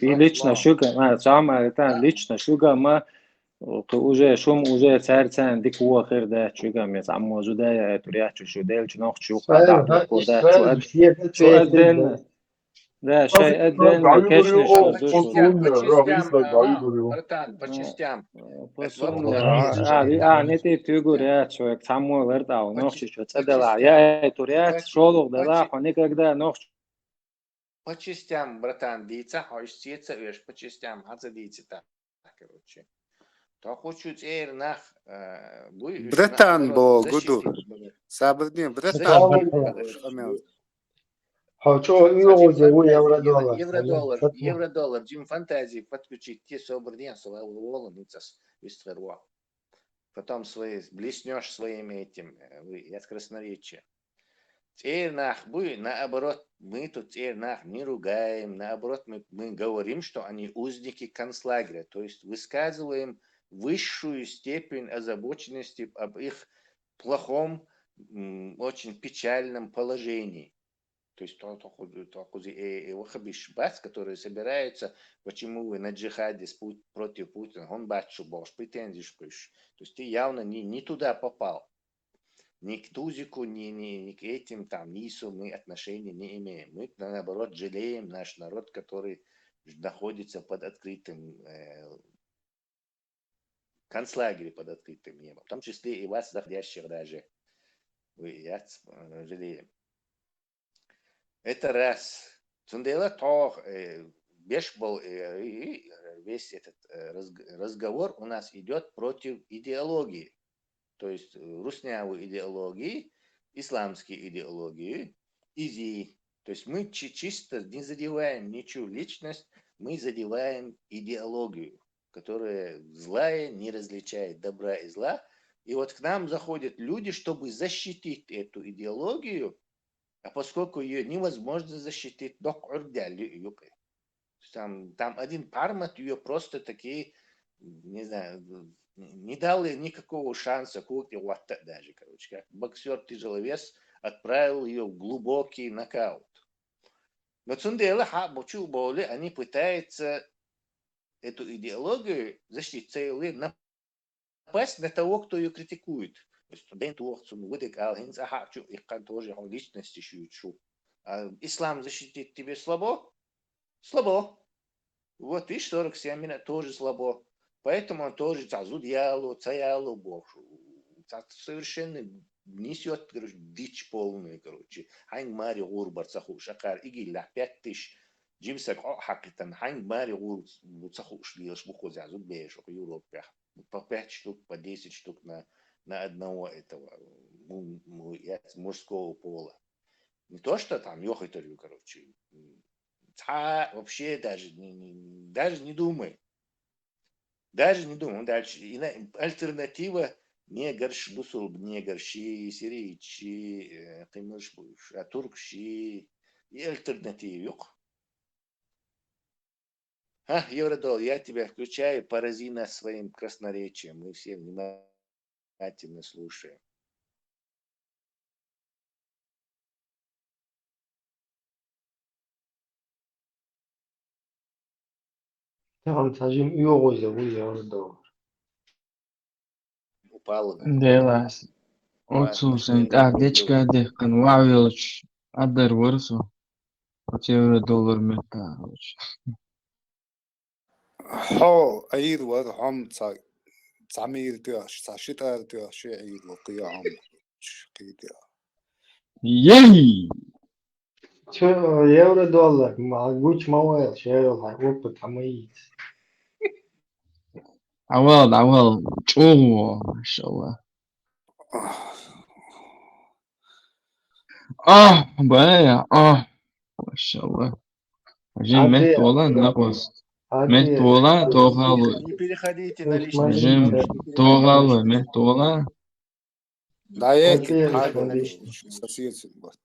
и лично шуга ما سامع تان лично шуга ما وجه شوم وجه царь цан ديك هو خير ده شوga مس عم موجوده يا تريح شو ديل شنو شو قاعد إسرائيل عبد هاي ده إسرائيل بس هي شو أدلنا ده شيء أدلنا كشنا شو По زو частям, شو по частям, братан, по частям. Это вопрос. نتي تقول يا شو كسامو ورد أو نوخش شو تصدق يا تريح شو ده حنيك كده نوخش По частям, братан, дейца, хочется, веш, по частям, хаза дейца так, короче. То хочу теперь нах, بريتان بو قدو سابقين بريتان حوشو يوجد евро-доллар евро-доллар, Джим фантазии подключить те собрания, свои волоницас, истерва. Потом свои, блеснешь своими этим, я с красноречия. Теперь наоборот, мы тут теперь не ругаем, наоборот, мы говорим, что они узники концлагеря, то есть высказываем высшую степень озабоченности об их плохом, очень печальном положении. То есть бас, которые собираются, почему вы на джихаде против Путина, он батчу бош, претензии шпыш. То есть ты явно не туда попал. Ни к Тузику, ни к этим там НИСу мы отношения не имеем. Мы, наоборот, жалеем наш народ, который находится под открытым концлагере, под открытым небом. В том числе и вас, заходящих даже. Я жалеем. Это раз. Цундела то беш был весь этот разговор у нас идет против идеологии. То есть руснявой идеологии, исламской идеологии, изи. То есть мы чисто не задеваем ничью личность, мы задеваем идеологию, которая злая, не различает добра и зла. И вот к нам заходят люди, чтобы защитить эту идеологию, а поскольку ее невозможно защитить, там один пармат ее просто такие, не знаю, не дал никакого шанса, даже, короче, как боксер-тяжеловес отправил ее в глубокий нокаут. Но Цундела, они пытаются эту идеологию защитить, напасть на того, кто ее критикует. Ислам защитит тебе слабо? Слабо. Вот и 47 минут тоже слабо. Поэтому он тоже цаялу Бог. Совершенно несет, короче, дичь полную, короче. Хайн мари гурбар цаху шакар игилля 5000 джимсак хакитан хайн мари гур цаху шлилш буху зазу беш в Европе. По 5 штук, по 10 штук на одного этого мужского пола. Не то, что там ёхайторю, короче. Вообще даже не думай. Даже не думай. Дальше. Альтернатива не горшбусул, не горши, сирийчи, каймышбуш, а туркши. И альтернатив yok. Евродоллар, я тебя включаю, порази нас своим красноречием. Мы все внимательно слушаем. تمام ترجم يوغوز ويا ودور упало. Делас. Отсутствует. А, дечка дехкан. Вавилч. Адар вырсу. $1 мета. حو عيد وهم تعمير تياش تعشيت تياش عيد وقيام قيد Yay! $1 مع جوش موال شيء وقت حميد عوض. أوه ما شاء الله. بايع. ما شاء الله. Жим عادي мехтола набос. عادي Мехтола тогалы. Не переходите на مش личность. Жим Не переходите на тогалы личность. мехтола. Да я عادي كيف сосед вот.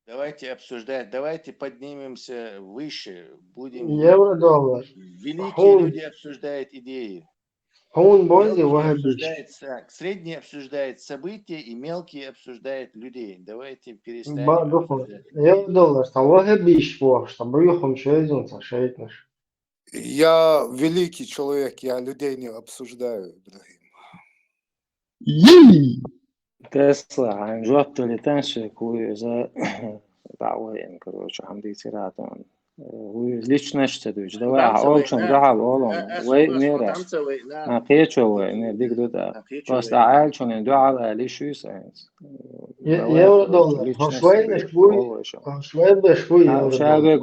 Давайте обсуждать, давайте поднимемся выше, будем $1 великие люди обсуждают идеи. هون بوزي Мелкие وهبش обсуждают, средние обсуждают события и мелкие обсуждают людей. Давайте перестанем بعضهم обсуждать. $1 وهبش فوق طبيعهم شيء شيء Я великий человек, я людей не обсуждаю, Ибрахим. Yay! Tesla عن جواب تلتانشي كوي за دعوين كروش حمدي تيراتون личность тадуч давай олчон дахал олом вей нера قيتشو не дик дута просто айлчон не дуал лишуй сайнс $1 هو شوي بشوي شاوي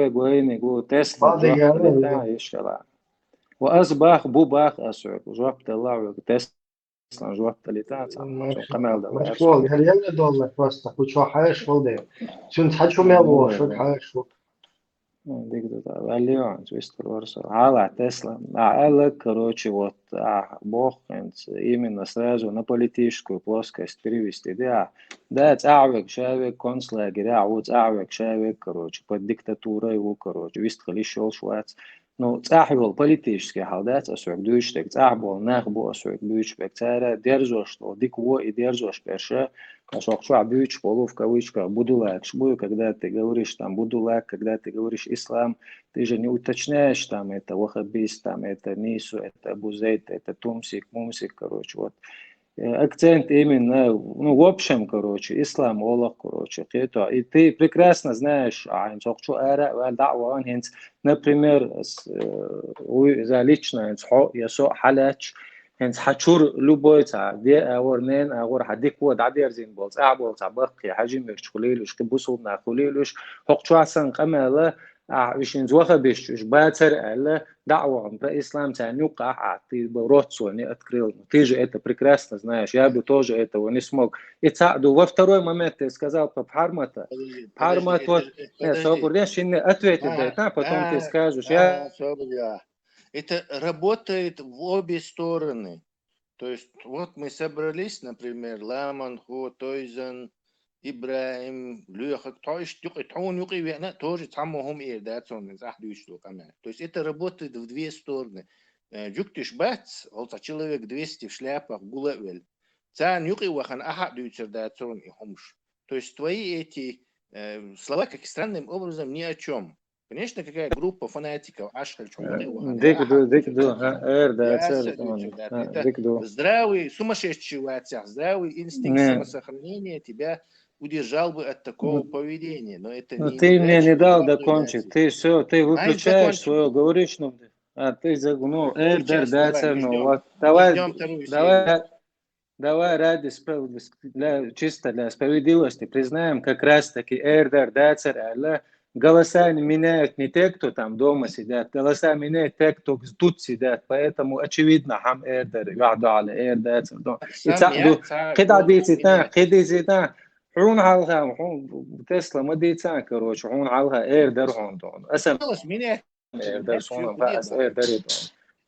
غوينيغو تسلا بعض جواب يعني تلتان يشلا وأصبح بوباخ أسعد جواب تلاعو تسلا جواب تلتان عشان كمال دواء مش والله هل $1 بس كوش حاش والله شو تحشو ميلو شو حاش ديك ده واليوم تويستر ورسو على تسلا على короче вот бог именно сразу на политическую плоскость перевести да تعوج شاوك концлагеря تعوج شاوك короче под диктатурой его короче вистхали шел швац ну تعحول политический халдат освек дуйштек تعبол нахбо освек дуйчбек цара держо что дикво и держишь перше Кашохшуа бьюч полу в кавычках будулак. Шбую, когда ты говоришь там будулак, когда ты говоришь ислам, ты же не уточняешь там это вахабист, там это нису, это бузейт, это тумсик, мумсик, короче, вот. Акцент именно, ну, в общем, короче, ислам, Аллах, короче, это. И ты прекрасно знаешь, например, за лично, Ясо Халяч, هنس حشور لوبوي تاع دي اورنين اور حديك ود عدير زين بولز اعبول تاع بقي حاجي مش خليلوش كبوسو نا خليلوش حقشو حسن قماله عشان زوخه بيش باتر على دعوه الاسلام تاع نوقع عطي بروتسو يعني открыл ты же это прекрасно знаешь я бы тоже этого не смог и во второй момент ты сказал по Пармата вот соборешь не ответит да потом ты скажешь я Это работает в обе стороны. То есть вот мы собрались, например, Ламан, Хо, Тойзен, Ибраим, Люхак, тоже самому То есть это работает в две стороны. Джуктиш бац, человек 200 в шляпах, гулавель. То есть твои эти слова, как странным образом, ни о чем. Конечно, какая группа фанатиков, здравый, сумасшедший в отцах, здравый инстинкт самосохранения тебя удержал бы от такого поведения. Но это не ты мне не дал закончить, ты все, ты выключаешь свое, говоришь, ну, ты загнул, вот, давай ради чисто для справедливости признаем, как раз таки Эрдер, Дацер, Аллах, голоса меняют не те, кто там дома сидят, голоса меняют те, кто тут сидят, поэтому очевидно, хам Эрдер, яду аля Эрдер, يتعدوا قطع ديتان حون علىها تسلا ما ديتان كروش حون علىها Эрдер هون دون أسم Эрдер صون بس Эрдر يدون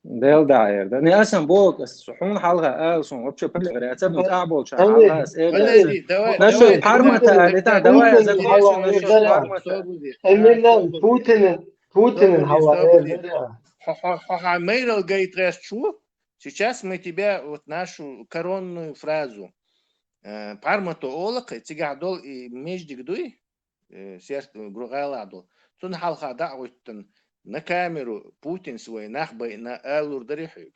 ديل دا Эрдер не أسم بوك حون علىها ألسون وبشو بلغ رأتب نتعبول شان علىها Эрдер نشوف حرمتها لتان دواء زغليش نشوف حرمتها Путин Мейрл говорит, сейчас мы тебя, вот нашу коронную фразу, Пармато Олака, Тигадол и Междик Дуй, сердце Гругаладол, Тун Халха Дауитен, на камеру Путин свой нахбай на Элур Дарихюк.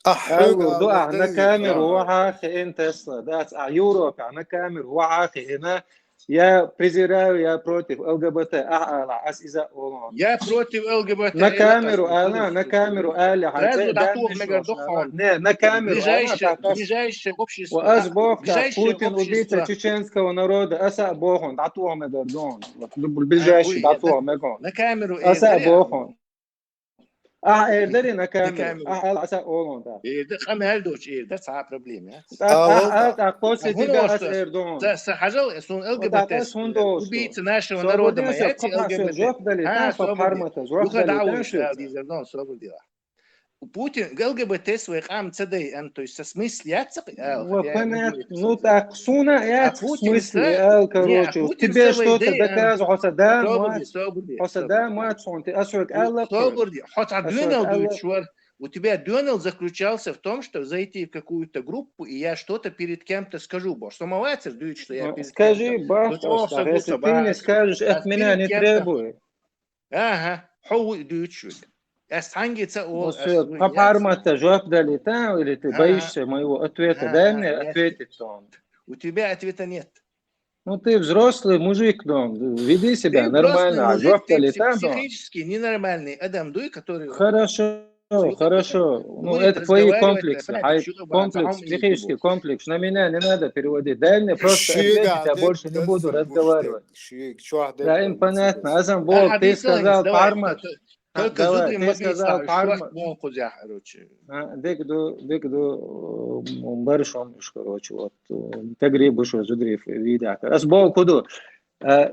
Elur doa na kameru waxaa in Tesla that's a Europe na kameru waxaa ina я презираю, я против ЛГБТ. إذا Я против ЛГБТ. на камеру, на камеру, Сразу датух мегардохон. на камеру, ближайшее общество. Путин убийца чеченского народа, аса бохон, датух мегардон. Ближайший датух мегон. На камеру. Аса бохон. Эрдери на камеру. Аса олон да. Эрдер хамелдоч, эрдер са проблем, я. После тебя ас Эрдон. Сахажал сун ЛГБТ. Убийца нашего народа, маяти ЛГБТ. Путин ЛГБТ своих цдн, то есть со смысляться. Ну так, суна я в смысле, короче, тебе что-то доказывать, да, мать, ты асук Аллах. У тебя Донал заключался в том, что зайти в какую-то группу, и я что-то перед кем-то скажу. Бо что моваться, дует, что я перед скажи, бахтос, если ты не скажешь, от меня не требует. Ага, хау дует что. Папармата жопа долета, или ты боишься моего ответа? Дай мне ответить он. У тебя ответа нет. Ну ты взрослый мужик, дом, веди себя нормально, а жопа долета, дом. Психически ненормальный Адам Дуй, который... Хорошо. Ну, это твои комплексы. Комплекс, психический комплекс. На меня не надо переводить. Дай мне просто ответить, я больше не буду разговаривать. Да, им понятно. Азам Бог, ты сказал пармат. Только зуды могли сказать, дегду баршом, короче, вот тагрибу, что зудрив, видя. Азбол куду.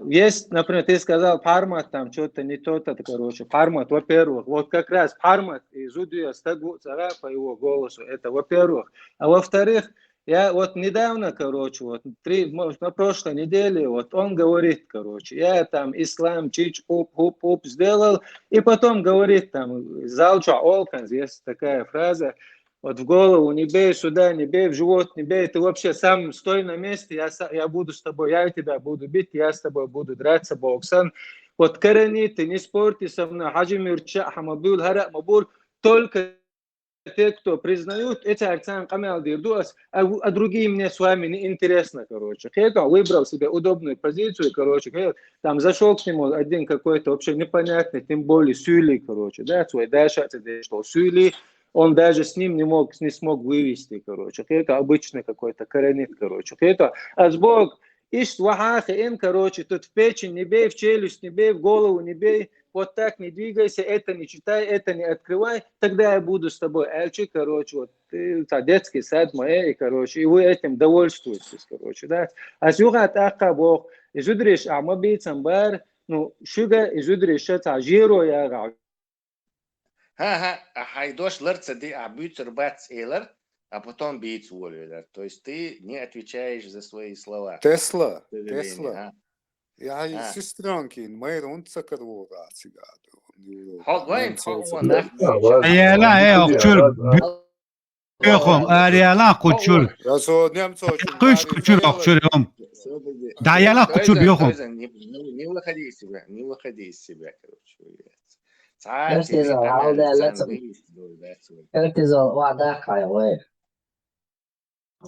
Есть, например, ты сказал пармат, там что-то не то-то, короче, пармат, во-первых, вот как раз пармат и зудия стагу цара по его голосу, это во-первых. А во-вторых, я вот недавно, короче, вот на прошлой неделе, вот он говорит, короче, я там ислам, чич, уп, сделал, и потом говорит там, залча олканс, есть такая фраза, вот в голову не бей, сюда не бей, в живот не бей, ты вообще сам стой на месте, я буду с тобой, я тебя буду бить, я с тобой буду драться, Боксан. Вот корени, ты не спорьте со мной, хаджимир ча, хамабюл, хара, мабур, только те, кто признают, эти акции камел дирдуас, а другие мне с вами не интересно, короче. Хейка выбрал себе удобную позицию, короче, там зашел к нему один какой-то вообще непонятный, тем более Сюли, короче, да, свой дальше, что Сюли, он даже с ним не смог вывести, короче. Это обычный какой-то коренит, короче. Это азбог, ишь вахаха им, короче, тут в печень не бей, в челюсть не бей, в голову не бей, вот так не двигайся, это не читай, это не открывай, тогда я буду с тобой. Эльчи, короче, вот ты, детский сад моей, короче, и вы этим довольствуетесь, короче, да. А сюга така бог, изудриш, а мы бейцам бар, ну, шуга изудриш, это жиро я гаг. Хайдош ларцади, а бьютер бац эйлер, а потом бейц волюлер. То есть ты не отвечаешь за свои слова. Тесла. Я сестренки, мы рунца корвора цыгаду. Ayala okçul yokum Ariala kuçul kış kuçul okçulum Dayala kuçul yokum Не выходи из себя, не выходи из себя, короче.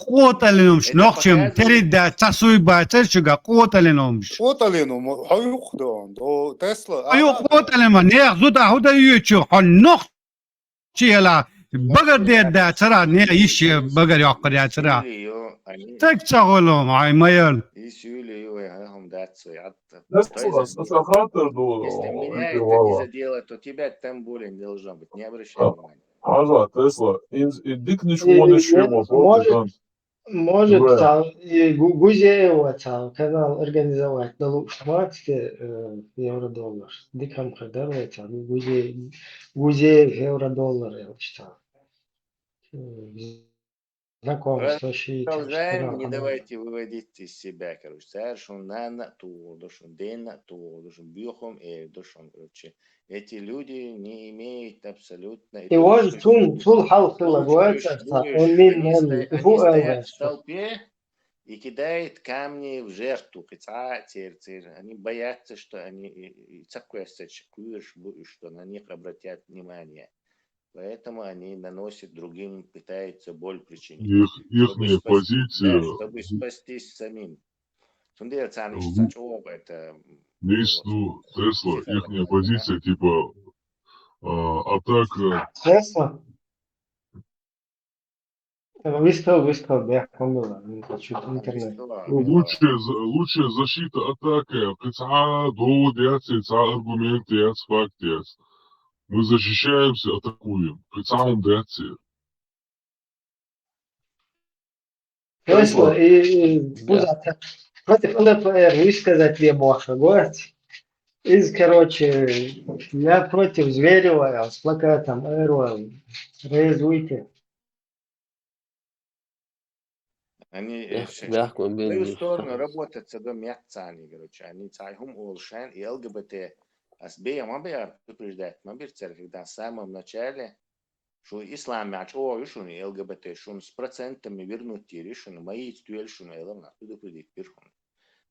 قوت لنومش نقشم تريد تسوي باتر شجع قوت لنومش قوت لنوم هيوخ دون دو تسلا أيوة قوت لما نيخ زودا هودا يوتشو حن نق شيلا بقر ده ترى نيا يش بقر يعقد يا ترى تكتغلهم هاي مايل Если меня это не задело, то тебя тем более не должно быть. Не обращай внимания. Ажа, Тесла, дик ничего не шимо. Может, Гузеева канал организовать на Лукшматске евро-доллар. Дикам продавается, Гузеев евро-доллар, я читал. Знакомство Продолжаем, не давайте выводить из себя, короче. Саршун нана ту, дошун дена ту, дошун бьюхом и дошун, короче. Эти люди не имеют абсолютно... И вот тул халкы лагуется, он мин в толпе, и кидает камни в жертву. Они боятся, что они что на них обратят внимание. Поэтому они наносят другим, пытаются боль причинить. Ихняя позиция, Чтобы спастись самим. Это ну, Тесла, ихняя позиция, типа, атака, Тесла? Выстал, я помню, не хочу интернет. лучшая защита атака, довод яц, аргумент яц, факт яц. Мы защищаемся, атакуем. Тесла и против ЛДПР высказать не мог, говорить. Короче, я против Зверева с плакатом «Эрвал». Реализуйте. Они в свою сторону работают с мяцами, короче. Они цайхум улшан и ЛГБТ. А с Мабер предупреждает, когда в самом начале, что ислам мяч, что не ЛГБТ, что с процентами вернуть решено, мои стюэль, что не ЛГБТ, предупредить перхун.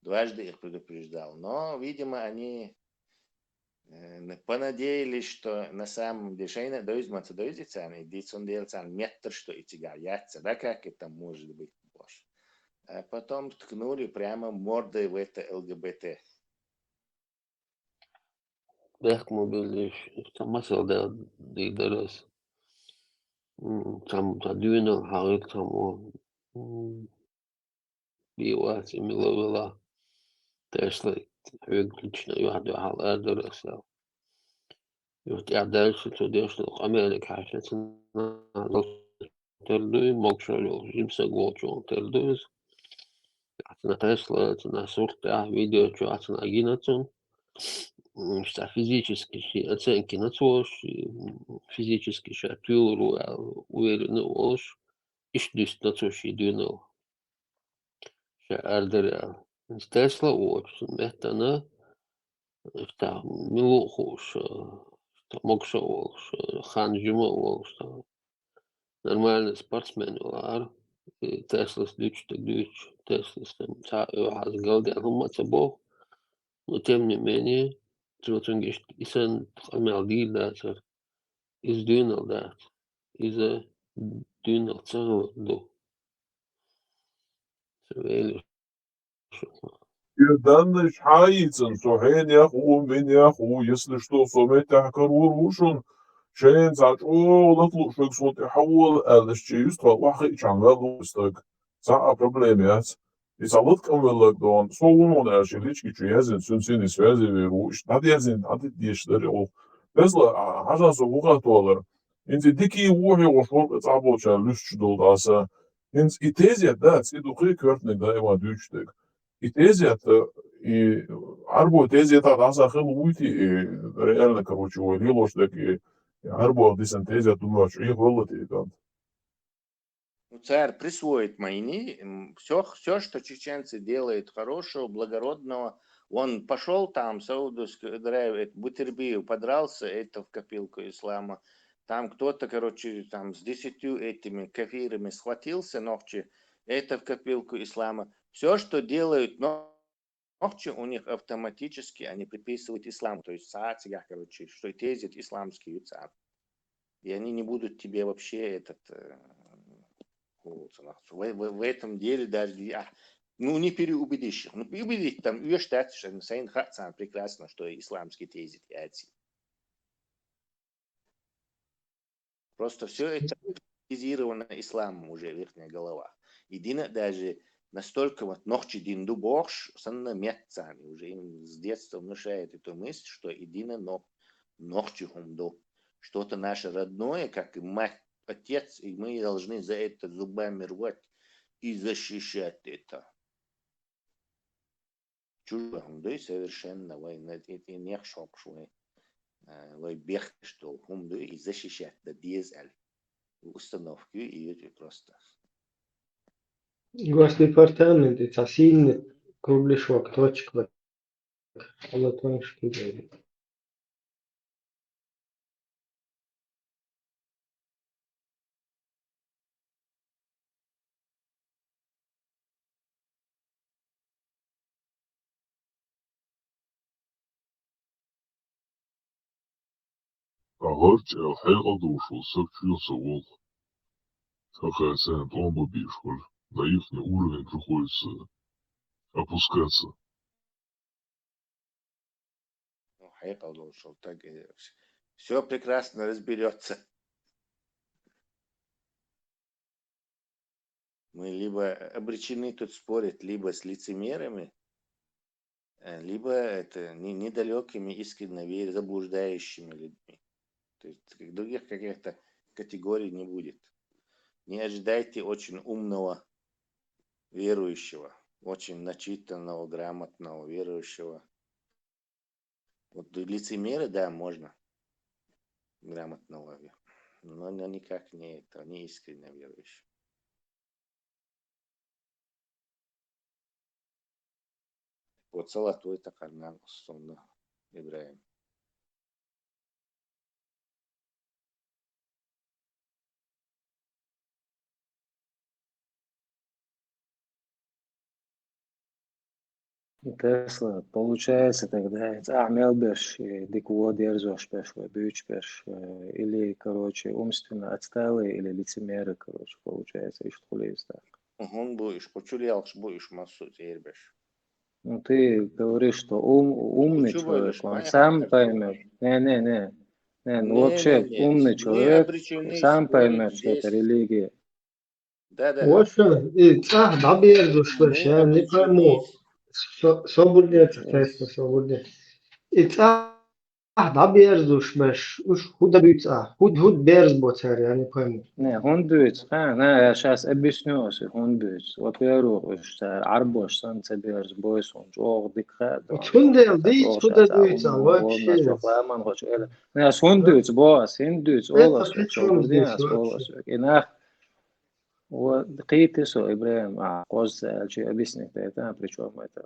Дважды их предупреждал. Но, видимо, они понадеялись, что на самом деле шейна доизматься доизится, они дицун делцан метр, что и тяга яйца, да как это может быть? А потом ткнули прямо мордой в это ЛГБТ. Бехмо были масел да дидерес. Там дюна харик там биwas имиловала Тесла выключно яду халдерес. Я дальше туда что Америка сейчас на терду мокшоло жимса голчон тердус. На Тесла на сорта видео что на гинацон. Что физически оценки на то, физически шатюру уверенно ош, ишь на то, что идёно, что ардера. Тесла ош, метана, что милоху, что мокша ош, ханжима ош, что нормальный спортсмен вар. Тесла слыч, Тесла там та разгалдя, бог. Но тем не менее, Trotzdem ist ein Maldiv dat is dünner dat is dünner do. данный шайцен, сохен яху, мен яху, если что, сомет яхкару рушун, шейн зач, латлу шек сот яхуал, элэшчи юстра, вахи чангал устак. Са проблемят. И салат камвеллак дон, соун шилички чуязин, сунсини связи веру, надязин, адидиштери о. Тесла, хажа согуга туалар. Инзи дики уохи ошвор, цабоча, люсч долдаса. Инз и тезия дац, и духи квертник да ева дючтек. И тезият, и арбо тезият аса хел уйти, и реально, короче, лилоштек, и арбо дисен тезият думаешь, их вылоти, да. Царь присвоит майни, все, что чеченцы делают хорошего, благородного. Он пошел там, Саудовскую Аравию, Бутербию, подрался, это в копилку ислама. Там кто-то, короче, там с 10 этими кафирами схватился ногти, это в копилку ислама. Все, что делают ногти, у них автоматически они приписывают исламу. То есть саатия, короче, что тезит исламский юцар. И они не будут тебе вообще в этом деле даже не переубедишь их. Ну, переубедить там, ее считать, что Сайн Хатсан прекрасно, что исламский тезит яйца. Просто все это политизировано исламом уже, верхняя голова. Едино даже настолько вот ногчи динду борш, санна метцами, уже им с детства внушает эту мысль, что едино ногчи хумду. Что-то наше родное, как и мать, отец, и мы должны за это зубами рвать и защищать это. Чужой хумдой совершенно война, это не шок, что вы бег, что хумдой и защищать, да дизель. Установки и это просто. Госдепартамент, это сильный кругляшок, точка. Латвийский. Агорч الحقيقة ушел сопчился вол. Какая цена пломба бишколь. На их уровень приходится опускаться. الحقيقة ушел. Так все прекрасно разберется. Мы либо обречены тут спорить либо с лицемерами, либо это недалекими, искренне заблуждающими людьми. То есть других каких-то категорий не будет. Не ожидайте очень умного верующего, очень начитанного, грамотного верующего. Вот лицемеры, да, можно грамотного, но никак не это, не искренне верующий. Вот золотой такарнан сонда Ибраим. Тесла, получается тогда амел беш, дикво дерзош беш, бюч беш, или, короче, умственно отсталые, или лицемеры, короче, получается, и что ли так. Он будешь, почулялш будешь массу тербеш. Ну, ты говоришь, что умный человек, он сам поймет. Не, ну вообще умный человек сам поймет, что это религия. Да. Вот да бердуш беш, я не пойму. Свободнее, Тесла, свободнее. Да бердуш беш, уж худа бьется, худ берз боцар, я не пойму. Не, он бьется, я сейчас объясню, он бьется. Во-первых, арбош, санца берз, бойс, он жог, дикха. Худа бьется, вообще. Не, он бьется, бос, он бьется, олос, здесь олос. Инах, вот, قيتسو إبراهيم قوس شيء أبيسني تاتا причем это.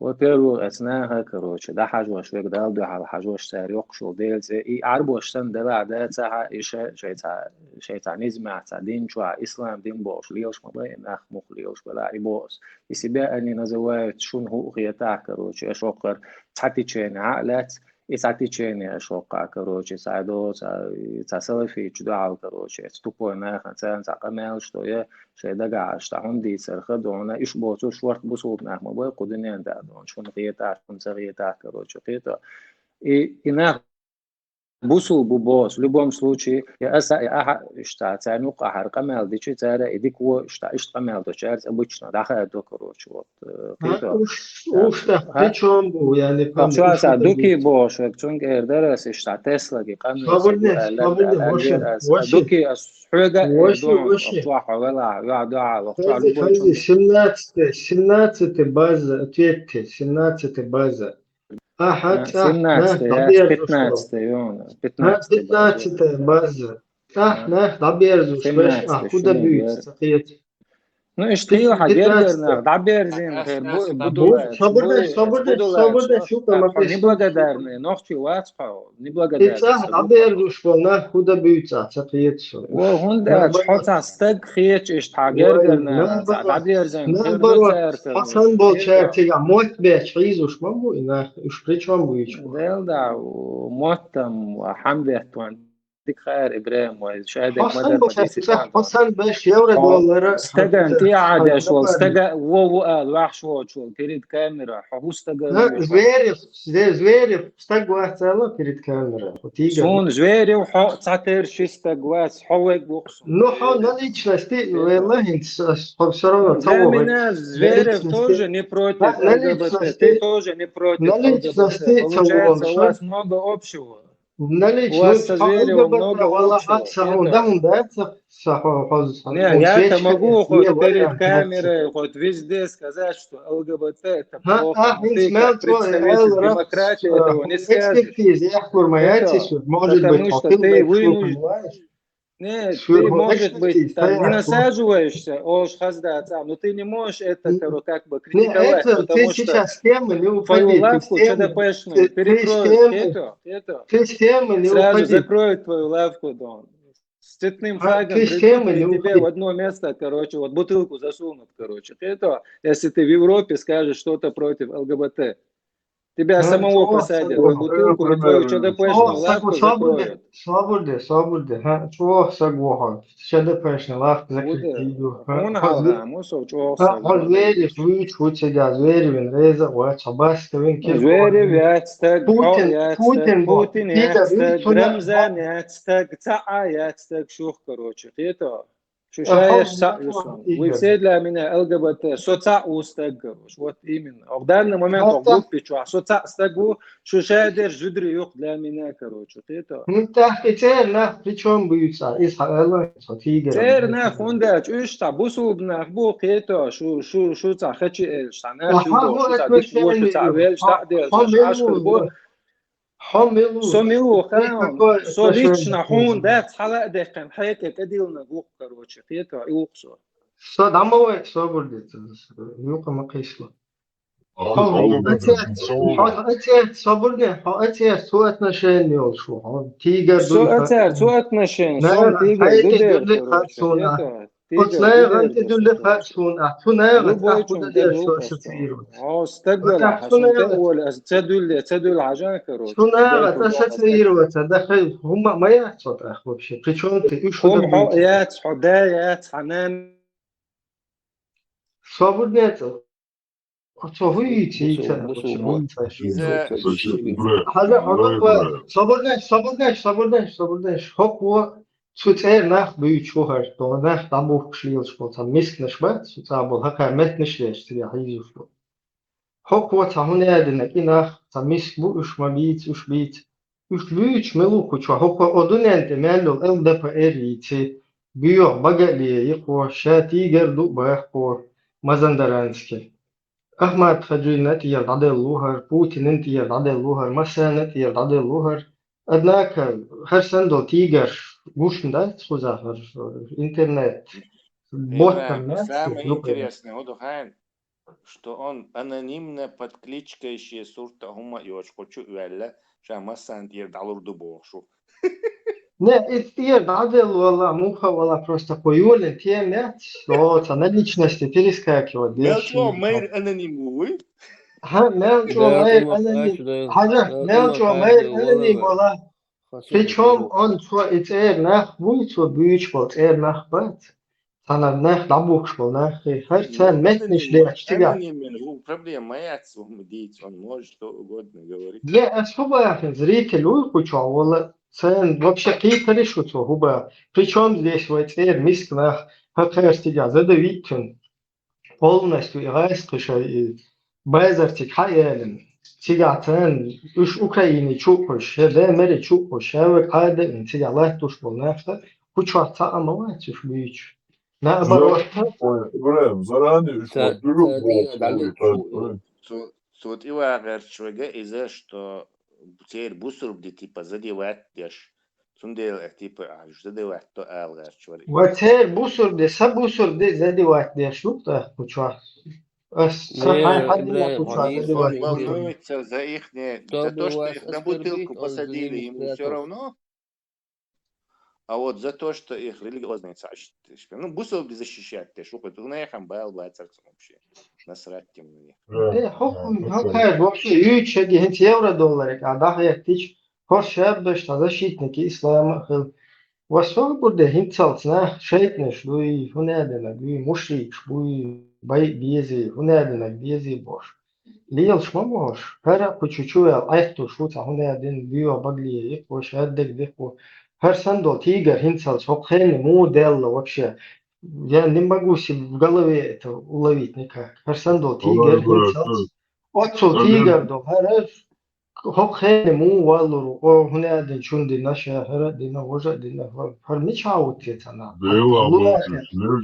Во-первых, أثناءها كروش ده حجوش ويك ده ده على حجوش ساريق شو ديل زي إيه عربوش سن ده بعد ده تاع إيش شيء تاع نزمة تاع دين شو إسلام دين بوش ليش ما بين أخ مخ ليش بلا يبوس يسيبها أني نزوات شون هو خياتها كروش أشوقر تحتي شين عقلت إساتي شين أشوقع كروش سعدو تسلفي جداع كروش تطبق ناخن تان تقمل شوية شيء دقع اشتعون دي سرخد ونا إيش بوتو شورت بصوب ناخ ما بقى قدنيان دادون شون خياتها شون سغياتها كروش خياتا إناخ بوصل ببوس в любом случае я اشتعتانوق أحر قمل دي شيء تارا إديك و اشتعشت قمل دو شارت обычно даха до كروش вот уж так причем был, я не помню. شو هسا دوكي بوش چون اردرس اشتع تسلا كي قمل دوكي حاجة دون أطلع ولا يعدوا وقتها هذه 17 база ответьте 17 база 15 يوم 15 база да берзуш беш куда бьют Ну и что хагердерна даберзин буду свободно неблагодарные ногти лацпау неблагодарные да берзуш волна куда бьют цакиетсо وهون ده حتى стег خيش إيش حاجرنا دابيرزين حسن bolchertiga mot beş rizuş ma bu ina üç prичем bu hiç del da موتم وحمد ديك خير إبراهيم وشاهدك حسن beş euro استجا انت عادش واستجا وقال وحش وشو перед камера حوستجا Зверев стагва цела перед камерой сон Зверев цатер шестагвас حوك бокс ну на личности والله все равно того Зверев тоже не против ЛГБТ ты тоже не против ЛГБТ получается у вас много общего у вас со Зверевым много общего. Не, я-то могу хоть перед камерой, хоть везде сказать, что ЛГБТ это плохо. Ты как представитель демократии этого не скажешь. Потому что ты вынужден. Нет, ты, может быть, там не насаживаешься, но ты не можешь это как бы критиковать, потому что твою лавку ЧДПшную перекроют, сразу закроют твою лавку, Дон. С цветным флагом придут тебе в одно место, короче, вот бутылку засунут, короче. Если ты в Европе скажешь что-то против ЛГБТ, Тебя самого посадят в бутылку, и твою ЧДПшную лавку закроют. Чего соглохо? ЧДПшную лавку закрыть. Он алга, мусор, чего соглохо. Зверев вич у тебя, Зверевин, Реза, Чабаскавин, Зверев яцтаг, Путин яцтаг, Путин, Рамзан яцтаг, Цаа яцтаг, шух, короче. Это что шаешь саюсом. Вы все для меня ЛГБТ, соца устаг, короче. Вот именно. В данный момент в группе что, соца стагу, что шаешь жудрюк для меня, короче. Это. Ну так и церна, причем бьются, Израиля, Тигр. Церна, фундач, ушта, бусубна, бук, это, шо ца, хачи эль, шта, нахил, шо ца, диквот, ца, вель, шта, дель, ашкал, бо. Сомилу, хам, солично, хундат, хала, дехам, хайка, кадилна, бук, короче, это, и уксо. Что, домовой, что будет? Юка Макисло. Отец, свободный, отец, что отношения ушло? Тигр, что отношения, сон, тигр, дудер, короче, вот знаешь, ты дудер, хасуна, ты знаешь, куда дальше ассоциироваться? стагла, хасунте, оля, цедуль, ажан, короче. Что надо ассоциироваться, да, хума моя что-то вообще, причем ты и что хум, яц, худая, ханан. Свободный это. Что вы видите? Свободный. Хокво, суцер нах бью чухар, то нах табух шлил что-то, мискнеш бат, суцабол, хака метнеш леш, я хизу что. Хокво цахуне адинак, инах, та миск бу уж мабиц, уж бит. Уж бьюч мелуку чуа, хокво одуненте меллол ЛДП эрите, бью багали, яко, ша тигер ду бахко, Мазандаранский. أحمد خجل نتيجة ضد اللوهر بوتين نتيجة ضد اللوهر مسا نتيجة ضد اللوهر أدناك هر سندو تيجر وش ندات خزافر интернет бот Самое интересное, Одухан, что он анонимно под кличкой Сурта Хума Йоч, хочу Уэлла, Шамасан Тирдалур Дубошу. Не, это дадел вала муха вала просто поюлен темят, что на личности перескакивать. Мелчо мэр анонимуй. Ха, мелчо мэр аноним. Хажа, мелчо мэр аноним вала. Причем он что это нах будет, что бьюч вот нах бат. Она нах лабух был нах. Харцан метниш ли ачтига. Аноним, проблема моя отцу мдить, он может что угодно говорить. Я особо зритель уйкучал вала. Цен вообще какие решутся губа. Причем здесь вот миск нах хакерстига задавитен полностью ирайскиша и базартик хаялен. Тига цен уж Украине чукуш, да мери чукуш, а каде тига лайтуш был нафта. Кучата амалать уж бич. Наоборот. Ибраим, заранее уж вот и вагар чуга из-за что теперь бусур где типа задевать деш. Сундел типа аж задевать то алгар чуга. Вот теперь бусур де сабусур де задевать деш, ну то куча. Волнуется за их за то, что их на бутылку посадили, ему все равно. А вот за то, что их религиозные царства. Ну, бусов бы защищать, ты шукай, ты на их амбал бацарцам вообще. Насрать тем на них. Вообще, 3 евро долларик, а да, я тысяч, хоршеб, что защитники ислама. Восьмой буде хинцалц на шейтнеш, дуй хунедена, дуй мушрич, дуй бай биези, хунедена, биези бош. Лил шмамош, пера почучуя, айхту шуца хунеден, био багли, бош, эддек деку. Хер сандо тигр хинцалц, хокхени, моделла вообще. Я не могу себе в голове это уловить никак. Хер сандо тигр хинцалц. Отцу тигр до хереш. خیلی مو والو او هنر دین چون دینا شهر دینا وجه دینا هر میچاوتی تنا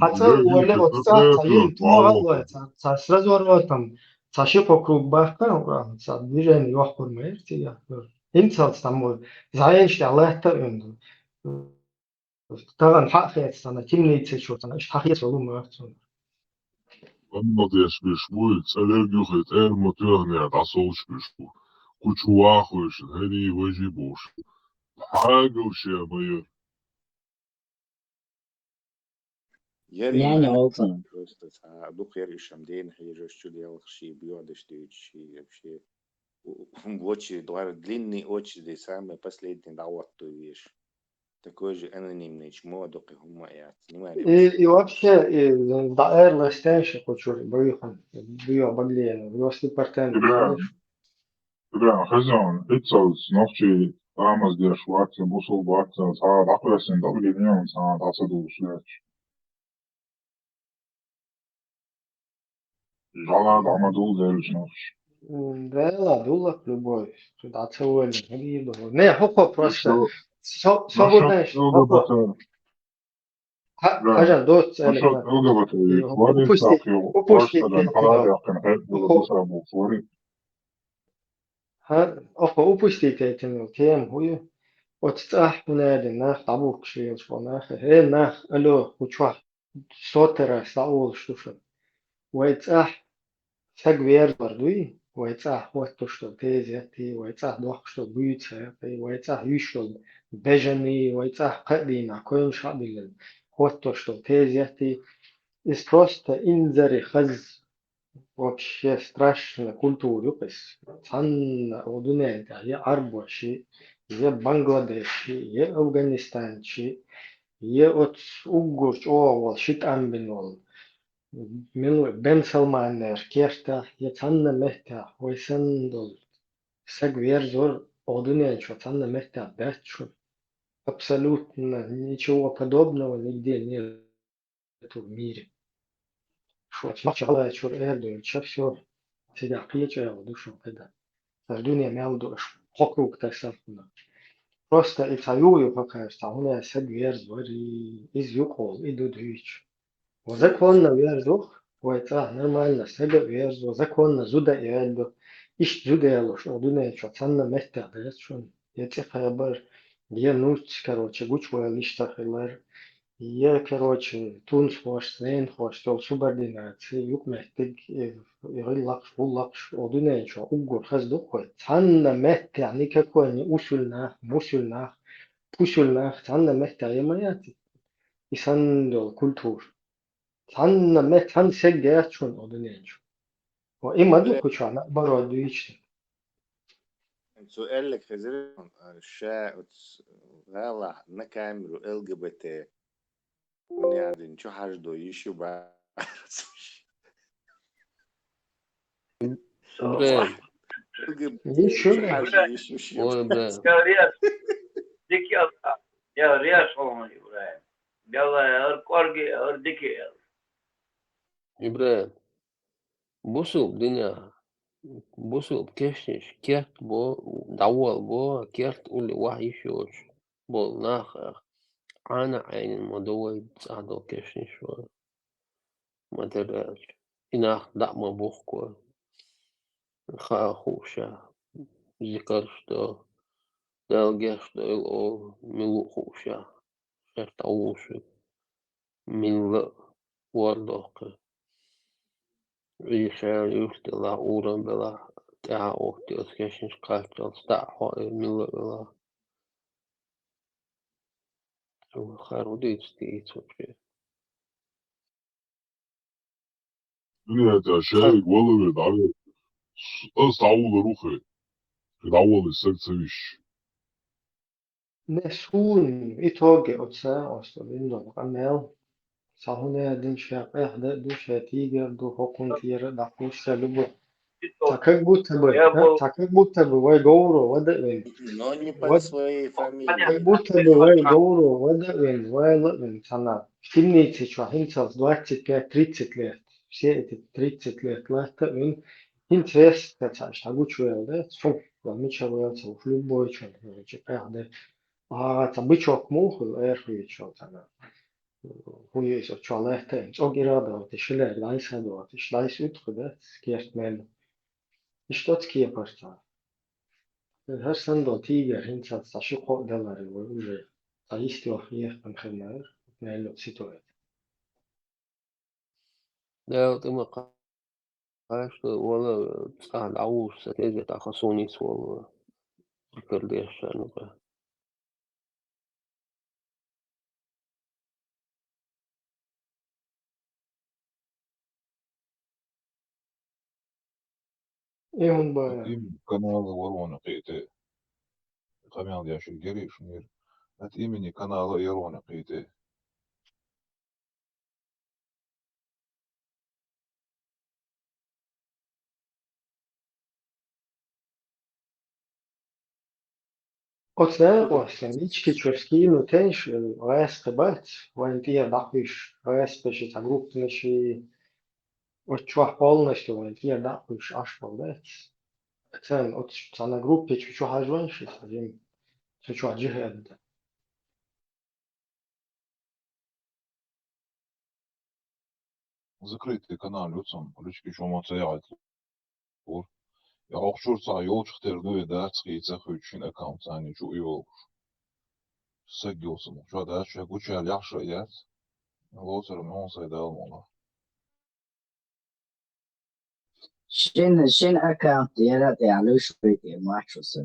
حتی ولی وقتا تایم تو ما تا سرز ورماتم تاشی پکروب باختن و تا بیرن یوح کرمیرتی یا این تام زاینش الله تا اندو طبعا حقیقت تنا کیم نیتی شو تنا اش حقیقت ولو مرتون أما ديش بيشبوي تسألك يخيط متوهني عصوش بيشبوي كوش واخوش هني وجيبوش حاجة وشي مير يعني olsun. Просто дух яришам день хижешь чудел хши бьёдыш ты вообще в очередь, длинные очереди, самые последние давать, видишь. Такой же анонимный чмо, только гумая. И вообще, да, эрло стенши хочу бьюхан, бью обоглеяно, если партен, знаешь. Тибран, хазяин, ицалс, новчи, рамаз деш, ватса, бусул, ватса, саад, акуясен, дабгенион, саад, асаду, суяч. Жала, дамадул, дельш, новч. Да, дула любой, да, целуем, не, хоп, просто, Насчет свободно, хоп, ЛГБТ, да, хажан, дот, насчет ЛГБТ, хвалит, так, его, упустите, варштадан, харариахтен, хэт, бусабу, хвалит. упустите этим тем, хую. Вот нахуй нах табук шил что нах нах алло учва сотера саул штуша вайцах сагвер бардуи вайцах вот то что тези вайцах дох что будет вайцах юшел бежани вайцах кадина коин шабилен вот то что тези из просто инзари хаз вообще страшно культуру пес сан одуне я арбоши я Бангладеш, я Афганистан, я от Угурч, овал, шит амбинол. Милу Бен Салманер, кешта, я цанна мехта, вайсандол. Сагвер зор, одуненчо, цанна мехта, бячу. Абсолютно ничего подобного нигде нету в мире. Шо, смачала, чур эрду, все. Сега клеча, я душу, когда. Дуния мялду, хокрук тасафуна. Просто ицаюю пока что у сед верзвори из юкол иду двич. Законно верзух, это нормально, седа верзу, законно зуда иэльду. Иш зуда ялуш, одуне чо цанна мехта дес шун. Яци хайбар, я нуч, короче, гуч воялиштахилар. Я, короче, тун хош, снен хош, тол субординации, юг мехтиг, يغلقش بولقش ودنيش وأجر خزدو خوي تانا مهت يعني ككوني وصلنا مسلنا بوصلنا تانا مهت يمياتي يسندو الكولتور تانا مهت تان سجيات شون ودنيش وإما دو كوشانا برا دويشتي سؤال لك خزيرون الشاء غالا نكامرو LGBT ونعدين شو حاجدو يشو إبراهيم يشو هو إبراهيم يا رياض ديك يا رياض صومني إبراهيم يلا أركورجي أرديكي إبراهيم بوسو بدنيا بوسو بكشنش كيرت بو دول بو كيرت قولي واحد يشوش بو ناخ أنا عين الموضوع تساعدو كشنش ما تدريش إناخ دعم بوخكو خاخوشا ذكرشتو دلجشتو الأو ملوخوشا شرط أوشي من لا وردوك ريشان يفتلا أوران بلا تاع أوتي أسكشنش كاتل ستاع من لا خير وديت ستيت وشي Блядь, шея голове дали. Ставу рухи. Давали серце вещи. نسون إتوجه أتسا أستوين دو قمل سهونة دين شاق إحدى دو شاتيجر دو حقن تير دقوش سلبو تاكك بوتبه تاكك بوتبه واي غورو ودا وين Но не под своей фамилией. تاكك بوتبه واي غورو ودا وين واي لأن سنة كنيتي شو هنسال 25 30 ليت все 30 лет лата вин интерес тачаш тагу чуэл да су мича вэлца в любой чон короче пехде та бичок мухул эрхуичо тана хуйес чолехте огирада тишиле лайсадо тишлайс утхуда скерт мен иштот кие парта هرسن دو تيجر هنسا تشيقو دلاري ويوجي تايستي وخيخ بنخمر نيلو سيتويت لا تما قاش ولا تساعد عوش ستيجي تاخصوني سوال كرديش أنا إيه هون بقى имени канала Ворона قيتي خمال يا شي قريش مير от имени канала Ирона قيتي Oțel oasenici ciorschinu tenș oas qebat wantia daqish oas peshi tagrup neshi ochuah polnesh wantia daqish ashpolet sen ot sana grup pechi chu hajwan shi sajim chu jihad закрытый канал Люцом ручки шома цаят лур я auch шурца ёлчх терду да цхи цахучин аккаунт ани чу ёл сагёсом чу да чу гуча ляша яц лоцер мон сайдал мона شن account ديالها تعلو شوي ماتشوس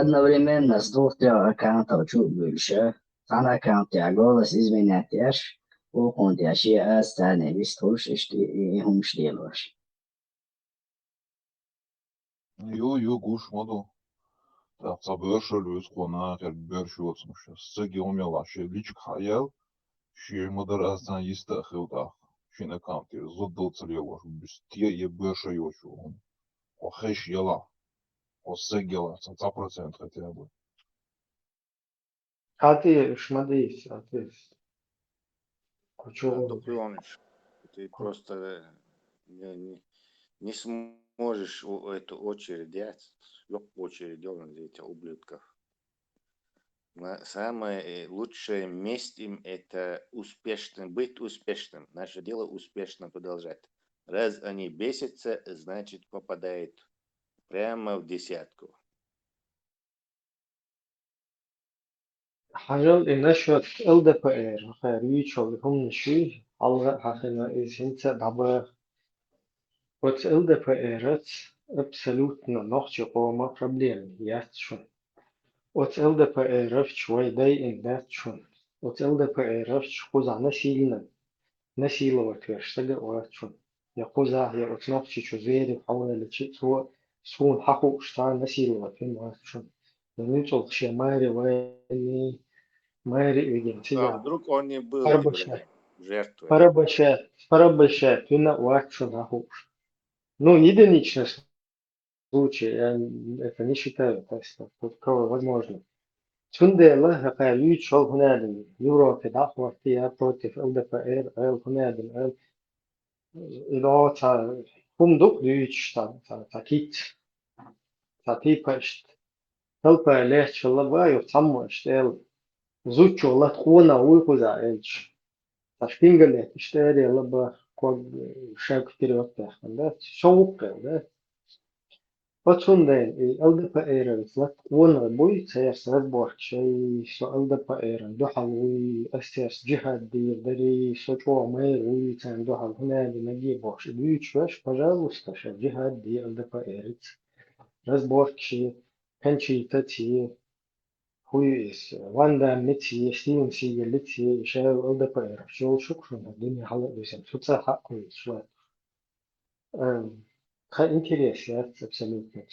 одновременно с двух-трех аккаунтов чуть больше. Тан аккаунт я голос изменять яш, окон я ши остальные вистуш и хум штилош. ю гуш моду да цаберша люс кона кер бершуотсмуш саги умела ши личк хаял ши модар азан иста хилда шин аккаунт зоддал цлево бис те е берша ёшу о хэш яла о сагела 100% хотя бы Hadi шмадис атис кучу Духлёныш. Ты просто не сможешь эту очередь делать, очередь делать этих ублюдков. Самое лучшее место им это успешным, быть успешным. Наше дело успешно продолжать. Раз они бесятся, значит попадают прямо в десятку. حاجة إن شوت LDPR خيري شغل هم نشوي على حقنا إنت دابا وات LDPR абсолютно ногче قوما проблем яст шун وات LDPR شوي داي إن دات шун وات LDPR خذ насильно насиловать верштага وات шун يقوزا يا وات نогче شو زيري حول لشيء سوى سون حقوق شتان насиловать فين وات шун نيجوا شماري وين Мэри Уигин, А тебя. вдруг он не был Парабашат. жертвой? Парабашат, ты на уакшу нахуш. Ну, единичный случай, я это не считаю, то есть такого возможно. Тундела, какая ючол хунадин, Европе, да, хватия против ЛДПР, хунадин, إذا تا فندق ديش تا كيت تا تيبشت هلبا ليش الله بايو تسمش تيل زوجو الله تخونا ويقوزا إلش تشبينجل تشتري لبا كود شاك تريوت ده شوق ده بتشوندين LDPR فلت ون بوي سياس ربوح شيء سو LDPR دوحوي أساس جهاد دري سوتشو مير وي تان دوحل هنا بنجيب وش بيوتش وش пожалуйста ش جهاد LDPR ربوح شيء كان شيء تتي هويس واندا متي ستيون سي لتي شاو LDPR شو شكرا الدنيا حلق بسم شو تصحى كويس شوي Très интересно, абсолютно.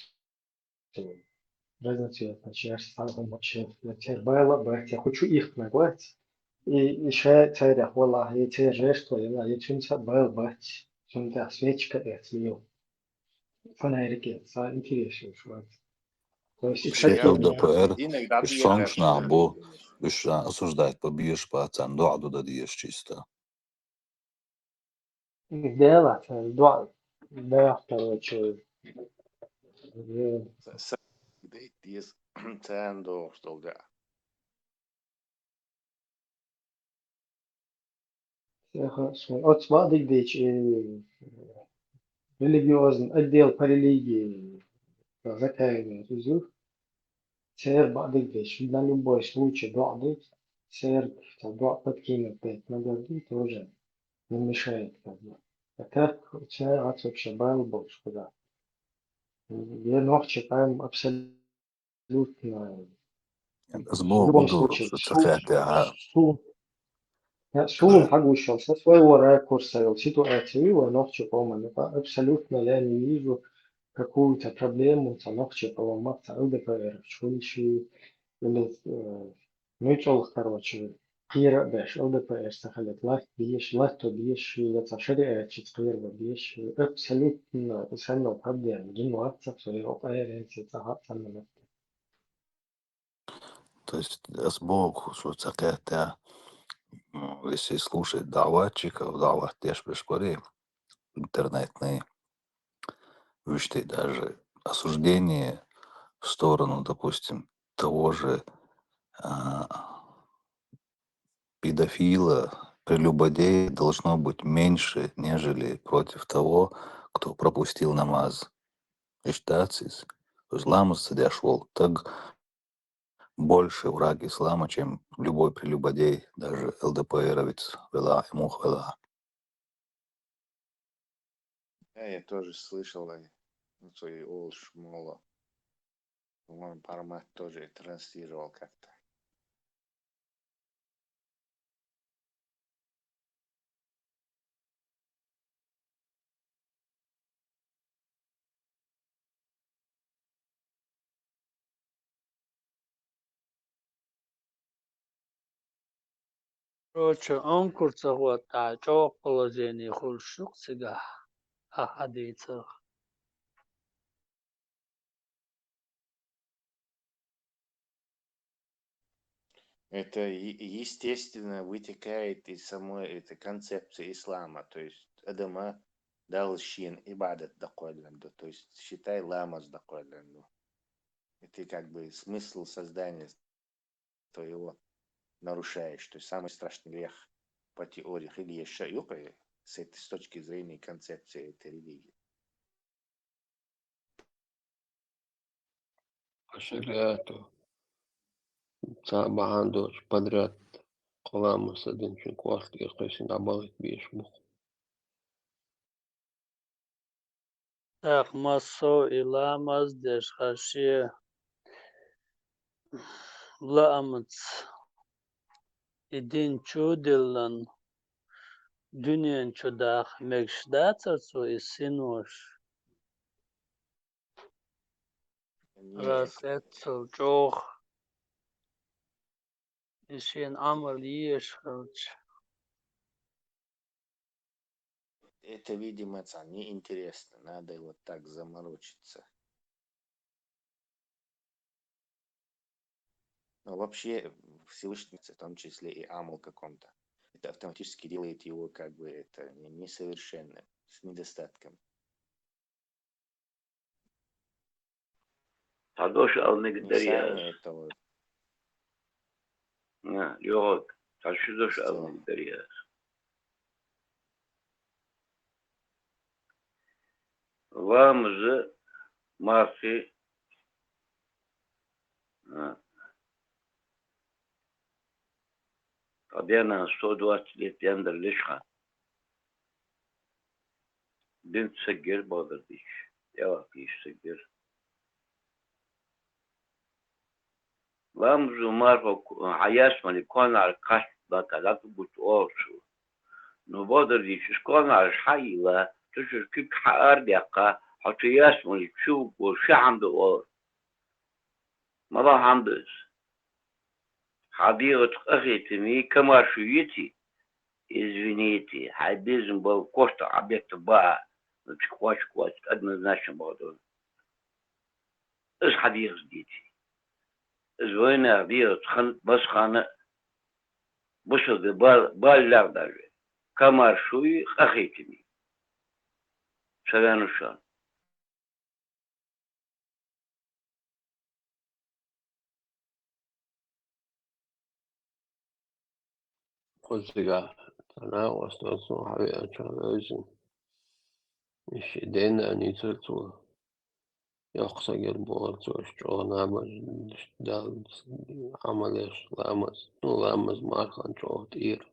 Разница начинаешь стало вообще тербайла, бать, я хочу их нагвать. И еще царя, валла, я тебе жеstu, я чунца байл бать, чунца свечка эцлил. Фонарики, это интересно, чувак. То есть Вообще ЛДПР иногда مش верно, صنش نعبو مش осуждать побьешь пацан дуаду дадиешь чисто. делать, да, короче. Dies цендо, что да. От свадик дичь, религиозный отдел по религии, закаяние, тузур. Церковь بعدك ديش на любой случай بعدك церковь بعد подкинет пять на году тоже не мешает как бы. А так церковь вообще байл больше куда. Я ног читаем абсолютно в زمو любом بدو случае تخاتها су Suun хагушал со своего ракурса ситуации его ногче помню, абсолютно я не вижу какую-то проблему, ногче поломаться, ЛДПР, чующий или ну и чё, короче, Кира Бэш, ЛДПР, Сахалет, Лах то бьешь, это шариат, четверо бьешь, абсолютно сильно проблем, генуаться, все, оперенции, цагаться на. То есть сбоку, что такая, если слушать даватчиков, дават теж пришпори, интернетные, вычти даже осуждение в сторону, допустим, того же педофила, прелюбодея должно быть меньше, нежели против того, кто пропустил намаз. Иштацис, то есть ламас садяшвол, так больше враг ислама, чем любой прелюбодей, даже ЛДПРовец, вела ему хвала. Я тоже слышал, свой Олш Моло. По-моему, Пармат тоже транслировал как-то. Короче, он курсовой, а чё положение хульшук сега, ахадийцах. Это естественно вытекает из самой этой концепции ислама. То есть Адама дал щин ибадат дакойланду. То есть считай ламаз дакойланду. Это как бы смысл создания твоего нарушаешь. То есть самый страшный грех по теории религии шаюка с точки зрения концепции этой религии. Шариату. Цабахандош подряд коламус один кварт и хтосин абалит биш бух. Так, массо и ламаз деш хаши ламац. Идин чудилан дюниан чудах мекшдацацу и синош. Расецу чох. Ишин амал еш, короче. Это, видимо, неинтересно. Надо вот так заморочиться. Но вообще Всевышний, в том числе и амал каком-то, это автоматически делает его как бы это несовершенным, с недостатком. Тадош ал Не нигдария. самое это вот. Йог, ташидош ал нигдария. Вам же мафи Абьяна 120 лет яндер лишха. Дин сагер бадардиш. Я пиш сагер. Вам же марфа аяш мали конар каш бакалат бут оршу. Но бадардиш конар шайла تشر كيك حقار دقة حتى يسمى تشوف وشي عنده اور ما راح عندس حديقة أخي تمي كما شويتي извините حبيزم بالكوستا عبيت بقى مش كواش однозначно بعضهم إيش حديقة جديتي إزوينا حديقة خن بس خانة بشر بال لغدر كما شوي أخي تمي Шаганушан. Козыга. Тана остался хаве чалозин. Иши дена ницельцу. Яхсагер борцу шчона баж дал амалеш ламаз. Ну ламаз мархан чот ир.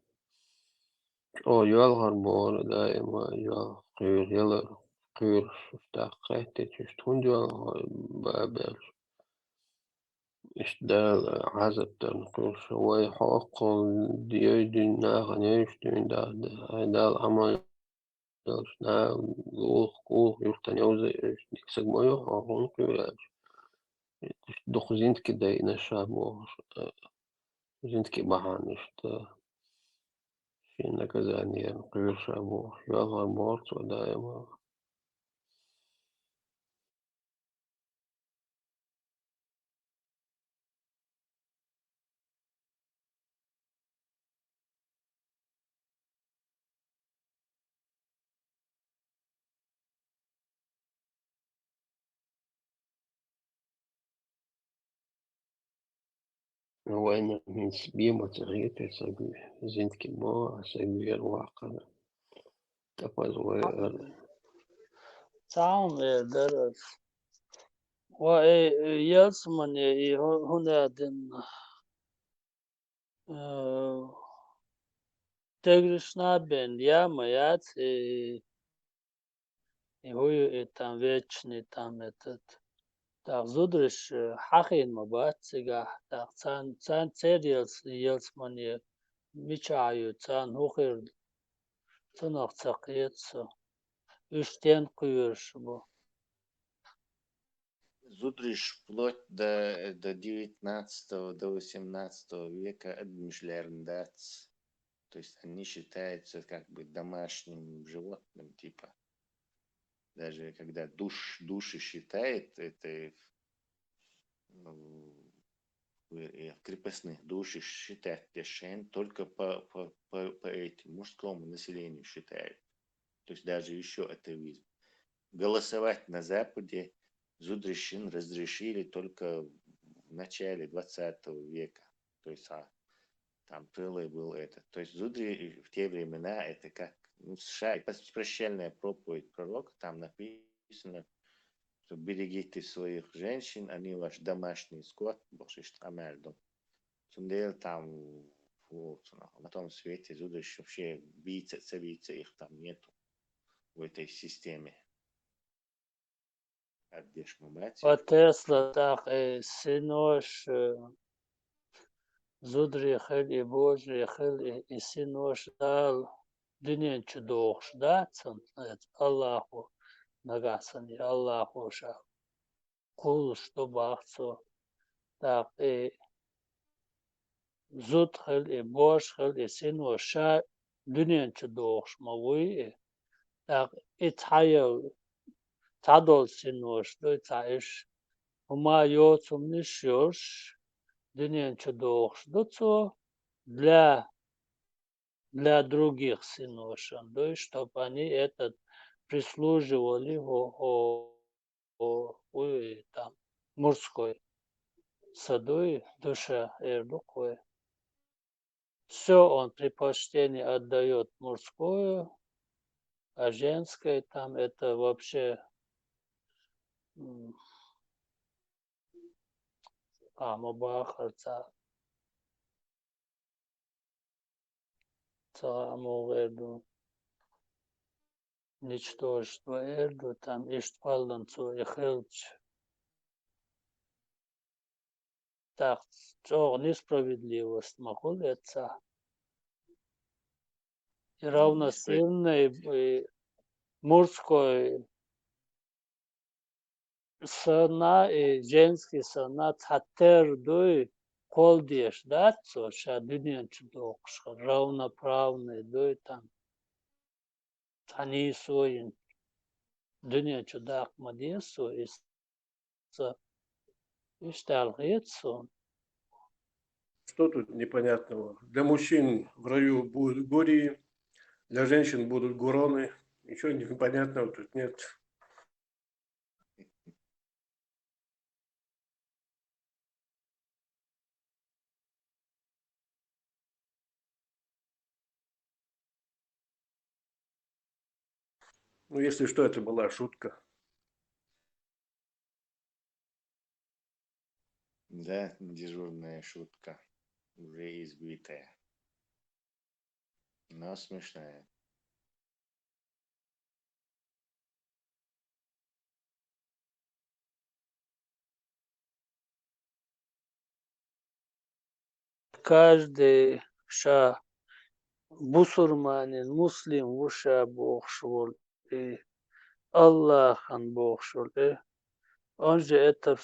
О ялгар бор дайма я кыр ялар кыр штаккет чуштун жал бабер. İşte hazırdan kurşavay hakkı diye dünya ne iştüğün dağdı. Haydal ama na kuh yurttan yavuz diksek moyo ahun kuyaj. Dokuzint ki de yine şabo. Zint ki bahan işte. Şimdi kazanıyor kuyur şabo. Yalvar mort ve daima. وأنا من سبيمة تغيير سبي زنت كبار سبي الواقع تفاز وير تعاون درس ويلسمن هنا دن تجرشنا بين يا ميات هو там вечный там этот так зудриш хахин мабат сега так цан цериалс ялсмане мичаю цан хухер цанах цакиетсо үштен кuyuş bu. Зудриш вплоть до 19 до 18 века адмишлярндац. То есть они считаются как бы домашним животным, типа. Даже когда души считает, это в крепостных души считают пешен только по этим мужскому населению считают. То есть даже еще атеизм. Голосовать на Западе зудрищин разрешили только в начале 20 века. То есть там целый был это. То есть зудри в те времена это как США. Прощальная проповедь пророка, там написано, что берегите своих женщин, они ваш домашний скот, больше что амельдом. Сундел там на том свете зудрищ вообще бийца их там нету в этой системе. Вот Тесла так синош зудри хел и божий хел и синош дал дünyen чудош да цан Аллаху нагасани Аллаху ша кул что бахцо так зуд хел и бош хел и синош ша дünyen чудош мавуи так итхаял тадол синош до таиш ума йо цум нишёш дünyen чудош доцо для других синошен, да, чтобы они этот прислуживали там мужской саду душе эрдукой. Все он предпочтение отдает мужское, а женское там это вообще мабахарца цаамуверду ничтожество эрду там иштпалданцу эхелч. Так, что несправедливость махулеца. И равносильный мужской сана и женский сана цатер дуй колдеш, да, что ша дунья чудок, равноправный дуй там. Они своим дунья чудак мадесу и шталгецу. Что тут непонятного? Для мужчин в раю будут гурии, для женщин будут гуроны. Ничего непонятного тут нет. Ну, если что, это была шутка. Да, дежурная шутка, уже избитая, но смешная. каждый ша бусурманин, муслим, уша бог швол, и Аллахан бог швол, и он же это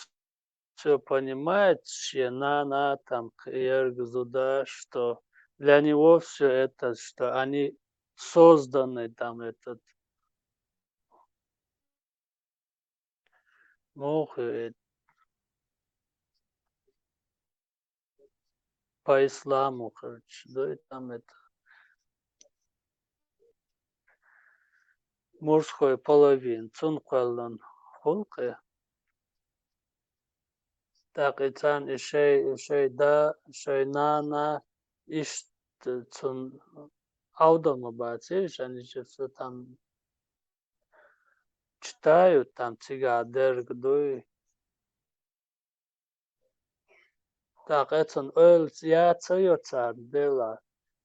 все понимает, на там Кьяргзуда, что для него все это, что они созданы там этот мох по исламу, короче, да, и там это мужской половин, цункалан хулкы, так и цан ишей да, шей на, иш цун аудама бациш, они же все там читают, там цигадер гдуй. Так, это я царь дела,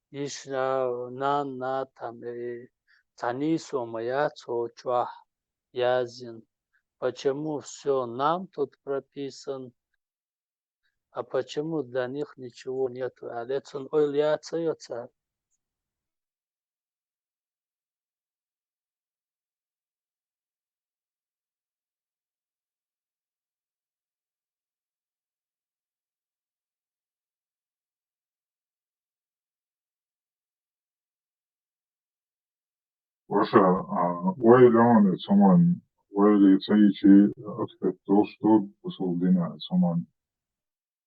иш на там и цанису моя чуа язин. Почему все нам тут прописан, а почему для них ничего нету? А это я царь. Ваша, Вайлёны, Соман, Вайли Цаичи, Актет Толстуд, Посулдина, Соман.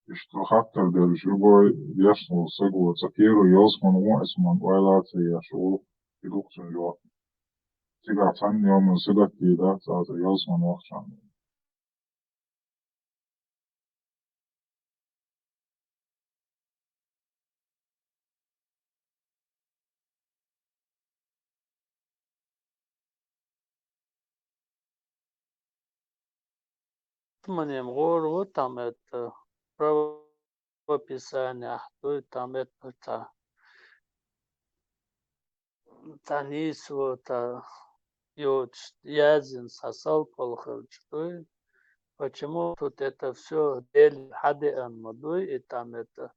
И что хаттер держ, любой ясно сагу, цапиру, Йосман, Уэсман, Вайлаца, Яшу, и Лукцин Лёт. Тига Цан Йоман, Сигати, да, Цаза, Йосман, Вахчан. Мне мгору там это правописание, то там это танис вот язин сосал полхович, то почему тут это все дель хаде ан мадуй и там это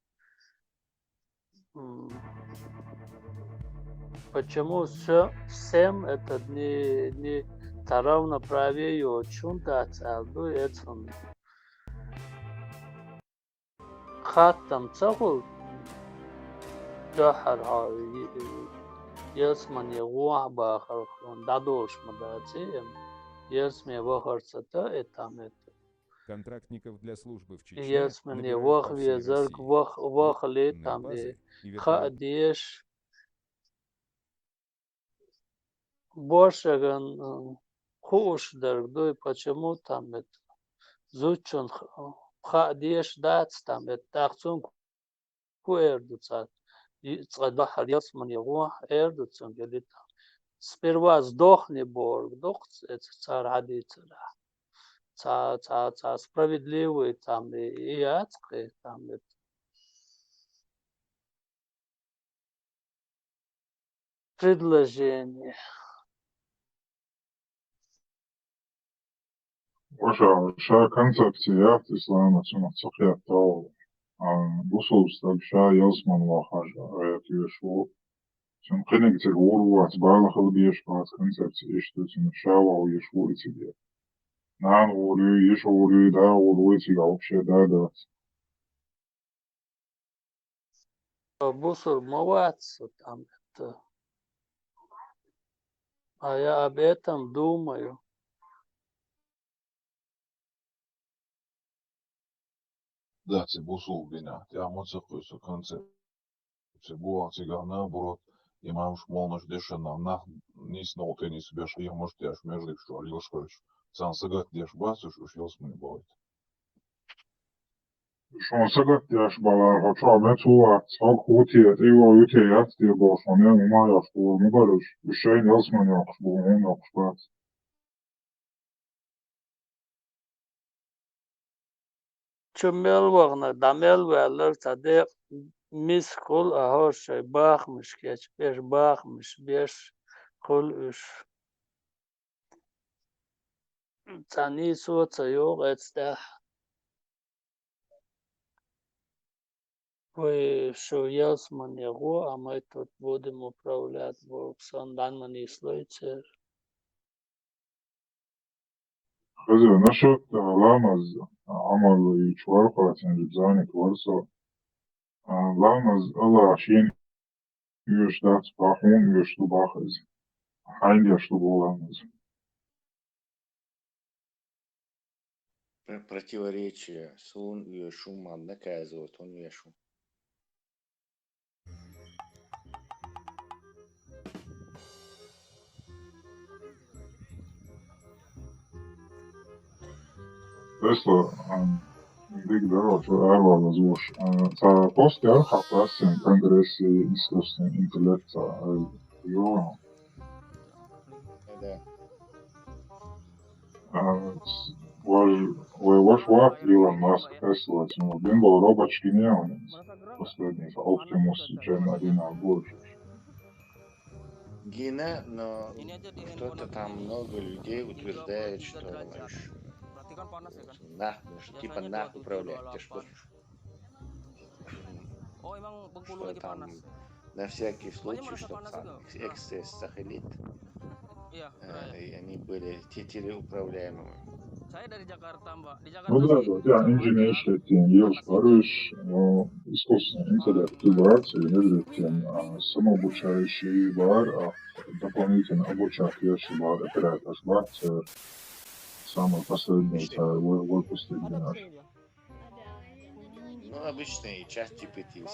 почему все всем это не равноправие очень да целду это хаттам цагул дохар يسمن يغوح باخر دادوش مداتي يسمن وخر ستا اتامت Контрактников для службы в Чечне يسمن набирают يوخ по всей везерк России. وخ لي Крупные там базы и вертолеты. خاديش бошаган хуш дергдой почему там это зучун خاديش дат там это тахцун куэрдуцат и цадахар يسمن يغوح эрдуцун гелит сперва сдохни Бог, это царь Адицера. Царь справедливый там и адский там это. Предложение. Ваша концепция ислама, чем цохия то, бусулстаг ша Йосман, Вахажа, Аятюшву. Чем хенек тегуру, отбала халбеш, пас концепция, что тем шава, уешву и тебе. Нан урю, еш урю, да, урю, тебя вообще, да. Бусур моваться там это. А я об этом думаю. Да, це бусулбина. Я моцехуйся концепт. Це була цига наоборот. И мамш молнош дешена нах нис ноуте нис беш я может я между что алишкоч. Сан сагат деш басуш уж ёсмын будет. Шон сагат яш балар, хоча метуа, цог хутия, триво ютия, тия бошоне, умая, что мугарыш, ушей Йосман якш, бугун якш бац. Чумел вагна дамел велер таде мис кул ахош бахмыш кеч беш бахмыш беш кул уш. Тани соца yok etste. Вы что ясман его, а мы тут будем управлять Волксан, данный слойцер. خذوا نشط لامز عمل يشوار قاتن جبزاني كورسو لامز الله عشين يوش دات باحون يوش باخز حين يشتو لامز Противоречие. Сун Юэшу ман наказывает, он Юэшу. Tesla Big дороже ārvaldes būs. Tā posti ar hapasiem kongresi искусственный интеллект jo Да. Ваш вак Илон Маск Tesla, но блин был робочки не он последний Optimus Gen 1 больше. Гина, но что-то там много людей утверждает, что типа нах управлять. Ты что там на всякий случай, чтобы там эксцесс сахалит, и они были телеуправляемыми. Ну да, да, инженер считает, ел парыш, но искусственный интеллект выбирается и не самообучающий бар, дополнительно обучающий бар, оператор бар, самый последний выпуск наш. Ну, обычный чат GPT,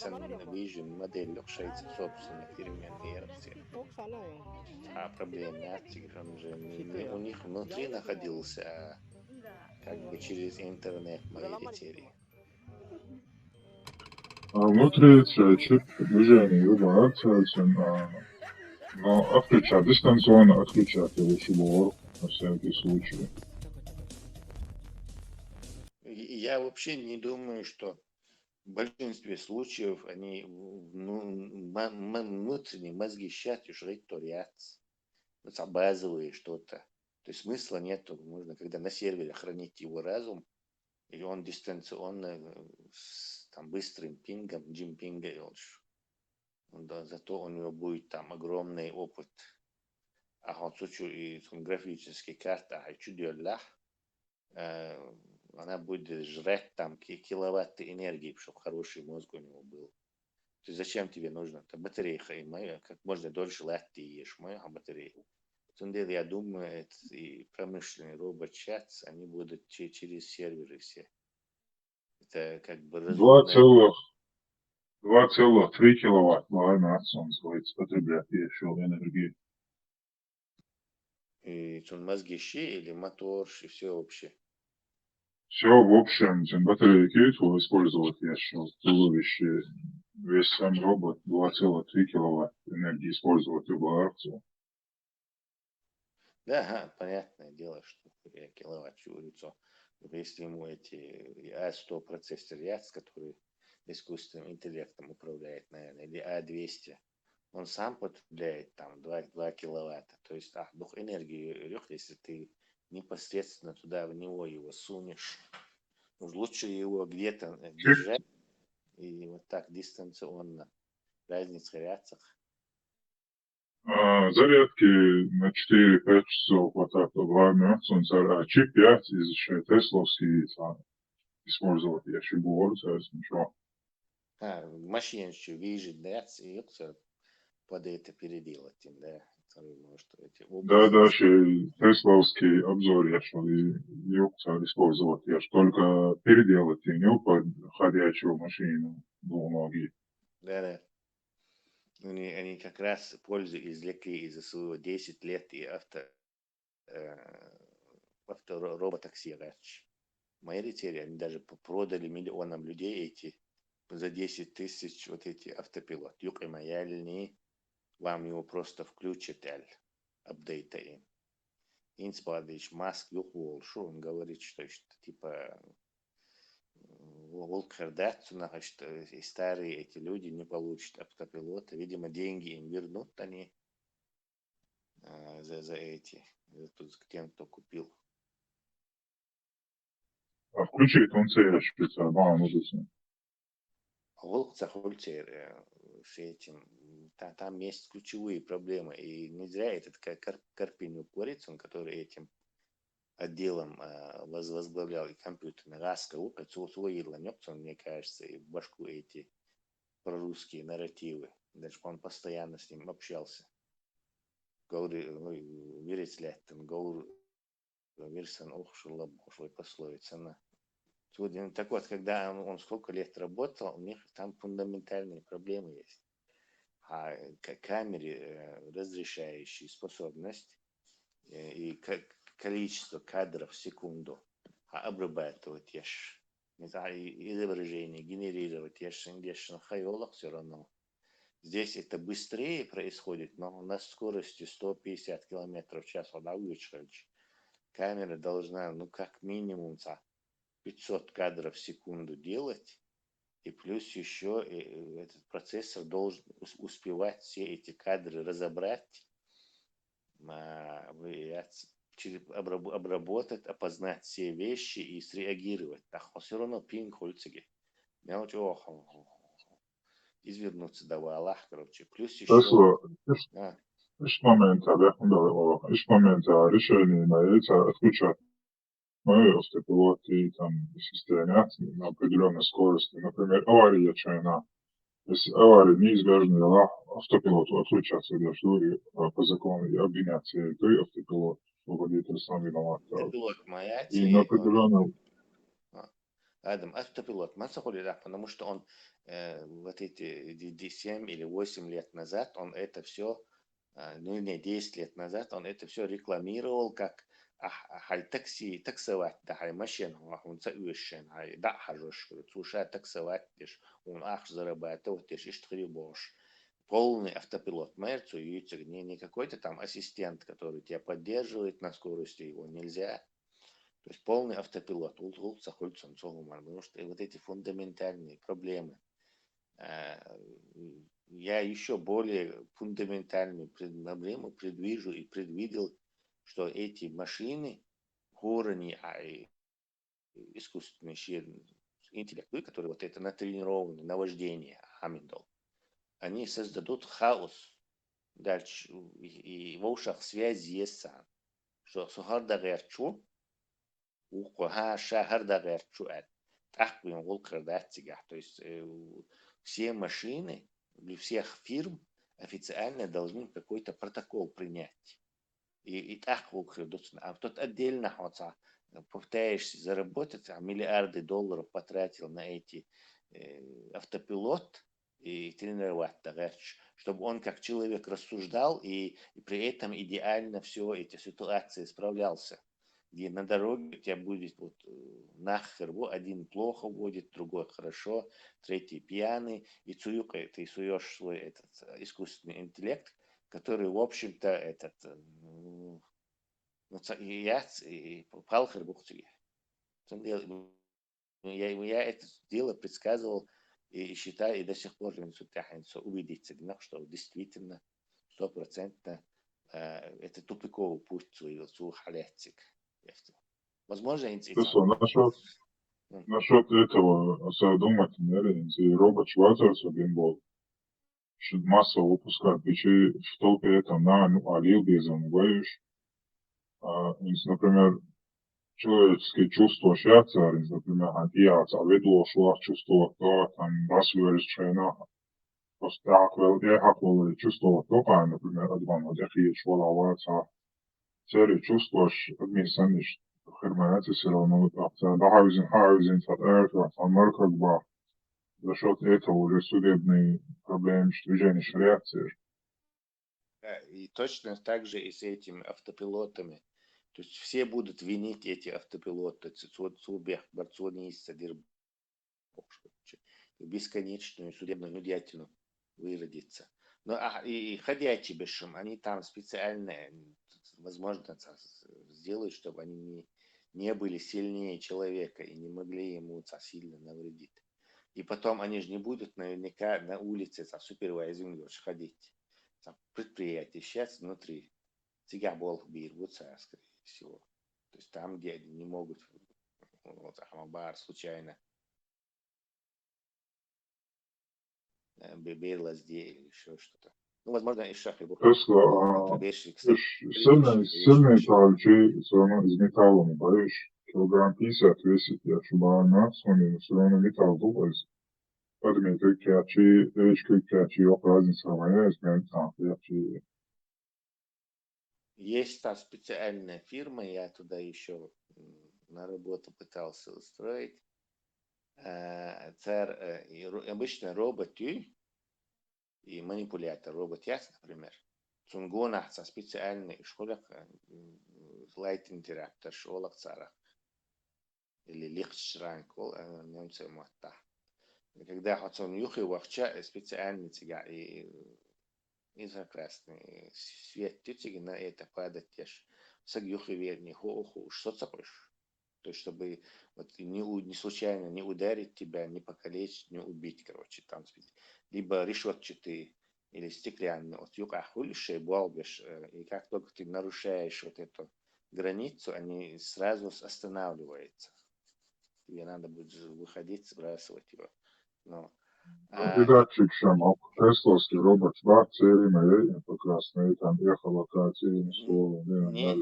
Vision модель легшается собственных переменной реакции. А проблема он же не у них внутри находился, а как бы через интернет моей ретери. Внутри чип движения выбирается, но отключать, дистанционно отключать его шибор на всякий случай. Я вообще не думаю, что в большинстве случаев они внутренние мозги счастья жрать творятся. Это базовые что-то. То есть смысла нету. Можно, когда на сервере хранить его разум, и он дистанционно с там, быстрым пингом, джимпинга, да, зато у него будет там огромный опыт. А он случае и графические карты, а чудо она будет жрать там киловатты энергии, чтобы хороший мозг у него был. То есть зачем тебе нужно? Это батарея, как можно дольше латти ешь, моя батарея. Деле, я думаю, и промышленный робот-чат, они будут через серверы все. Это как бы 2,3 киловатт на солнце потребляет еще энергии. И он мозги или мотор, и все вообще. Все в общем, батарейки использовать еще туловище, весь сам робот 2,3 киловатт энергии использовать любую акцию. Да, понятное дело, что киловатт чурицо. Если ему эти А100 процессор ЯЦ, который искусственным интеллектом управляет, наверное, или А200, он сам потребляет там 2 киловатта. То есть, дух энергии, если ты непосредственно туда в него его сунешь, лучше его где-то держать и вот так дистанционно. Разница в реакциях. Зарядки на 4-5 часов вот так вот главное, а чип 5 из тесловский использовать, я еще говорю, ничего. Мощнейший Vision, да, и под это переделать, да. Да, еще тесловский обзор, я что использовать, я ж только переделать и не под ходячую машину двуногие. Да. Они как раз пользу извлекли из-за своего 10 лет и автороботакси раньше. Мои ретери, они даже продали миллионам людей эти за 10 тысяч вот эти автопилот. Юг и маяльни, вам его просто включат, апдейта им. Инспадыч, Маск, юг волшу, он говорит, что типа волкардацию, что и старые эти люди не получат автопилота. Видимо, деньги им вернут они за тем, кто купил. А включить он цея специально, удобно. Голк захольцер с этим. Там есть ключевые проблемы. И не зря этот Карпинюк Корицын, который этим отделом возглавлял и компьютерный раска опыт, свой ланёксон, мне кажется, и в башку эти прорусские нарративы. Даже он постоянно с ним общался. Говорит, верить ли это, говорит, версан охшула бошвой пословица. Так вот, когда он сколько лет работал, у них там фундаментальные проблемы есть. А камере разрешающей способность и количество кадров в секунду обрабатывать изображение, генерировать, все равно. Здесь это быстрее происходит, но на скорости 150 км в час. Камера должна, как минимум 500 кадров в секунду делать, и плюс еще этот процессор должен успевать все эти кадры разобрать, обработать, опознать все вещи и среагировать. Все равно пинг хольцеги. Извернуться давай, Аллах, короче. Плюс еще... Iš momenta, iš momента решение имеется отключать автопилоты там системы на определенной скорости. Например, авария чайна. Если авария неизбежна, автопилот отключаться для что по закону и обвиняться, то и автопилот, что водитель сам виноват. Автопилот моя И на определенном... Адам, автопилот, потому что он вот эти 7 или 8 лет назад, он это все, 10 лет назад, он это все рекламировал как такси, таксовать, машину, он зающен, хажуш, слушай, таксовать, он зарабатывать, что бош. Полный автопилот, не какой-то там ассистент, который тебя поддерживает на скорости, его нельзя. То есть полный автопилот, потому что вот эти фундаментальные проблемы. Я еще более фундаментальную проблему предвижу и предвидел, что эти машины, горони, искусственный интеллект, которые вот это натренированы на вождение, они создадут хаос. Дальше и в ушах связь есть, что сухарда герчу, шахарда герчу, то есть все машины для всех фирм официально должны какой-то протокол принять. И так выходит. А тут отдельно пытаешься заработать, миллиарды долларов потратил на эти автопилот и тренировать, чтобы он как человек рассуждал и при этом идеально все эти ситуации справлялся. Где на дороге у тебя будет нахер, один плохо водит, другой хорошо, третий пьяный, и ты суешь свой этот искусственный интеллект, который, в общем-то, палхер бухтиги. Я это дело предсказывал и считаю, и до сих пор убедиться, что действительно 100% это тупиковый путь своего халяцик. Возможно, насчет этого задумательно, и робот Шварцерс один был, что массово выпускать печи в толпе это алил безом, боишь. Например, человеческие чувства шьятся, например, антияца, ведло шлах чувство, то там расвершена. Просто так, я хаквал чувство, то, например, адван, я швалаваца, серии чувствуешь, обмесанишь, херманцы все равно, хаузен, фатэр, амаркагба, за счет этого уже судебные проблемы, движение реакции. И точно так же и с этими автопилотами. То есть все будут винить эти автопилоты, бесконечную судебную нудятину выродиться. Ну, и ходячий бешем, они там специально, возможно, сделают, чтобы они не были сильнее человека и не могли ему сильно навредить. И потом они же не будут наверняка на улице супервайзинг ходить. Предприятие сейчас внутри цигабол бирбутся, скорее всего. То есть там, где они не могут случайно Бейлазде или еще что-то. Ну, возможно, и шахи будут. Тесла, сильный талчи, все равно из металла, не боишь. Килограмм 50 весит, я шубана, но все равно металл дубайс. Поэтому кричачи, кричачи, разница моя, изменит там, кричачи. Есть там специальная фирма, я туда еще на работу пытался устроить. Обычно робот и манипулятор, робот яс, например. Цунгона со специальной школах лайт интерактор, школах царах. Или лихтшранк, немцы мота. Когда хотел юхи вахча специальный тяга и инфракрасный свет тютиги на это падать тешь. Саг юхи верни хоху, что цапыш. То есть, чтобы вот не случайно не ударить тебя, не покалечить, не убить, короче, там либо решетчатый или стеклянный. Вот юка хулишь, балбишь, и как только ты нарушаешь вот эту границу, они сразу останавливаются. Тебе надо будет выходить, сбрасывать его. Но, И датчик шамок, тесловский робот, два цели моей, прекрасные, там эхолокации, слово, не,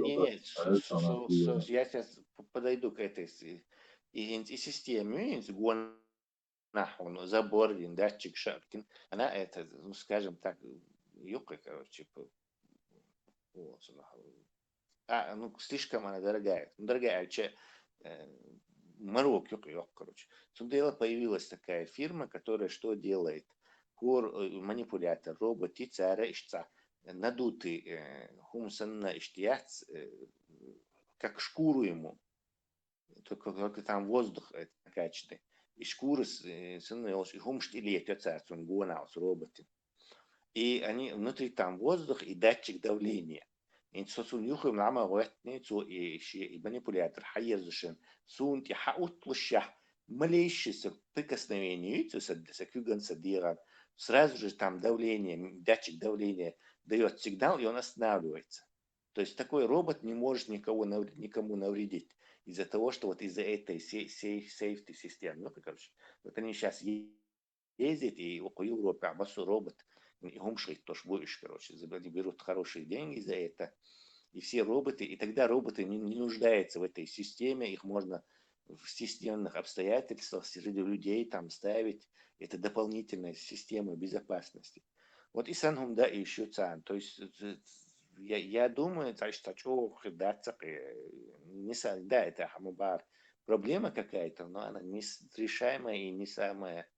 я сейчас подойду к этой и системе, и гон нахуй, забор, датчик шапкин, она это, ну, скажем так, юбка, короче, ну, слишком она дорогая. Ну, дорогая, марок, короче. Тут дело появилась такая фирма, которая что делает? Манипулятор, робот, и царя, ишца. Надутый хумсанна иштияц, как шкуру ему. Только там воздух качественный. И шкура и хумштилет, он гуанаус, роботы. И они внутри там воздух и датчик давления. Инсосун юхим лама ватни цо и манипулятор хайезушен сунти хаут луща малейшее прикосновение сакюган садира сразу же там давление, датчик давления дает сигнал, и он останавливается. То есть такой робот не может никому навредить из-за того, что вот из-за этой сейфти системы. Ну, короче, вот они сейчас ездят и около Европы, а робот и гумшит тоже будешь, короче, они берут хорошие деньги за это. И все роботы, и тогда роботы не нуждаются в этой системе, их можно в системных обстоятельствах среди людей там ставить. Это дополнительная система безопасности. Вот и санхум, да, и еще цан. То есть я думаю, что да, это хамубар. Проблема какая-то, но она нерешаемая и не самая,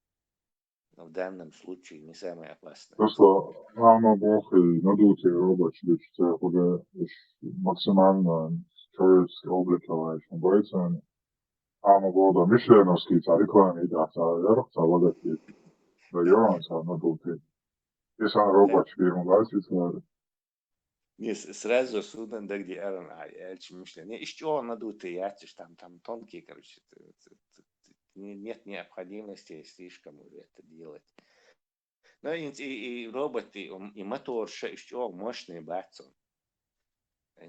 в данном случае, не самая опасная. Просто ама бог и надутый робот, что уже максимально человеческий облик, боится. Ама года мишленовский рекламе, да, логотип. Да, Йоранса надутый. И сам робот, фирма, да, Не, сразу судан, да, где Арон, не, еще надутый, там тонкие, короче, нет необходимости слишком уже это делать. Ну, и роботы, и мотор еще мощный бацон.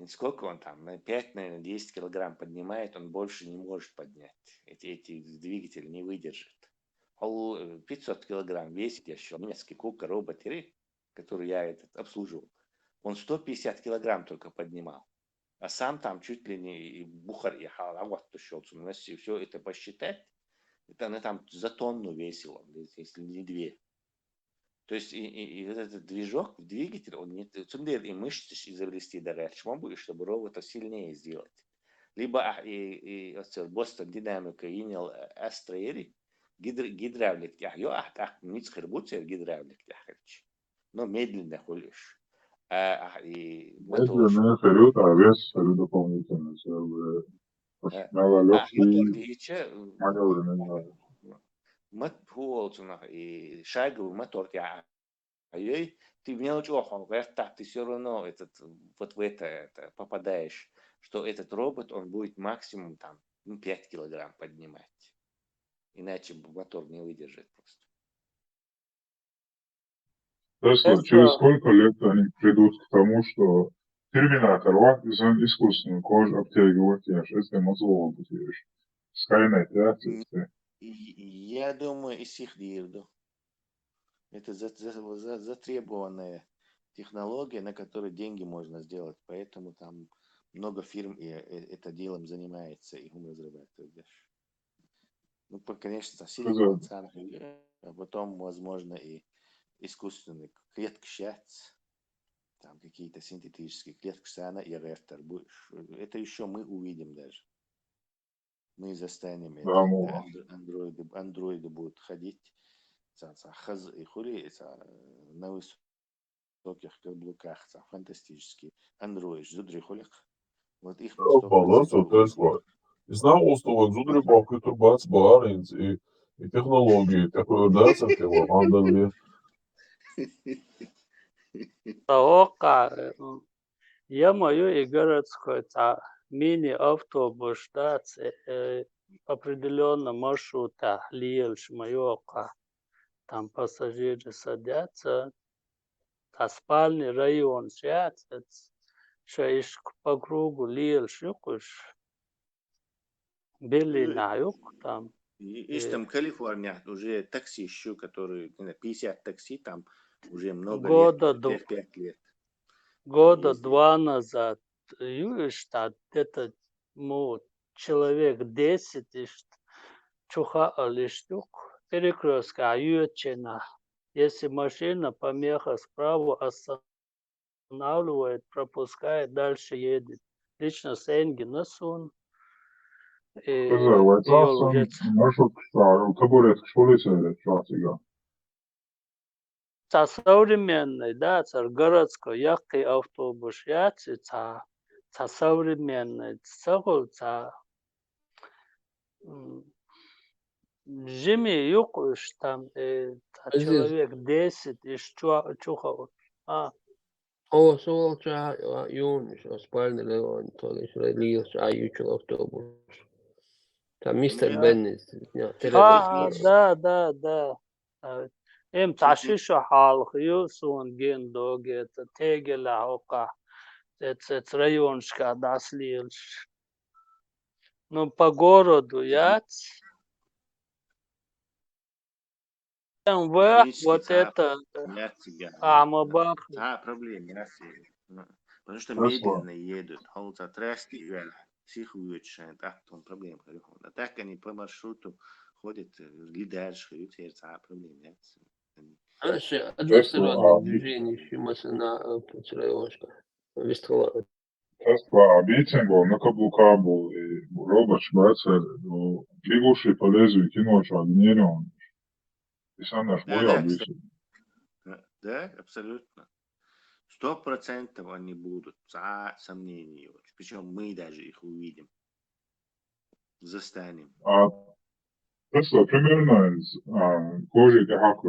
Сколько он там? На 5, наверное, 10 килограмм поднимает, он больше не может поднять. Эти двигатели не выдержат. 500 килограмм весит еще немецкий кука робот, который я обслуживал. Он 150 килограмм только поднимал. А сам там чуть ли не бухар ехал, а вот шел. Если все это посчитать, это она там за тонну весила, если не 2. То есть и этот двигатель, он не и мышцы изобрести даже, чтобы робота сильнее сделать. Либо Бостон Динамика инял Астроери, гидравлик, не схербуцер гидравлик, но медленно ходишь. Медленный период, а вес дополнительно. Надо легкий маневренный надо. И шаговый мотор, ты мелочь охом, ты все равно вот в это попадаешь, что этот робот, он будет максимум там 5 килограмм поднимать. Иначе мотор не выдержит просто. Тесла, через сколько лет они придут к тому, что терминатор искусственную кожу обтягивать, если мозгового потеряешь. Скайнет, да? Я думаю, из их дирду. Это затребованная технология, на которой деньги можно сделать. Поэтому там много фирм это делом занимается и разрабатывает. Ну, конечно, силикон, а потом, возможно, и искусственный клетчатка, там какие-то синтетические клетки, и рефтер. Это еще мы увидим даже. Мы застанем это. Андроиды будут ходить и хули на высоких каблуках, фантастические. Андроид, зудри хулик. Вот их мы 100% Tesla. Es nav uzstāvot zudrībā, ka tur bāc bārīns, и технологии, такое, да, сакело, андале. Таока, я мою и городской мини-автобус, да, определенно маршрута, лиельш майока, там пассажиры садятся, а спальный район сядет, шесть по кругу лиельш, юкуш, бели на юг там. И там Калифорния, уже такси еще, которые, 50 такси, там уже много лет, 5 лет. Года два назад, южта, это, человек 10, чуха лиштук, перекрестка, ючена. Если машина помеха справа останавливает, пропускает, дальше едет. Лично Сенги насун. Vai tas maršruts табуретkas полицейдет шācīgā? Современный, да, городской, яркий автобус, современный, Жими юкуш там человек 10 из чухов. هو صور عيون спальный район, то есть релиз, ючил автобус. Там мистер Беннет. Да. Им ташишу халх, юсун гендо, гета, тегела, ока, это районшка, даслилш. Ну, по городу, вот это, Амабах. Проблем не потому что медленно едут. Холца тряски, психуют, там проблем. А так они по маршруту ходят, дальше, проблем нет. Одностороннее движение, машина районшка. Tesla mīcingo na kablukā būs robots bēcēri, bieguši pa lēziju kinošādi neiroни. И сам боял висит. Да, абсолютно. 100% они будут, за сомнений. Причем мы даже их увидим. Застанем. Tesla примерно кожи как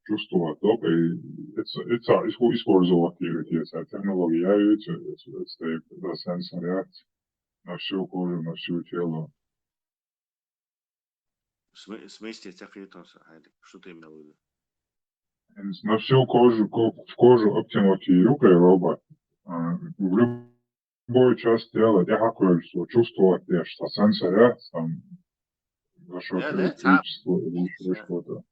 чувствовать, только это использовать эти технологии, это сенсор реакции на всю кожу, на всю тело. В смысле, что ты имел в виду? На всю кожу, в кожу оптиматирует робот. В любой части тела я чувствовать, что сенсор реакции, там, высокое электричество или еще что-то.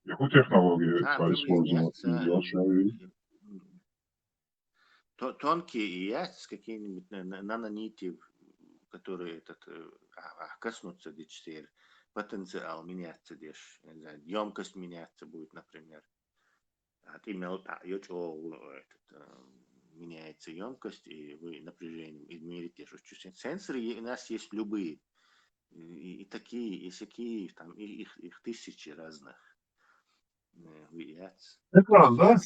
Какую технологию использовать? Тонкие яйца, какие-нибудь нанонити, которые коснутся дичтер, потенциал меняться деш, емкость меняться будет, например. Ты меняется емкость, и вы напряжением измерите, что чувствуете. Сенсоры у нас есть любые. И такие, и всякие, там, их тысячи разных. Экран, да?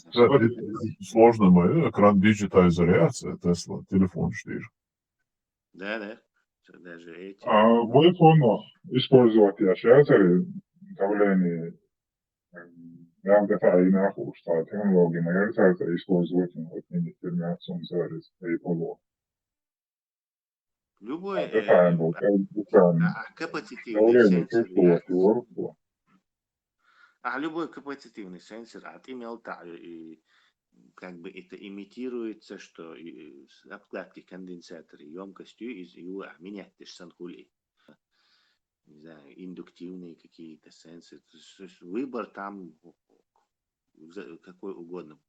Сложно мой экран диджитализация, Tesla, телефон штир. Да. Даже эти. В iPhone использовать ящеры, давление, я готовы нахуй, что технологии, наверное, использовать информацию через Apple. Любой капацитивный сенсор. Любой капацитивный сенсор имел и как бы это имитируется, что обкладки конденсатора емкостью из его менять санхули. Не знаю, индуктивные какие-то сенсоры. Выбор там какой угодно.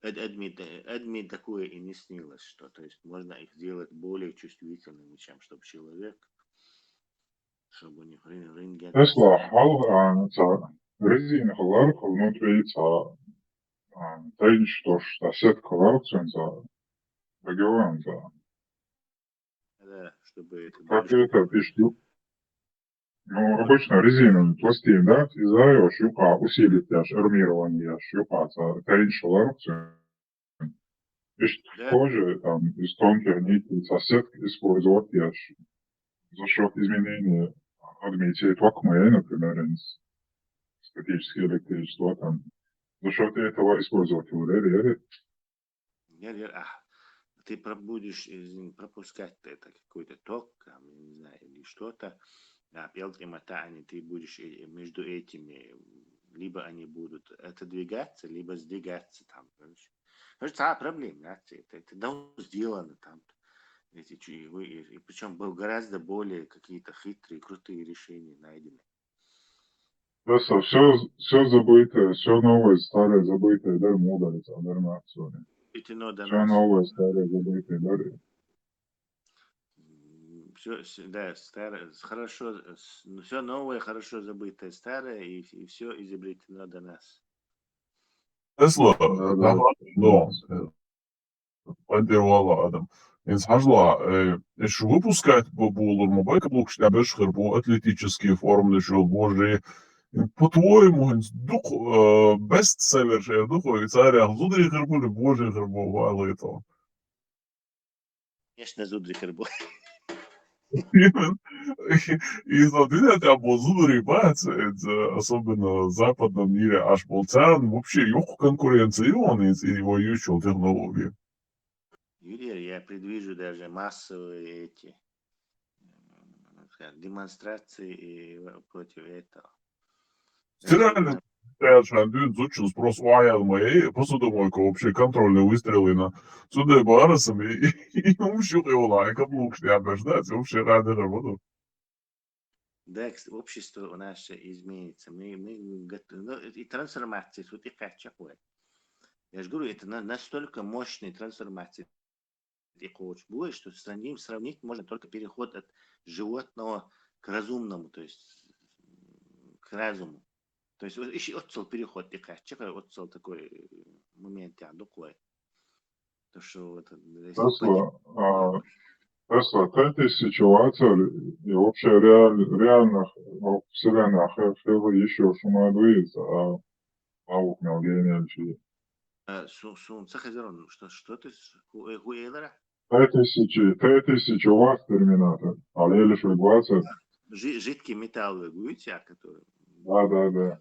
Адми такое и не снилось, что, то есть можно их сделать более чувствительными, чем чтобы человек, чтобы у них рентген. Tesla halva rezina halva внутри тайни, что сетка ларценца регион. Да, чтобы это Как больше. это пишет? Ну, обычно резиновый пластин, да, издаешь, юка усилит армирование, юка, тайни, что ларценца. Пишет кожи, там, из тонких нитей сетки использовать за счет изменения адмиссии токма, например, из статического электричества, там, за счет этого использовать его, Ты будешь пропускать это какой-то ток, там, не знаю, или что-то, ты будешь между этими, либо они будут отодвигаться, либо сдвигаться там. Это проблема, это давно сделано там. И причем был гораздо более какие-то хитрые, крутые решения найдены. Просто все забытое, все новое, старое, забытое, дар мудрец, дар нацию. Все новое, старое, забытое, дар. Все, да, старое, хорошо, все новое, хорошо забытое, старое, и все изобретено до нас. Tesla, поддержала Адам. Инсхажла, еще выпускать было мобайка блок, что обещал по атлетические формы, что боже, по-твоему, дух бестселлер, дух царя, зудрик рыбу, боже рыбу, вало это. Конечно, зудрик рыбу. И смотрите, это зудрик бац, особенно в западном мире, аж полцан, вообще yok конкуренции, он из его еще технологии. Юрий, я предвижу даже массовые эти демонстрации против этого. Реально, Шандюн изучил спрос у Аялмы, посудомойку, вообще контрольные выстрелы на суды барасами, и вообще его лайка, блок, что я обождать, вообще рады работу. Да, общество наше изменится. Мы готовы. И трансформация, тут и качественно. Я же говорю, это настолько мощная трансформация. Будет, что сравнить можно только переход от животного к разумному, то есть к разуму. То есть еще отцел переход такой момент, такой. То что это Тесла, эта ситуация и вообще реальных вселенных, это еще шума двигается, а наук не гениальнее. Что ты хуэлера? 3000 ватт терминатор, а лишь 20. Жидкий металл вы будете, который... Да.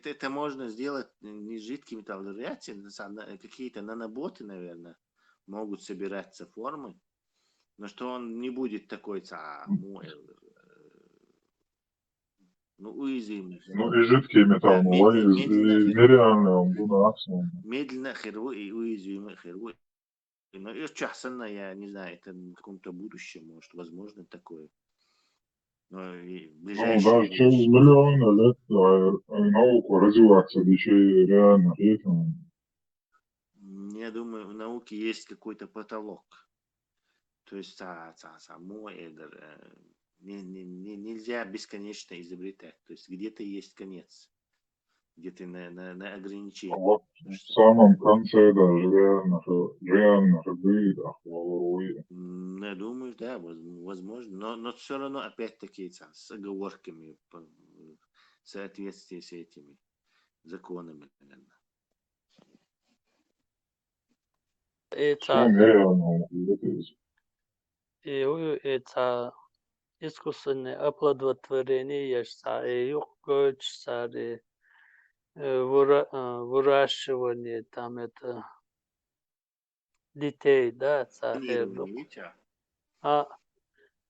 Это можно сделать не жидкий металл, какие-то наноботы, наверное, могут собираться формы, но что он не будет такой уязвимый. Ну и жидкий металл, нереальный, он был акцией. Медленно и уязвимый херву. Но часом, я не знаю, это в каком-то будущем, может, возможно такое. Но даже через миллионы лет науку развиваться, да еще и реально этому. Я думаю, в науке есть какой-то потолок. То есть нельзя бесконечно изобретать. То есть где-то есть конец. Где-то на ограничение. Вот в самом конце даже реально выдох. Я думаю, да, возможно. Но все равно опять-таки с оговорками в соответствии с этими законами, наверное. Это искусственное оплодотворение, выращивание там это детей, да,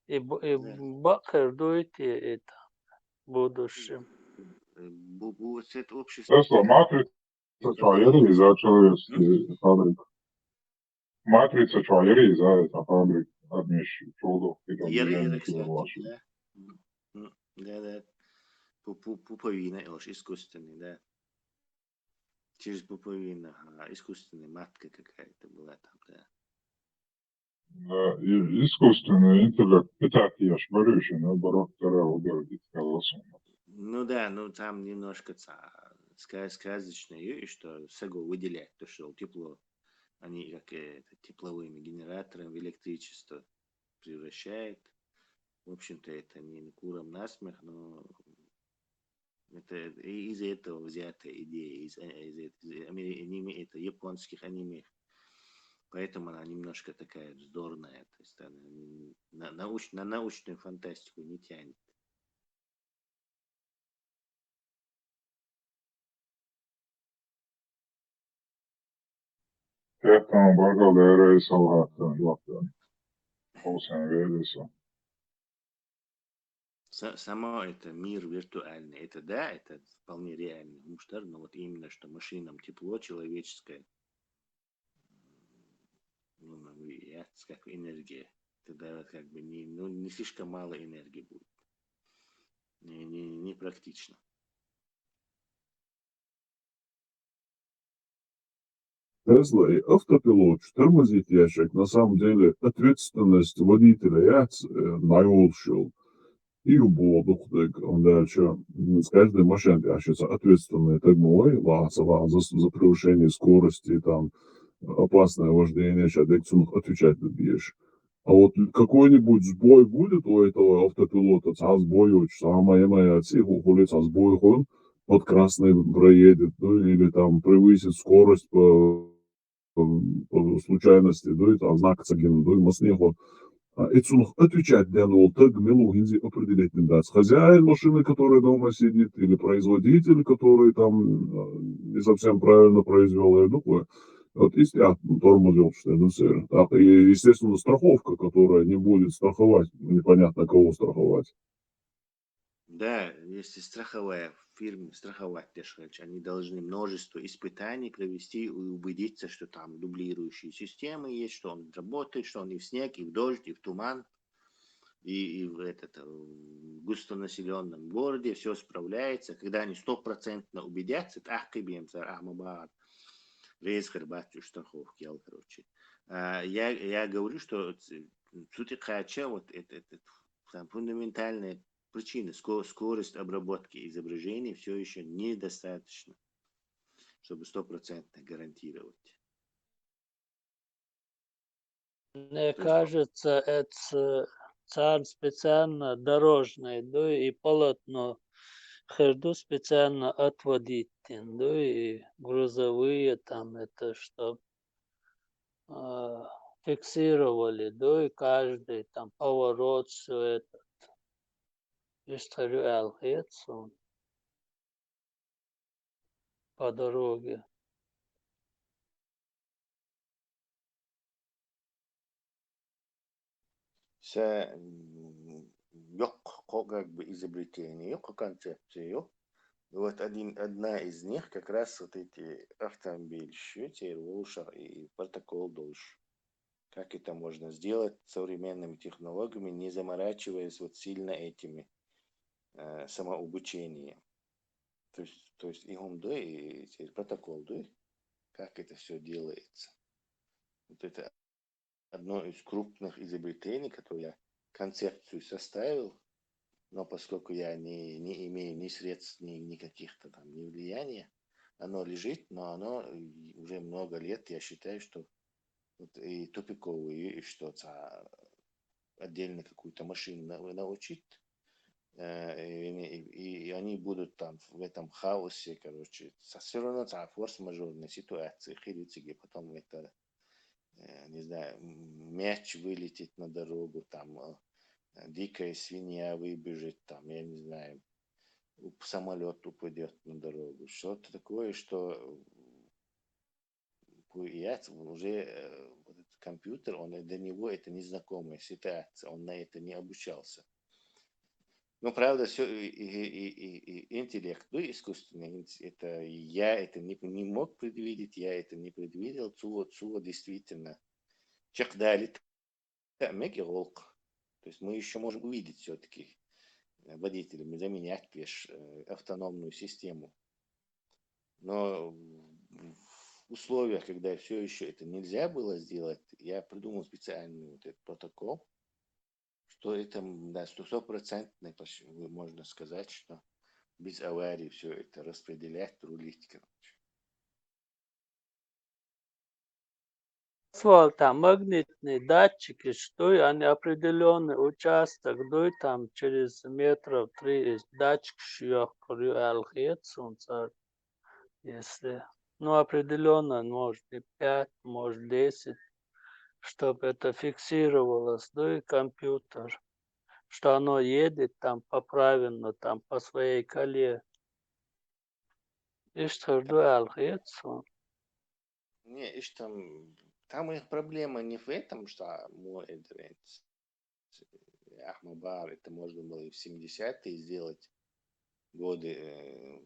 и бахер дуйте это в будущем. Тесла, матрица чайри за человеческий фабрик. Матрица чайри за это фабрик. Одни чудо, и там Да. пуповина, искусственный, да. Через пуповину, искусственная матка какая-то была там, да. Искусственный интеллект питать ешь, борюсь, наоборот, вторая угодит колоссом. Ну да, ну там немножко сказочное, и что сего выделяет, то что тепло, они как тепловыми генераторами электричество превращает. В общем-то, это не курам насмех, но это из-за этого взятая идея, из аниме, это японских аниме. Поэтому она немножко такая вздорная, то есть она на научную фантастику не тянет. Этому благодаря Салхату, Лаптан. Полсен верится. Само это мир виртуальный, это да, это вполне реальный муштар, но вот именно что машинам тепло человеческое, ну, как энергия, тогда как бы не слишком мало энергии будет, не практично. Тесла и автопилот тормозит ящик. На самом деле ответственность водителя наилучшил. И убодух, он дальше с каждой машины ящится ответственный мой, за превышение скорости, там, опасное вождение, сейчас отвечать будешь. А вот какой-нибудь сбой будет у этого автопилота, сбой очень самая моя улица сбой он под красный проедет, ну, или там превысит скорость по случайности, да, и там знак цагин, да, и маснехо. Это отвечать для ноута гмелу гинзи определить не даст. Хозяин машины, который дома сидит, или производитель, который там не совсем правильно произвел, и такое. Вот естественно, тормозил, что это так, и, естественно, страховка, которая не будет страховать, непонятно кого страховать. Да, если страховая фирма, страховать, они должны множество испытаний провести и убедиться, что там дублирующие системы есть, что он работает, что он и в снег, и в дождь, и в туман, и в густонаселенном городе все справляется. Когда они 100% убедятся, рейс Харбатью страховки, короче. Я говорю, что суть хача, вот это фундаментальная причина, скорость обработки изображений все еще недостаточно, чтобы 100% гарантировать. Мне кажется, это царь специально дорожный, да, и полотно херду специально отводить, да, и грузовые там это, чтобы фиксировали, да, и каждый там поворот, все это. Историю по дороге. Yok как бы изобретение, yok концепции, yok. Вот одна из них как раз вот эти автомобильщики, и протокол должен. Как это можно сделать современными технологиями, не заморачиваясь вот сильно этими самообучением. То есть и протокол, да, как это все делается. Вот это одно из крупных изобретений, которое я концепцию составил, но поскольку я не имею ни средств, ни каких-то там, ни влияния, оно лежит, но оно уже много лет, я считаю, что вот и тупиковые, и что-то отдельно какую-то машину научить, и они будут там в этом хаосе, короче, все равно форс-мажорные ситуации, хилицыги, потом это, не знаю, мяч вылетит на дорогу, там дикая свинья выбежит, там, я не знаю, самолет упадет на дорогу, что-то такое, что я уже вот этот компьютер, для него это незнакомая ситуация, он на это не обучался. Но правда, все и интеллект, ну, искусственный, это я это не мог предвидеть, я это не предвидел, цуо действительно. Чек дали меги волк. То есть мы еще можем увидеть все-таки водителями заменять автономную систему. Но в условиях, когда все еще это нельзя было сделать, я придумал специальный вот этот протокол, что это, да, 100%, можно сказать, что без аварий все это распределять, рулить, короче. Асфальта магнитные датчики, что они определенный участок, дой там через метров 3 есть датчик, что если, ну, определенно, может и 5, может 10, чтобы это фиксировалось, да и компьютер, что оно едет там поправильно, там по своей колее. И что Не, и что там их проблема не в этом, что мой Ахмабар, это можно было и в 70-е сделать годы,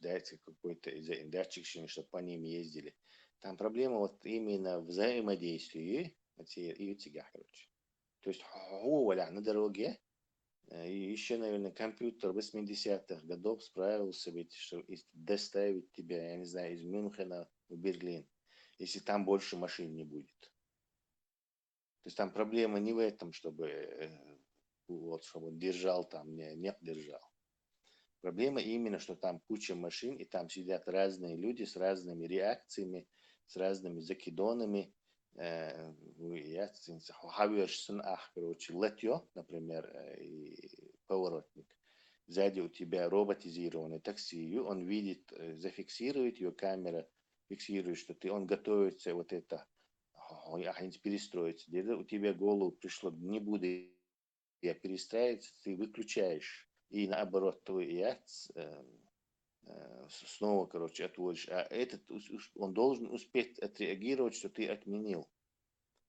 дайте какой-то датчик, чтобы по ним ездили. Там проблема вот именно в взаимодействии и тебя, короче. То есть на дороге, и еще, наверное, компьютер 80-х годов справился ведь, что доставить тебя, я не знаю, из Мюнхена в Берлин, если там больше машин не будет. То есть там проблема не в этом, чтобы он держал там, не держал. Проблема именно, что там куча машин, и там сидят разные люди с разными реакциями, с разными закидонами. Короче, летье, например, и поворотник. Сзади у тебя роботизированный такси, он видит, зафиксирует ее камера, фиксирует, что он готовится вот это, перестроиться. У тебя в голову пришло, не буду я перестраиваться, ты выключаешь. И наоборот, твой яц снова, короче, отводишь. А этот, он должен успеть отреагировать, что ты отменил.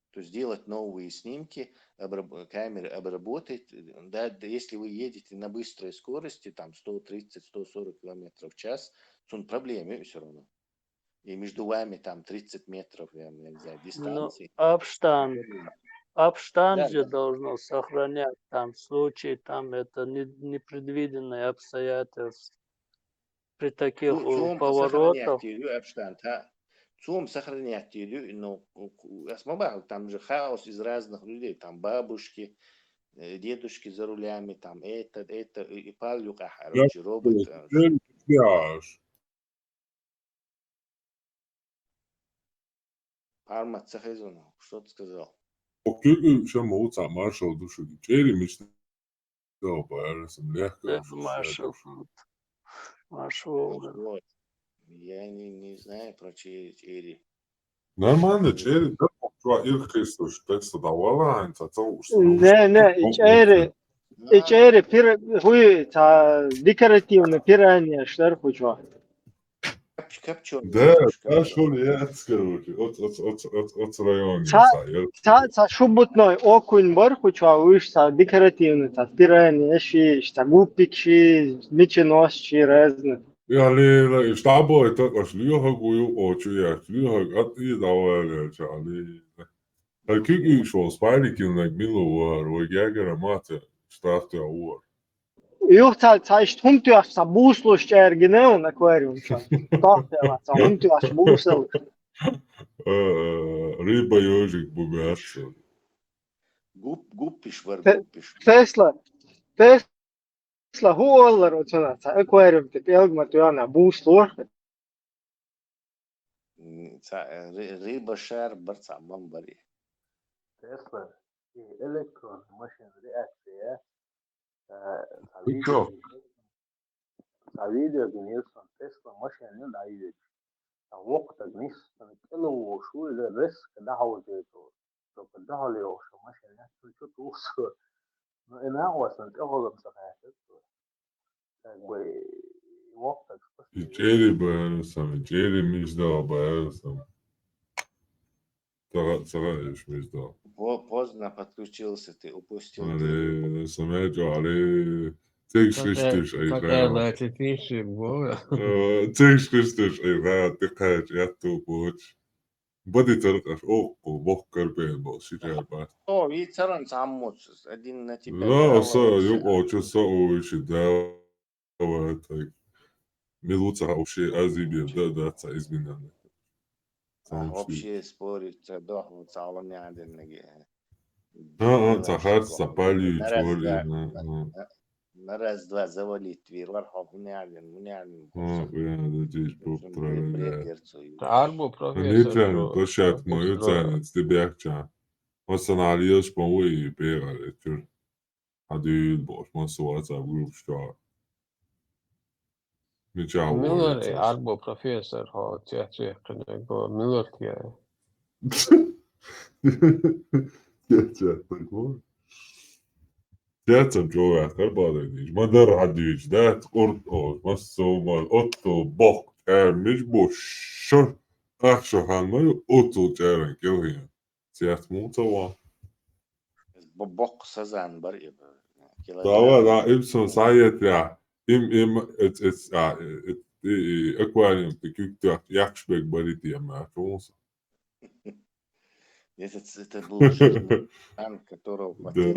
То есть сделать новые снимки, камеры обработать. Да, если вы едете на быстрой скорости, там 130-140 км в час, то проблемы все равно. И между вами там 30 метров, я не знаю, дистанции. Ну, Абштант Да, же да. должно сохранять там в случае, там это непредвиденные обстоятельства. При таких поворотах. Цум сохранять ее, но там же хаос из разных людей, там бабушки, дедушки за рулями, там это, и палюка, короче, робот. Парма Цахайзонов, что ты сказал? Вот. Я не знаю про Черри. Нормально, Черри, да, ilk Kristus teksta tavallaan, Ичери, хуй, декоративно, пиранья, штар хочешь. Копченый. Да, что ли, я скажу, от района. Ца шубутной окунь бар хочешь, вышца декоративно, ца пиранья, шта гупик, меченос, разные. Yani šta boje tako šlijohaguju očuja, šlijohag i davale čali. Ali kiki šo spajlikin nek milo var, og jägare mate stafte a år. Juh, ца штумтуаш, ца буслош чергинеу на аквариум, ца. Тохтела, ца хумтуаш бусел. Riba jožik bugatsa. Гуппиш var гуппиш. Tesla huollar on sana, ца аквариум, te pelgmat jana busloš. Riba šar barca mambari. Tesla elektron машин реакция видео генерсон Tesla машин дайвет وقت جنس كيلو شو الريسك دعوة جيتو لو كدعوا لي وش ماشين شو توصل أنا وصلت أغلب مسافات وقت Čeri bajarasam, čeri miždao bajarasam. Цара еш миздал. Поздно подключился, ты упустил. Ali sam eđo, ali tek skristiš ej Какая типичная горе. tek skristiš ej rad, det kan jeg to boć. بدي ترقش أوكو بوكر بين بوشيتها بعد О, и царан саммуц, один на тебя لا дава, أصلا وش يبقى شو سووا شو دعوة ميلوتا أو شيء أزي ده تعيز مننا تمام شيء вообще спорить, дох, вот салон один нги. أنت خارج سبالي تشوري На раз-два завалить твир, вархов не ده جيش بوبرا брегерцу. تعربوا بروفيسور نيتران تشات ما بروفيسور يتزان تبيعك مثلا عليش بوي بيغا لتر هدي boş masovata grup شتار نجاو ميلر يتزان يعربوا بروفيسور هو تياتي قنقو ميلر تيا Djecam cilvēku ar bādēnīšu. Man dara radījuši dēt, urtos, masovā, otto, bok, ērmiš, bošur, akšahan, maju, otto, ķēren, kilhien. Ciet mūcavā. بوق سزان بري Dāvā, dā, imsun sajiet, jā. Akvārium, tik yuktāk, jakšbēk barītiem, mūsu. Это был жизнь, которого хватило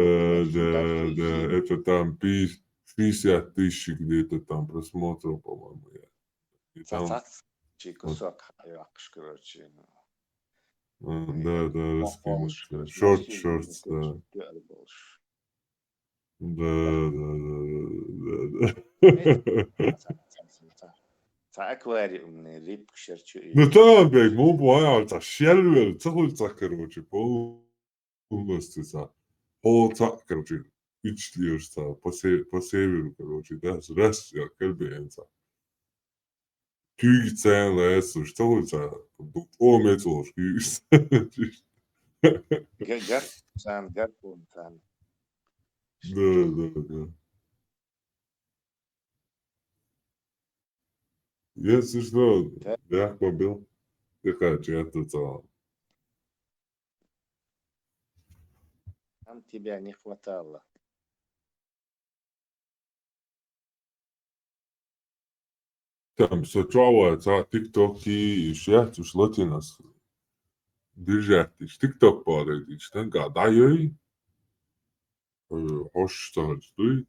Да, это там 50 тысяч где-то там просмотров, по-моему. И там, кусок, короче. да, раскинуть. Шортс, да. Да. Аквариум, рыбку шерчу. Ну там, бег, му боял, та шельвер, цахульца, короче, полностью, короче, вычислишься по северу, короче, да, раз, я кальбенца. Кюгицен, лесу, что это? О, метлош, Гарпун, гарпун. Да. Если что, я побил. Короче, это целом. Там тебя не хватало. Там сочувствуется TikTok и шесть уж латинос. Держать, TikTok парадич, там гадаю. Хош стоит.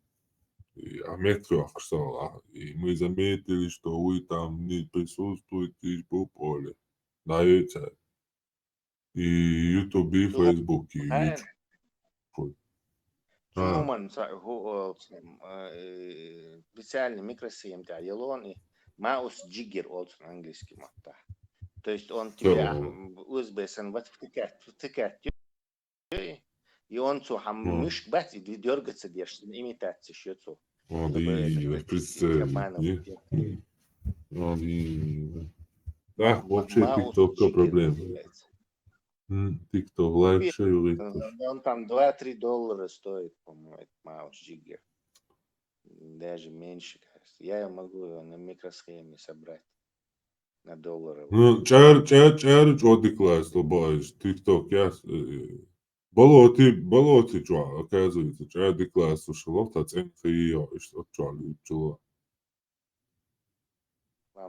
И метро аксала. И мы заметили, что вы там не присутствуете по поле. На это. И YouTube, и Facebook, и YouTube. عموما هو специальный микросхем تاع يلوني маус джиггер олсен английский мата. То есть он тебя USB-сэн вот втыкает. И он мышь бать и дергаться держит, имитация счету. Да, вообще TikTok проблема. TikTok лучше юрит. Он там $2-3 стоит, по-моему, этот маус джиггер. Даже меньше, кажется. Я могу его на микросхеме собрать на $1. Ну, чар, чоди класс, то боишь. TikTok, я... Болоти, чуа, оказывается, чади класс, слушал, та ценка ее, что чуали, чула.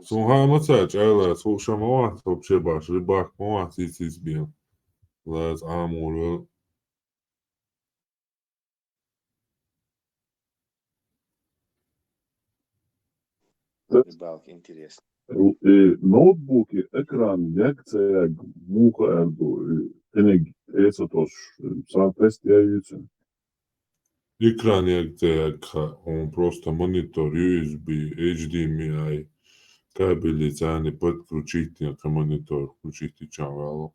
Сумха маца, чайла, слушай, мова, вообще баш, рыбак, мова, сисис бил. Лаз, амуру. Рыбалка, интересно. Ноутбуки, ekrāni ņekcēja mūka erdu, enig esatos сам тест явится. Экран ņekcēja, он просто монитор USB, HDMI, кабели цяни подключить к монитор, включить и чавало.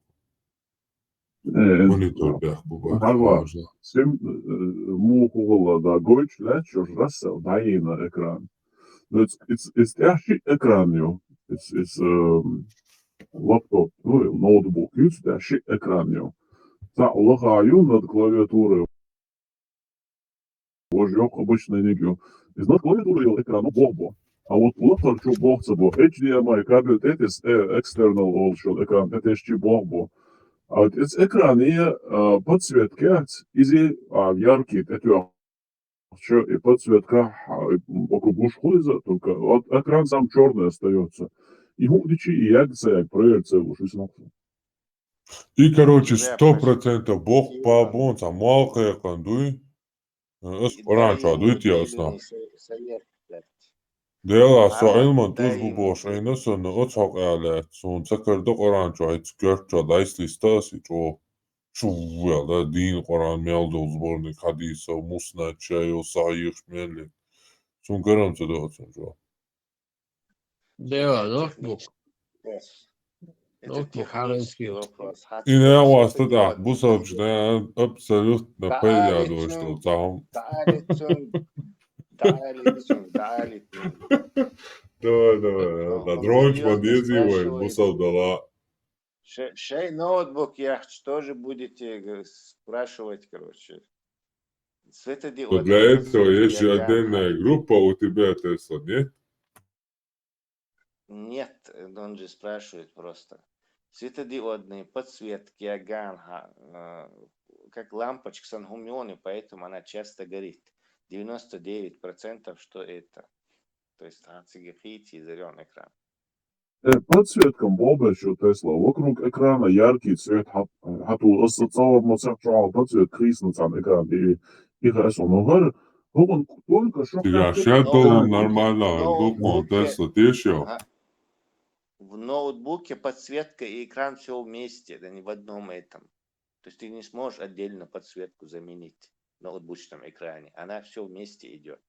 Монитор бях буба. Harva, sim mūku valodā goiču leču rasel daina ekrāni. It's actually ekran jau. It's laptop, ноутбук. It's actually ekran jau. Tā лохаю над клавиатурой. Ложёк обычно не гю. Из над клавиатурой экран бобо. А вот локтор чу бохца бо. HDMI кабель это external olšo экран. Это еще бобо. А вот экран и подсветка изи яркий. Это Что и подсветка около бушхолиза, только вот экран сам черный остается. И гудичи и ягцы, проверьте, уж и И, короче, Тебя почти 100% Бог по Иван. бонца, малка кандуй, es И Kur'an дай ему çadı tiyasna. дельный совет дать. Dela Алла, Israilman tuz дай bu ему boş ayna sonra o çok elet. Son çakırdı Kur'an çayı gört çadı istası ço. Şu ya da din Kur'an meldi uzbornik hadisa musnad şey o sahih melli. Son karam çadı olsun ço. Да, Это ноутбук. Это Ноутбук технический хороший. вопрос. И не вас да, Светодиодный bu sabçına абсолютно понятно, что там. Дaalitsün. Давай, да, дронч Молодежь подъездивай, bu спрашивает, savdala. шей ноутбук я тоже будете спрашивать, короче. Но Светодиодные для этого есть подсветки же Яган отдельная Хай. группа у тебя, Тесла, нет? Нет, он же спрашивает просто. Светодиодные подсветки Яган, как лампочка Сангумионы, поэтому она часто горит. 99% что это. То есть ацигахити и зеленый экран. Подсветка бобач у Тесла. Вокруг экрана яркий цвет. Хату ассоциировал мастерчал подсвет крисный сам экран. И хорошо. Но говорю, он только что... Я шатал нормально. Лукон Тесла, ты еще? В ноутбуке подсветка и экран все вместе, да не в одном этом. То есть ты не сможешь отдельно подсветку заменить в ноутбучном экране. Она все вместе идет.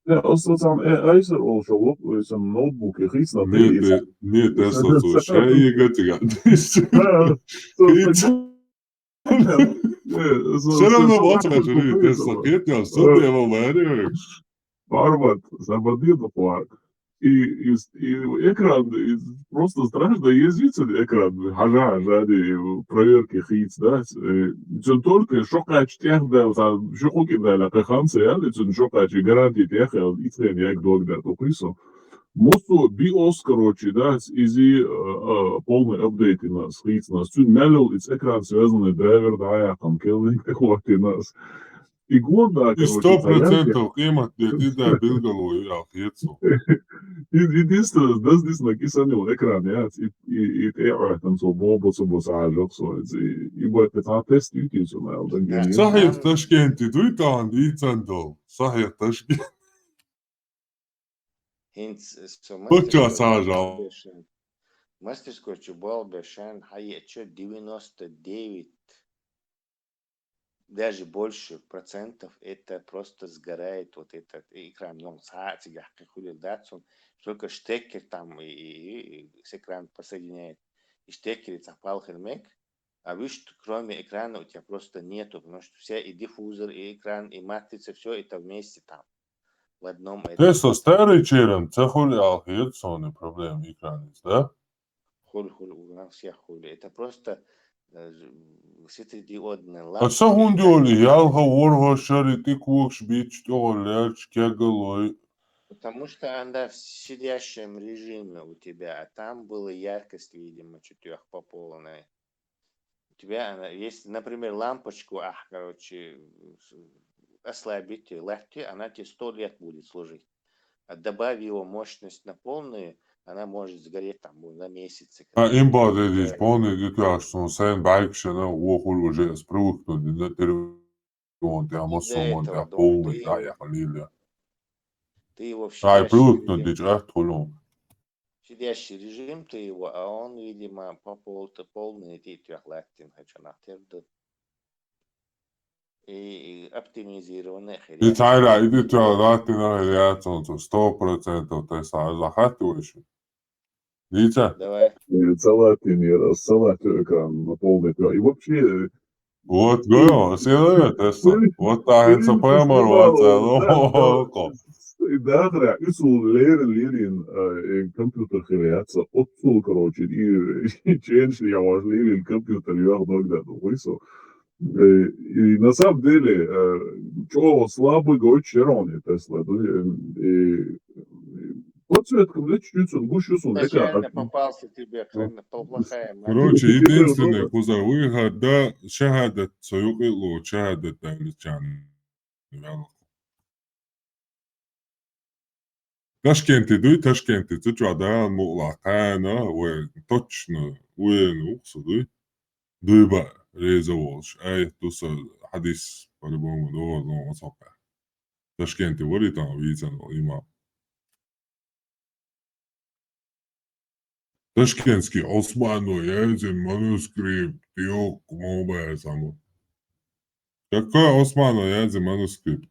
Als dat aan ijzer of zo op is een notebook, je giet naar binnen. Niet, dat is dat zo. Zij je gaat te gaan. Все равно вот смотри, ты сакет, я что ты его варишь? Барбат, забоди до парк. И экран, просто страшно ездить экран, хажа, проверки хиц, да, чун только шокач тех, да, шокуки, да, ла каханцы, я, чун шокач, гарантии тех, и цен, як дог, да, то присо. Мосту биос, короче, да, изи полный апдейт у нас, хиц нас, чун мелил, из экран связанный драйвер, да, я там келлинг, такого у нас. И год, да, короче, 100% климат, ты да, билгалу, я, хицу. Единственное, да, здесь написано экран, ja, и ты там so bobo so bosajok so и будет это тест YouTube да. صحيح تشكينتي دويت عندي تندو صحيح تشكين Hins so Почему сажал? мастерской чубал бешен хаечо 99, даже больше процентов это просто сгорает вот этот экран, он сатига какой датсон, только штекер там и с экран посоединяет, и штекер запал хермек, а видишь, кроме экрана у тебя просто нету, потому что вся и диффузор, и экран, и матрица, все это вместе там, в одном этом. Tesla старый черен, це хули алхиетсоны проблем экран, да? Хули, у нас всех хули, это просто светодиодная А лампа. что он делали? Ялга, ворга, шарити, кукш, бич, толяч, кегалой. Потому что она в сидящем режиме у тебя, а там была яркость, видимо, чутьёх пополная. У тебя она, если, например, лампочку, короче, ослабить, легкий, она тебе 100 лет будет служить. А добавь его мощность на полную, она может сгореть там на месяц. Имба dediği полный детяшсон, sen байкшена, охул уже спрыгнуть, на телефон, ты амасоман, ты полный, да, я халиля. Ты его в Ай, сидящий привыкнуть, режим. дичь, ах, тулон. Сидящий режим ты его, а он, видимо, по полный детях лактин, хочу нахтерду. И оптимизированный. И тайра, иди ты, да, ты на реакцию, 100% ты сам захватываешь. Видите? Давай. Салатин, салат экран на полный. И вообще... Вот, говорю, следует, Тесла. Вот так, это прямо рваться, да, да, исул лерин компьютер хиляется, отцул, короче, и ченш я важливый компьютер, я тогда высо. И на самом деле, что слабый год черони Тесла, подсветка, да, чуть-чуть он гуще сон. Случайно попался тебе, плохая. Короче, единственное, куда выход, да, шахадат, союкило, шахадат, да, личан. Ташкенте дуй, Ташкенте, ты что, да, мула, кана, уэ, точно, уэ, дуй, дуйба, рейза волш, туса, حديث по-любому, ну, صحيح. Ташкенте, вори там, видите, имам. Ташкентский Осману, я манускрипт, ёк, мобая само. Какой Осману, я манускрипт?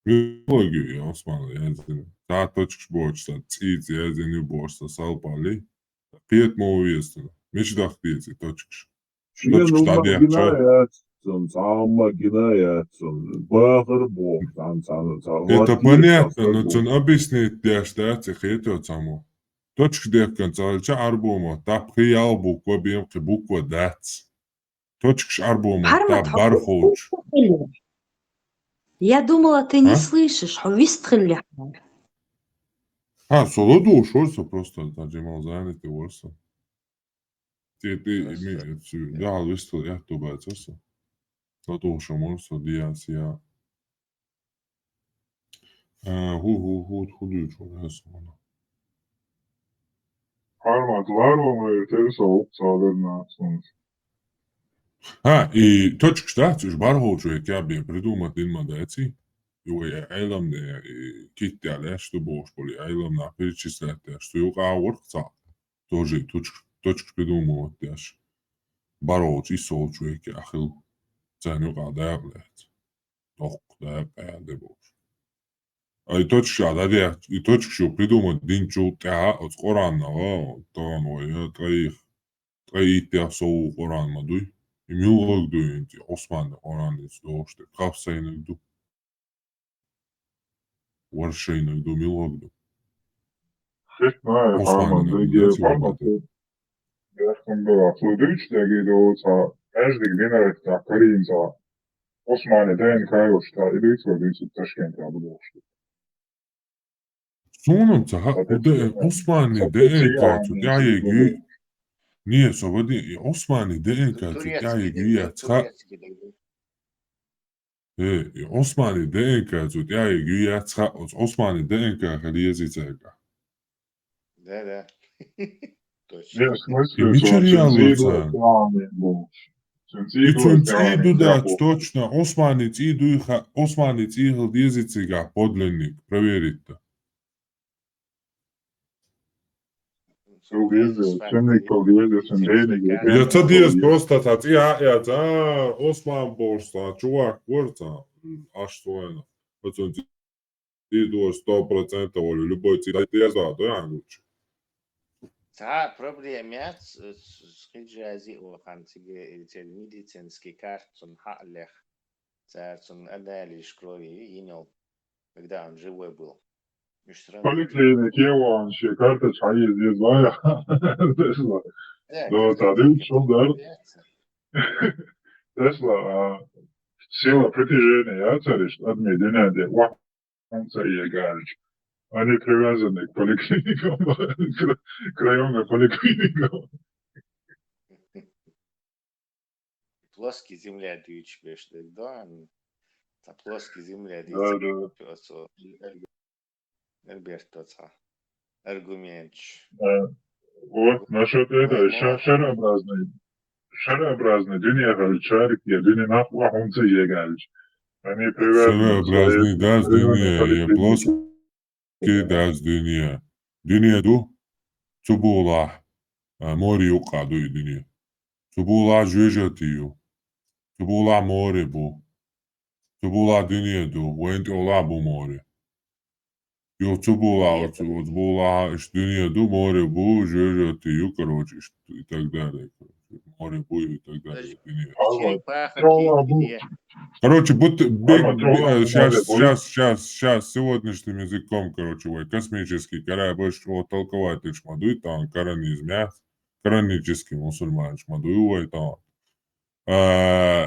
Биологию Осману, я tā точка bočsa, cīts, jēdzienu bočsa, salpāli. Piet mūviestuna. Viņš dahtieci, точкш. Точкš tad jāčā. Это понятно, но цон объяснить дяштацы хето само. Точка дехкан цалча арбума, тапхи ялбу, кобием буква дац. Точкш арбума, тап бархоч. Я думала, ты не слышишь. Солоду ушорса просто, таджимал занятый ворса. Ты имеешь, я выстал, я то бацоса. Солоду ушоморса, диасия. Худую чугасона. Armand, waarom tevi savu caurināšanas? И точка штат, уж бархоч, я бы придумал инмадаци. Jo eilamne kitjale, что boš poli eilamna перечислять, что юга воркца, тоже точка придумывать, яш. Бароч и сол човеки ахил, цен юга даблет. Ток дабе бош. А и точка, да я, и точка что придумать динчу тя от Корана, то оно троих тя соу Коран мадуй. И милок дуинти, Осман Коран из доште, капсайник ду. Варшейнок до милогду. Хитная Арманд, я скандала. Слудыч тягидоца, каждый генеральта Каринца, Османе ДНК юшта, и лицо дынцу Ташкенте абудошты. Сонамца, Османе ДНК, тут я егю. Не, свободи, Османе ДНК, тут я егю, я цха. Osmani DNK, тут я егю, я цха, Османе ДНК, ходи языцека. Да. Точно. И мичариалуца. И цунциду дать, точно, Османец ихал языцека, подлинник, проверить-то. Ja tad ies prostatāt, jā, Osman Borstā, čuvāk, kurca, aštuena. Вот он иду 100% волю, любой цвет, я за, да, лучше. Та проблема с хиджази охантиге медицинский картон халех, он анализ крови имел, когда он живой был. Поликлиники, он ще карта чай здесь звая. Но тады ушел, да. Тесла, сила притяжения, царишь, отмедения, где он царь гарич. Они привязаны к поликлиникам, к районным поликлиникам. Плоский земля дючбеш, да, та плоский земля дючбеш. Альберто, аргумент. Вот, насчет этого, шарообразный, дюня гальчарик, я дюня нахуй, он царь гарич. Они привязаны. Шарообразный, да, с дюня, я плоский, да, с дюня. Дюня ду, цубула, мори уқаду и дюня. Цубула жужатию, цубула море бу, цубула дюня ду, вент ола бу море. Jo цубула, из дюня ду, море бу, жужатию, короче, и так далее. Море бу и так далее. Короче, будто сейчас сегодняшним языком, короче, космический корабль, что толковать лишь мадуй, там, коранический мусульман, мадуй, там.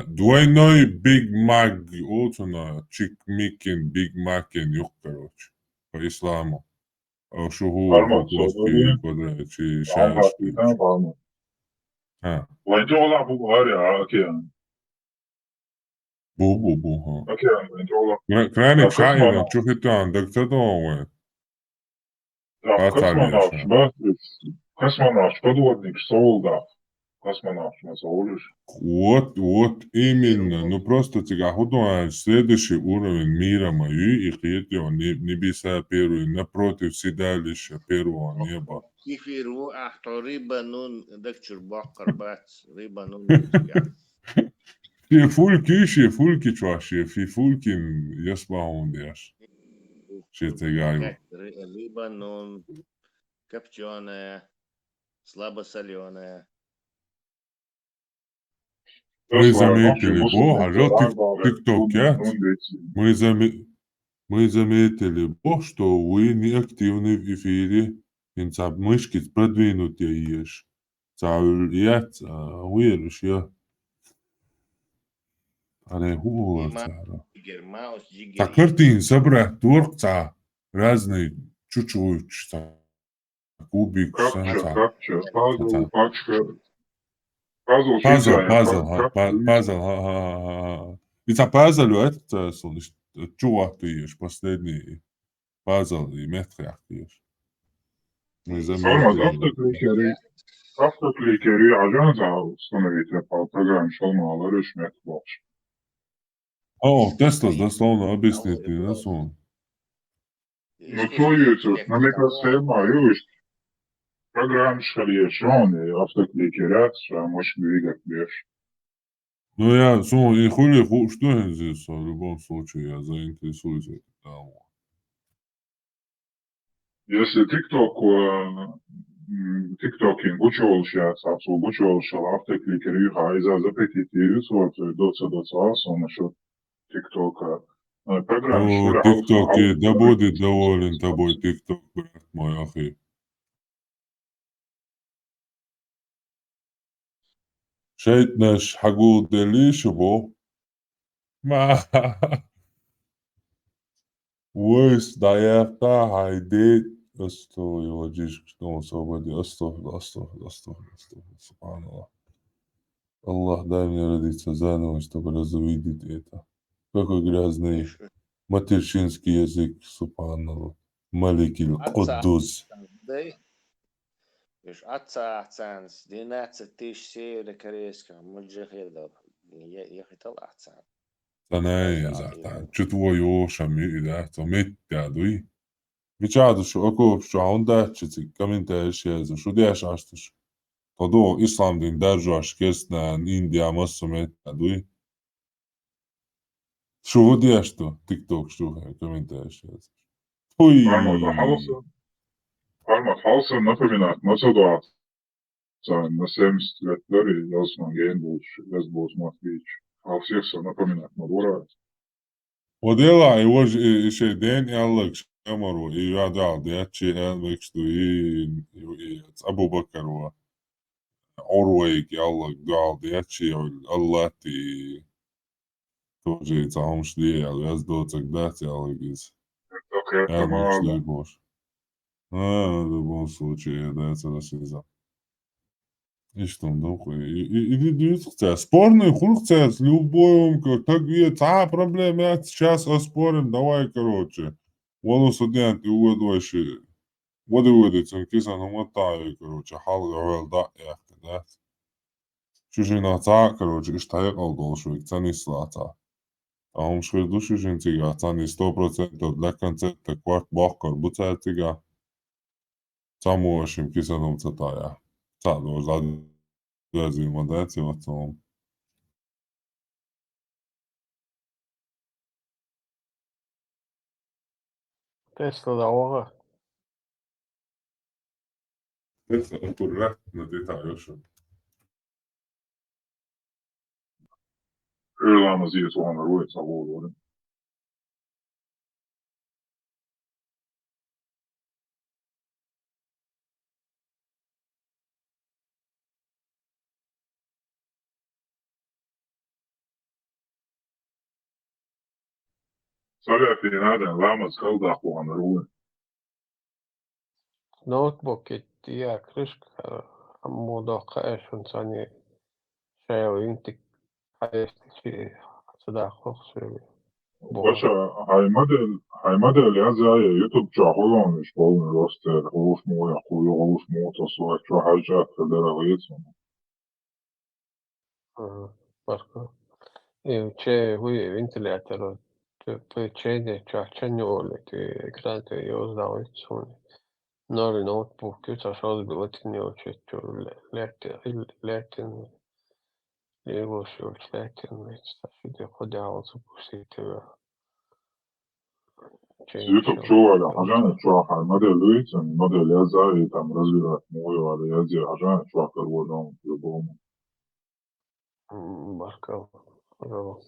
Двойной Биг Мак, Чик Микин, Биг Макин, юг, короче, по исламу. Шугу, плоский, квадратчий, шашки. Вайджола Бугария, океан. بو ها اوكي انت والله كرانك قسما شايفة شو حتى عندك تدوين kosmonavts kosmonavts подводник солдат космонавт назовешь Вот именно. Ну просто тебя худо следующий уровень мира мою и хотел не bisa первый, напротив седалища первого неба. كيفيرو أحتو ريبا نون دكتور بقر بات ريبا نون Fi fulki čvaši, fi fulkin jaspaundijas. Šitai gaivu. ريبا نون كبتشونة слабо соленая. Мы заметили, ТикТок, мы заметили, что вы не активны в эфире, инца мышки продвинутые ешь. Цаулят, уверишь, я. Аре хула, цара. Так картин собрать творца разные чуть-чуть, кубик, санца. Пазл, И пазл, это слышь, чувак ты ешь, последний пазл и метрах ты ешь. Мы заметили. автокликери ajanja установите по программе шалмала решмет площадь. Teslas дословно объяснить не сон. Ну, чуете, на микросхема есть программа шальешон и автокликерят, что мощь двигать лишь. Ну, я, и хули, что я здесь, в любом случае, я заинтересуюсь этим. Если TikTokin учился, учился автокликери, а из-за запретить вот доца насчет ТикТока. Программа ТикТок, да будет доволен тобой ТикТок, брат мой, ахи. Шейтнаш хагул дели шубо. Войс даяфта хайдет. Астой, владишь, что освободи. Астой. Субханаллах. Аллах, дай мне родиться заново, чтобы разувидеть это. Какой грязный матершинский язык, субханаллах. Маликил Куддус. Już atcācāns, 12 tысяч севера корейского муджахидов. Ехать алацān. Tanai, esatto. C'è tuo io, sciammi, to mette dui. Vicado, ako, onda, c'è caminte esce, şu diye şaştır. Todo İslam din derjo aşkesna India masso mette dui. Şu diye što, TikTok şu caminte esce. Ой. Армат Халса напоминает на ситуацию. На 70 лет дари, ясно, Гейнбулш, Матвич. А всех все напоминает на двора. Odela je hoje den Alex Amaru i Radal Deachi Alex do i Abu Bakar wa Orway Allah Gal Deachi Allati тоже там шли, я сдал тогда Alex. Alex Legos. В любом случае, да, это расизм. И что он дохуй? И спорный хурцер с любым, как есть, проблем, я сейчас оспорим, давай, короче. Волу студенты уведвайши. Воды уведется, кисан умотаю, короче, хал говорил, да, да. Чужина та, короче, что я колдолшу, это не слата. А он шел души жинтига, это не 100% для концерта кварт бахкар, буцатига. Само вашим кисаном цатая. Цадо, Gadījumā decimatumu. Tesla dauga. Tesla tur rätt detaljoši. Öölamas ies on ruotsalainen luuluinen. Saļāti nādēn lāmas kaldākuan ruoin. Notebookit ja kriska muuda kaesun sani se on inti kaesti صدق خصوصي باشا هاي موديل يا زي يوتيوب شغلهم مش بقول روستر هوش مو يقول هوش مو تصوير شو حاجات كده رغيتهم Marco. Io c'è qui ventilatore. Poi c'è c'agnole che grande io usavo il suono. Non il notebook, io c'ho dell'ultimo io c'è l'etten Lego شو l'etten sta خدها وصبوسيتها يوتيوب شو على حاجات شو هاي موديل لويتن موديل يا زي تم رزق موي ولا يا زي حاجات شو كروهم يبوم Marco. Bravo.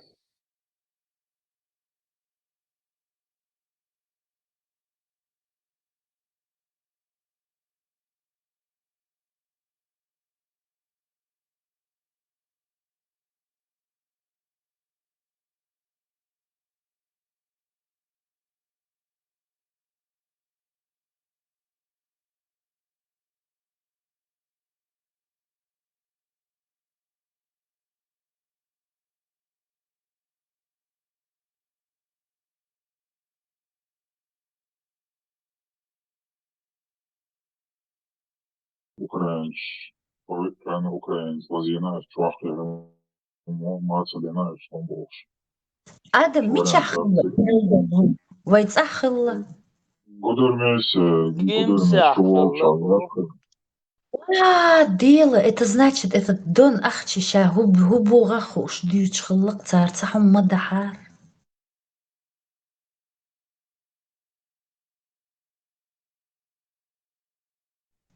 Ukraiņš, Ukraiņas lazīnājs čvahļiem mācādinājus un būs. آدم مش أخلا ويتأخلا Gudurmies Гимся šuvo ахлабу. Дело, это значит, это дон ахчища губу гахуш дьюч хлق цар цахум мадахар.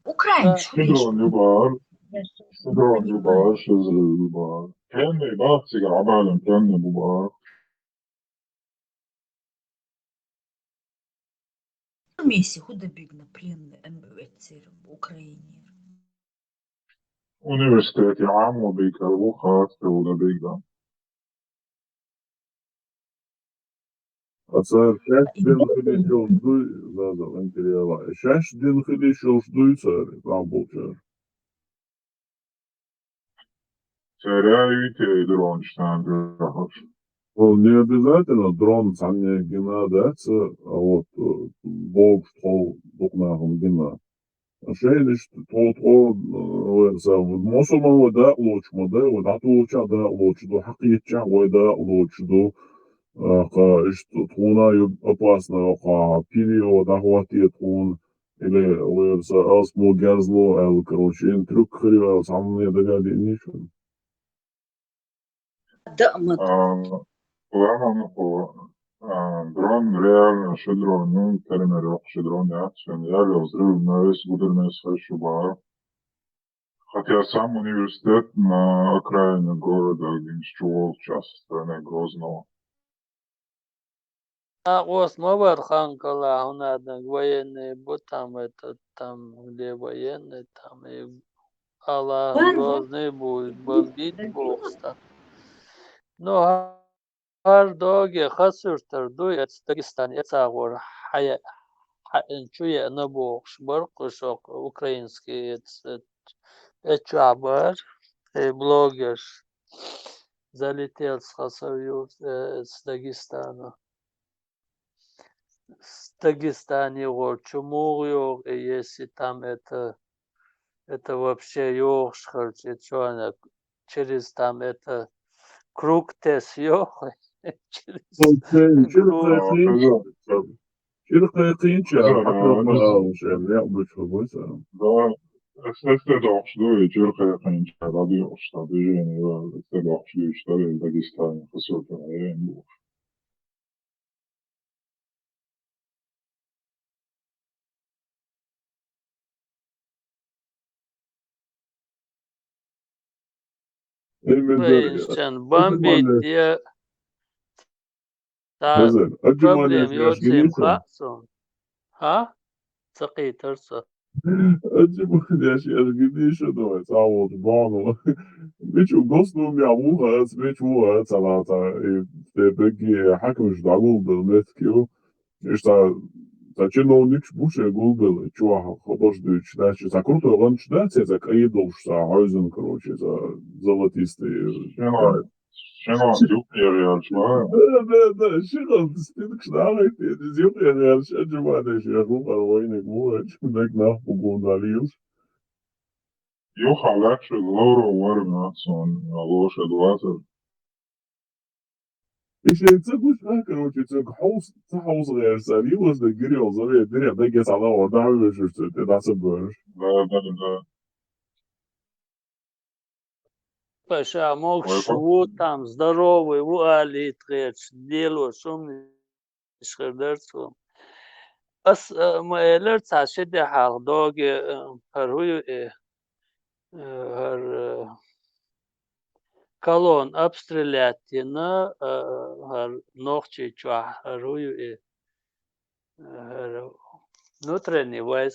Украинский. Шудron yubar, şızlı yubar. Kendi bahçıga abalım kendi yubar. Месси худо бигна пленный МВЦ в Украине. Üniversiteti عامو بيكربو خاطر ولا بيقدر. Atsar şaş din xili şoldu zaza enteriya var. Şaş din xili şoldu sar Rambolca. Теряют и дронштан грахаш. Ну, не обязательно дрон санне гена даться, а вот бог что букнахом гена. Шейдиш мусульман да луч мода да луча да луч до хакиятча да луч до что труна опасно период охватит он или вырса асмо газло эл короче трюк хрива сам не догадываюсь ничего. Да, мы Ладно, дрон реально шедрон, ну, термин шедрон, я реально взрыв на весь гудерный свечу бар. Хотя сам университет на окраине города, Гинчевол, часть страны Грозного. Ос Мавархан Кала, он одна военный, вот там это, там где военный, там и Аллах Грозный будет бомбить Богста. Но هر داگه خسر تر دوی از داگستان اتاقور چوی نبوخش برقشوق украинский чабар блогер залетел с Хасавью с Дагестана. С Дагестана его чумур, и если там это вообще ёшхар, через там это круг тес ёхай. Este došlo i Čirka je kanča radio šta drženi, este došlo i šta je Dagestan, посылка на Еренбу. Воинщан бомбить, я проблем يوتيم خاصون ها سقي ترسى Gidişe de sağoldu bağlı. Birçok dostum ya bu hayat birçok sanata peki hakmış da oldu netkiyo işte чиновник буше гулбел чуа художник значит за круто он читается за кайдол что Хайзен короче за золотистые Шенон юпириалш ва. Да, шигал стыдк шнагайт, юпириалш аджмадеш, я губар войник муач, дек нахпугу далиус. Юхалакш лоро варнацон, лоша двазер. Еще цыгуш, короче, цыг хаус гэрсар, юwas de грел, заве, дыря, да гес ала орда вышешься, ты даса бэрш. Да. Паша, мог Ой, шву там здоровый, вуали тречь, дело, шумный шхердерцу. Ас маэлэр цашэдэ хагдог харую колон обстрелятина ногчи чуа харую внутренний войск.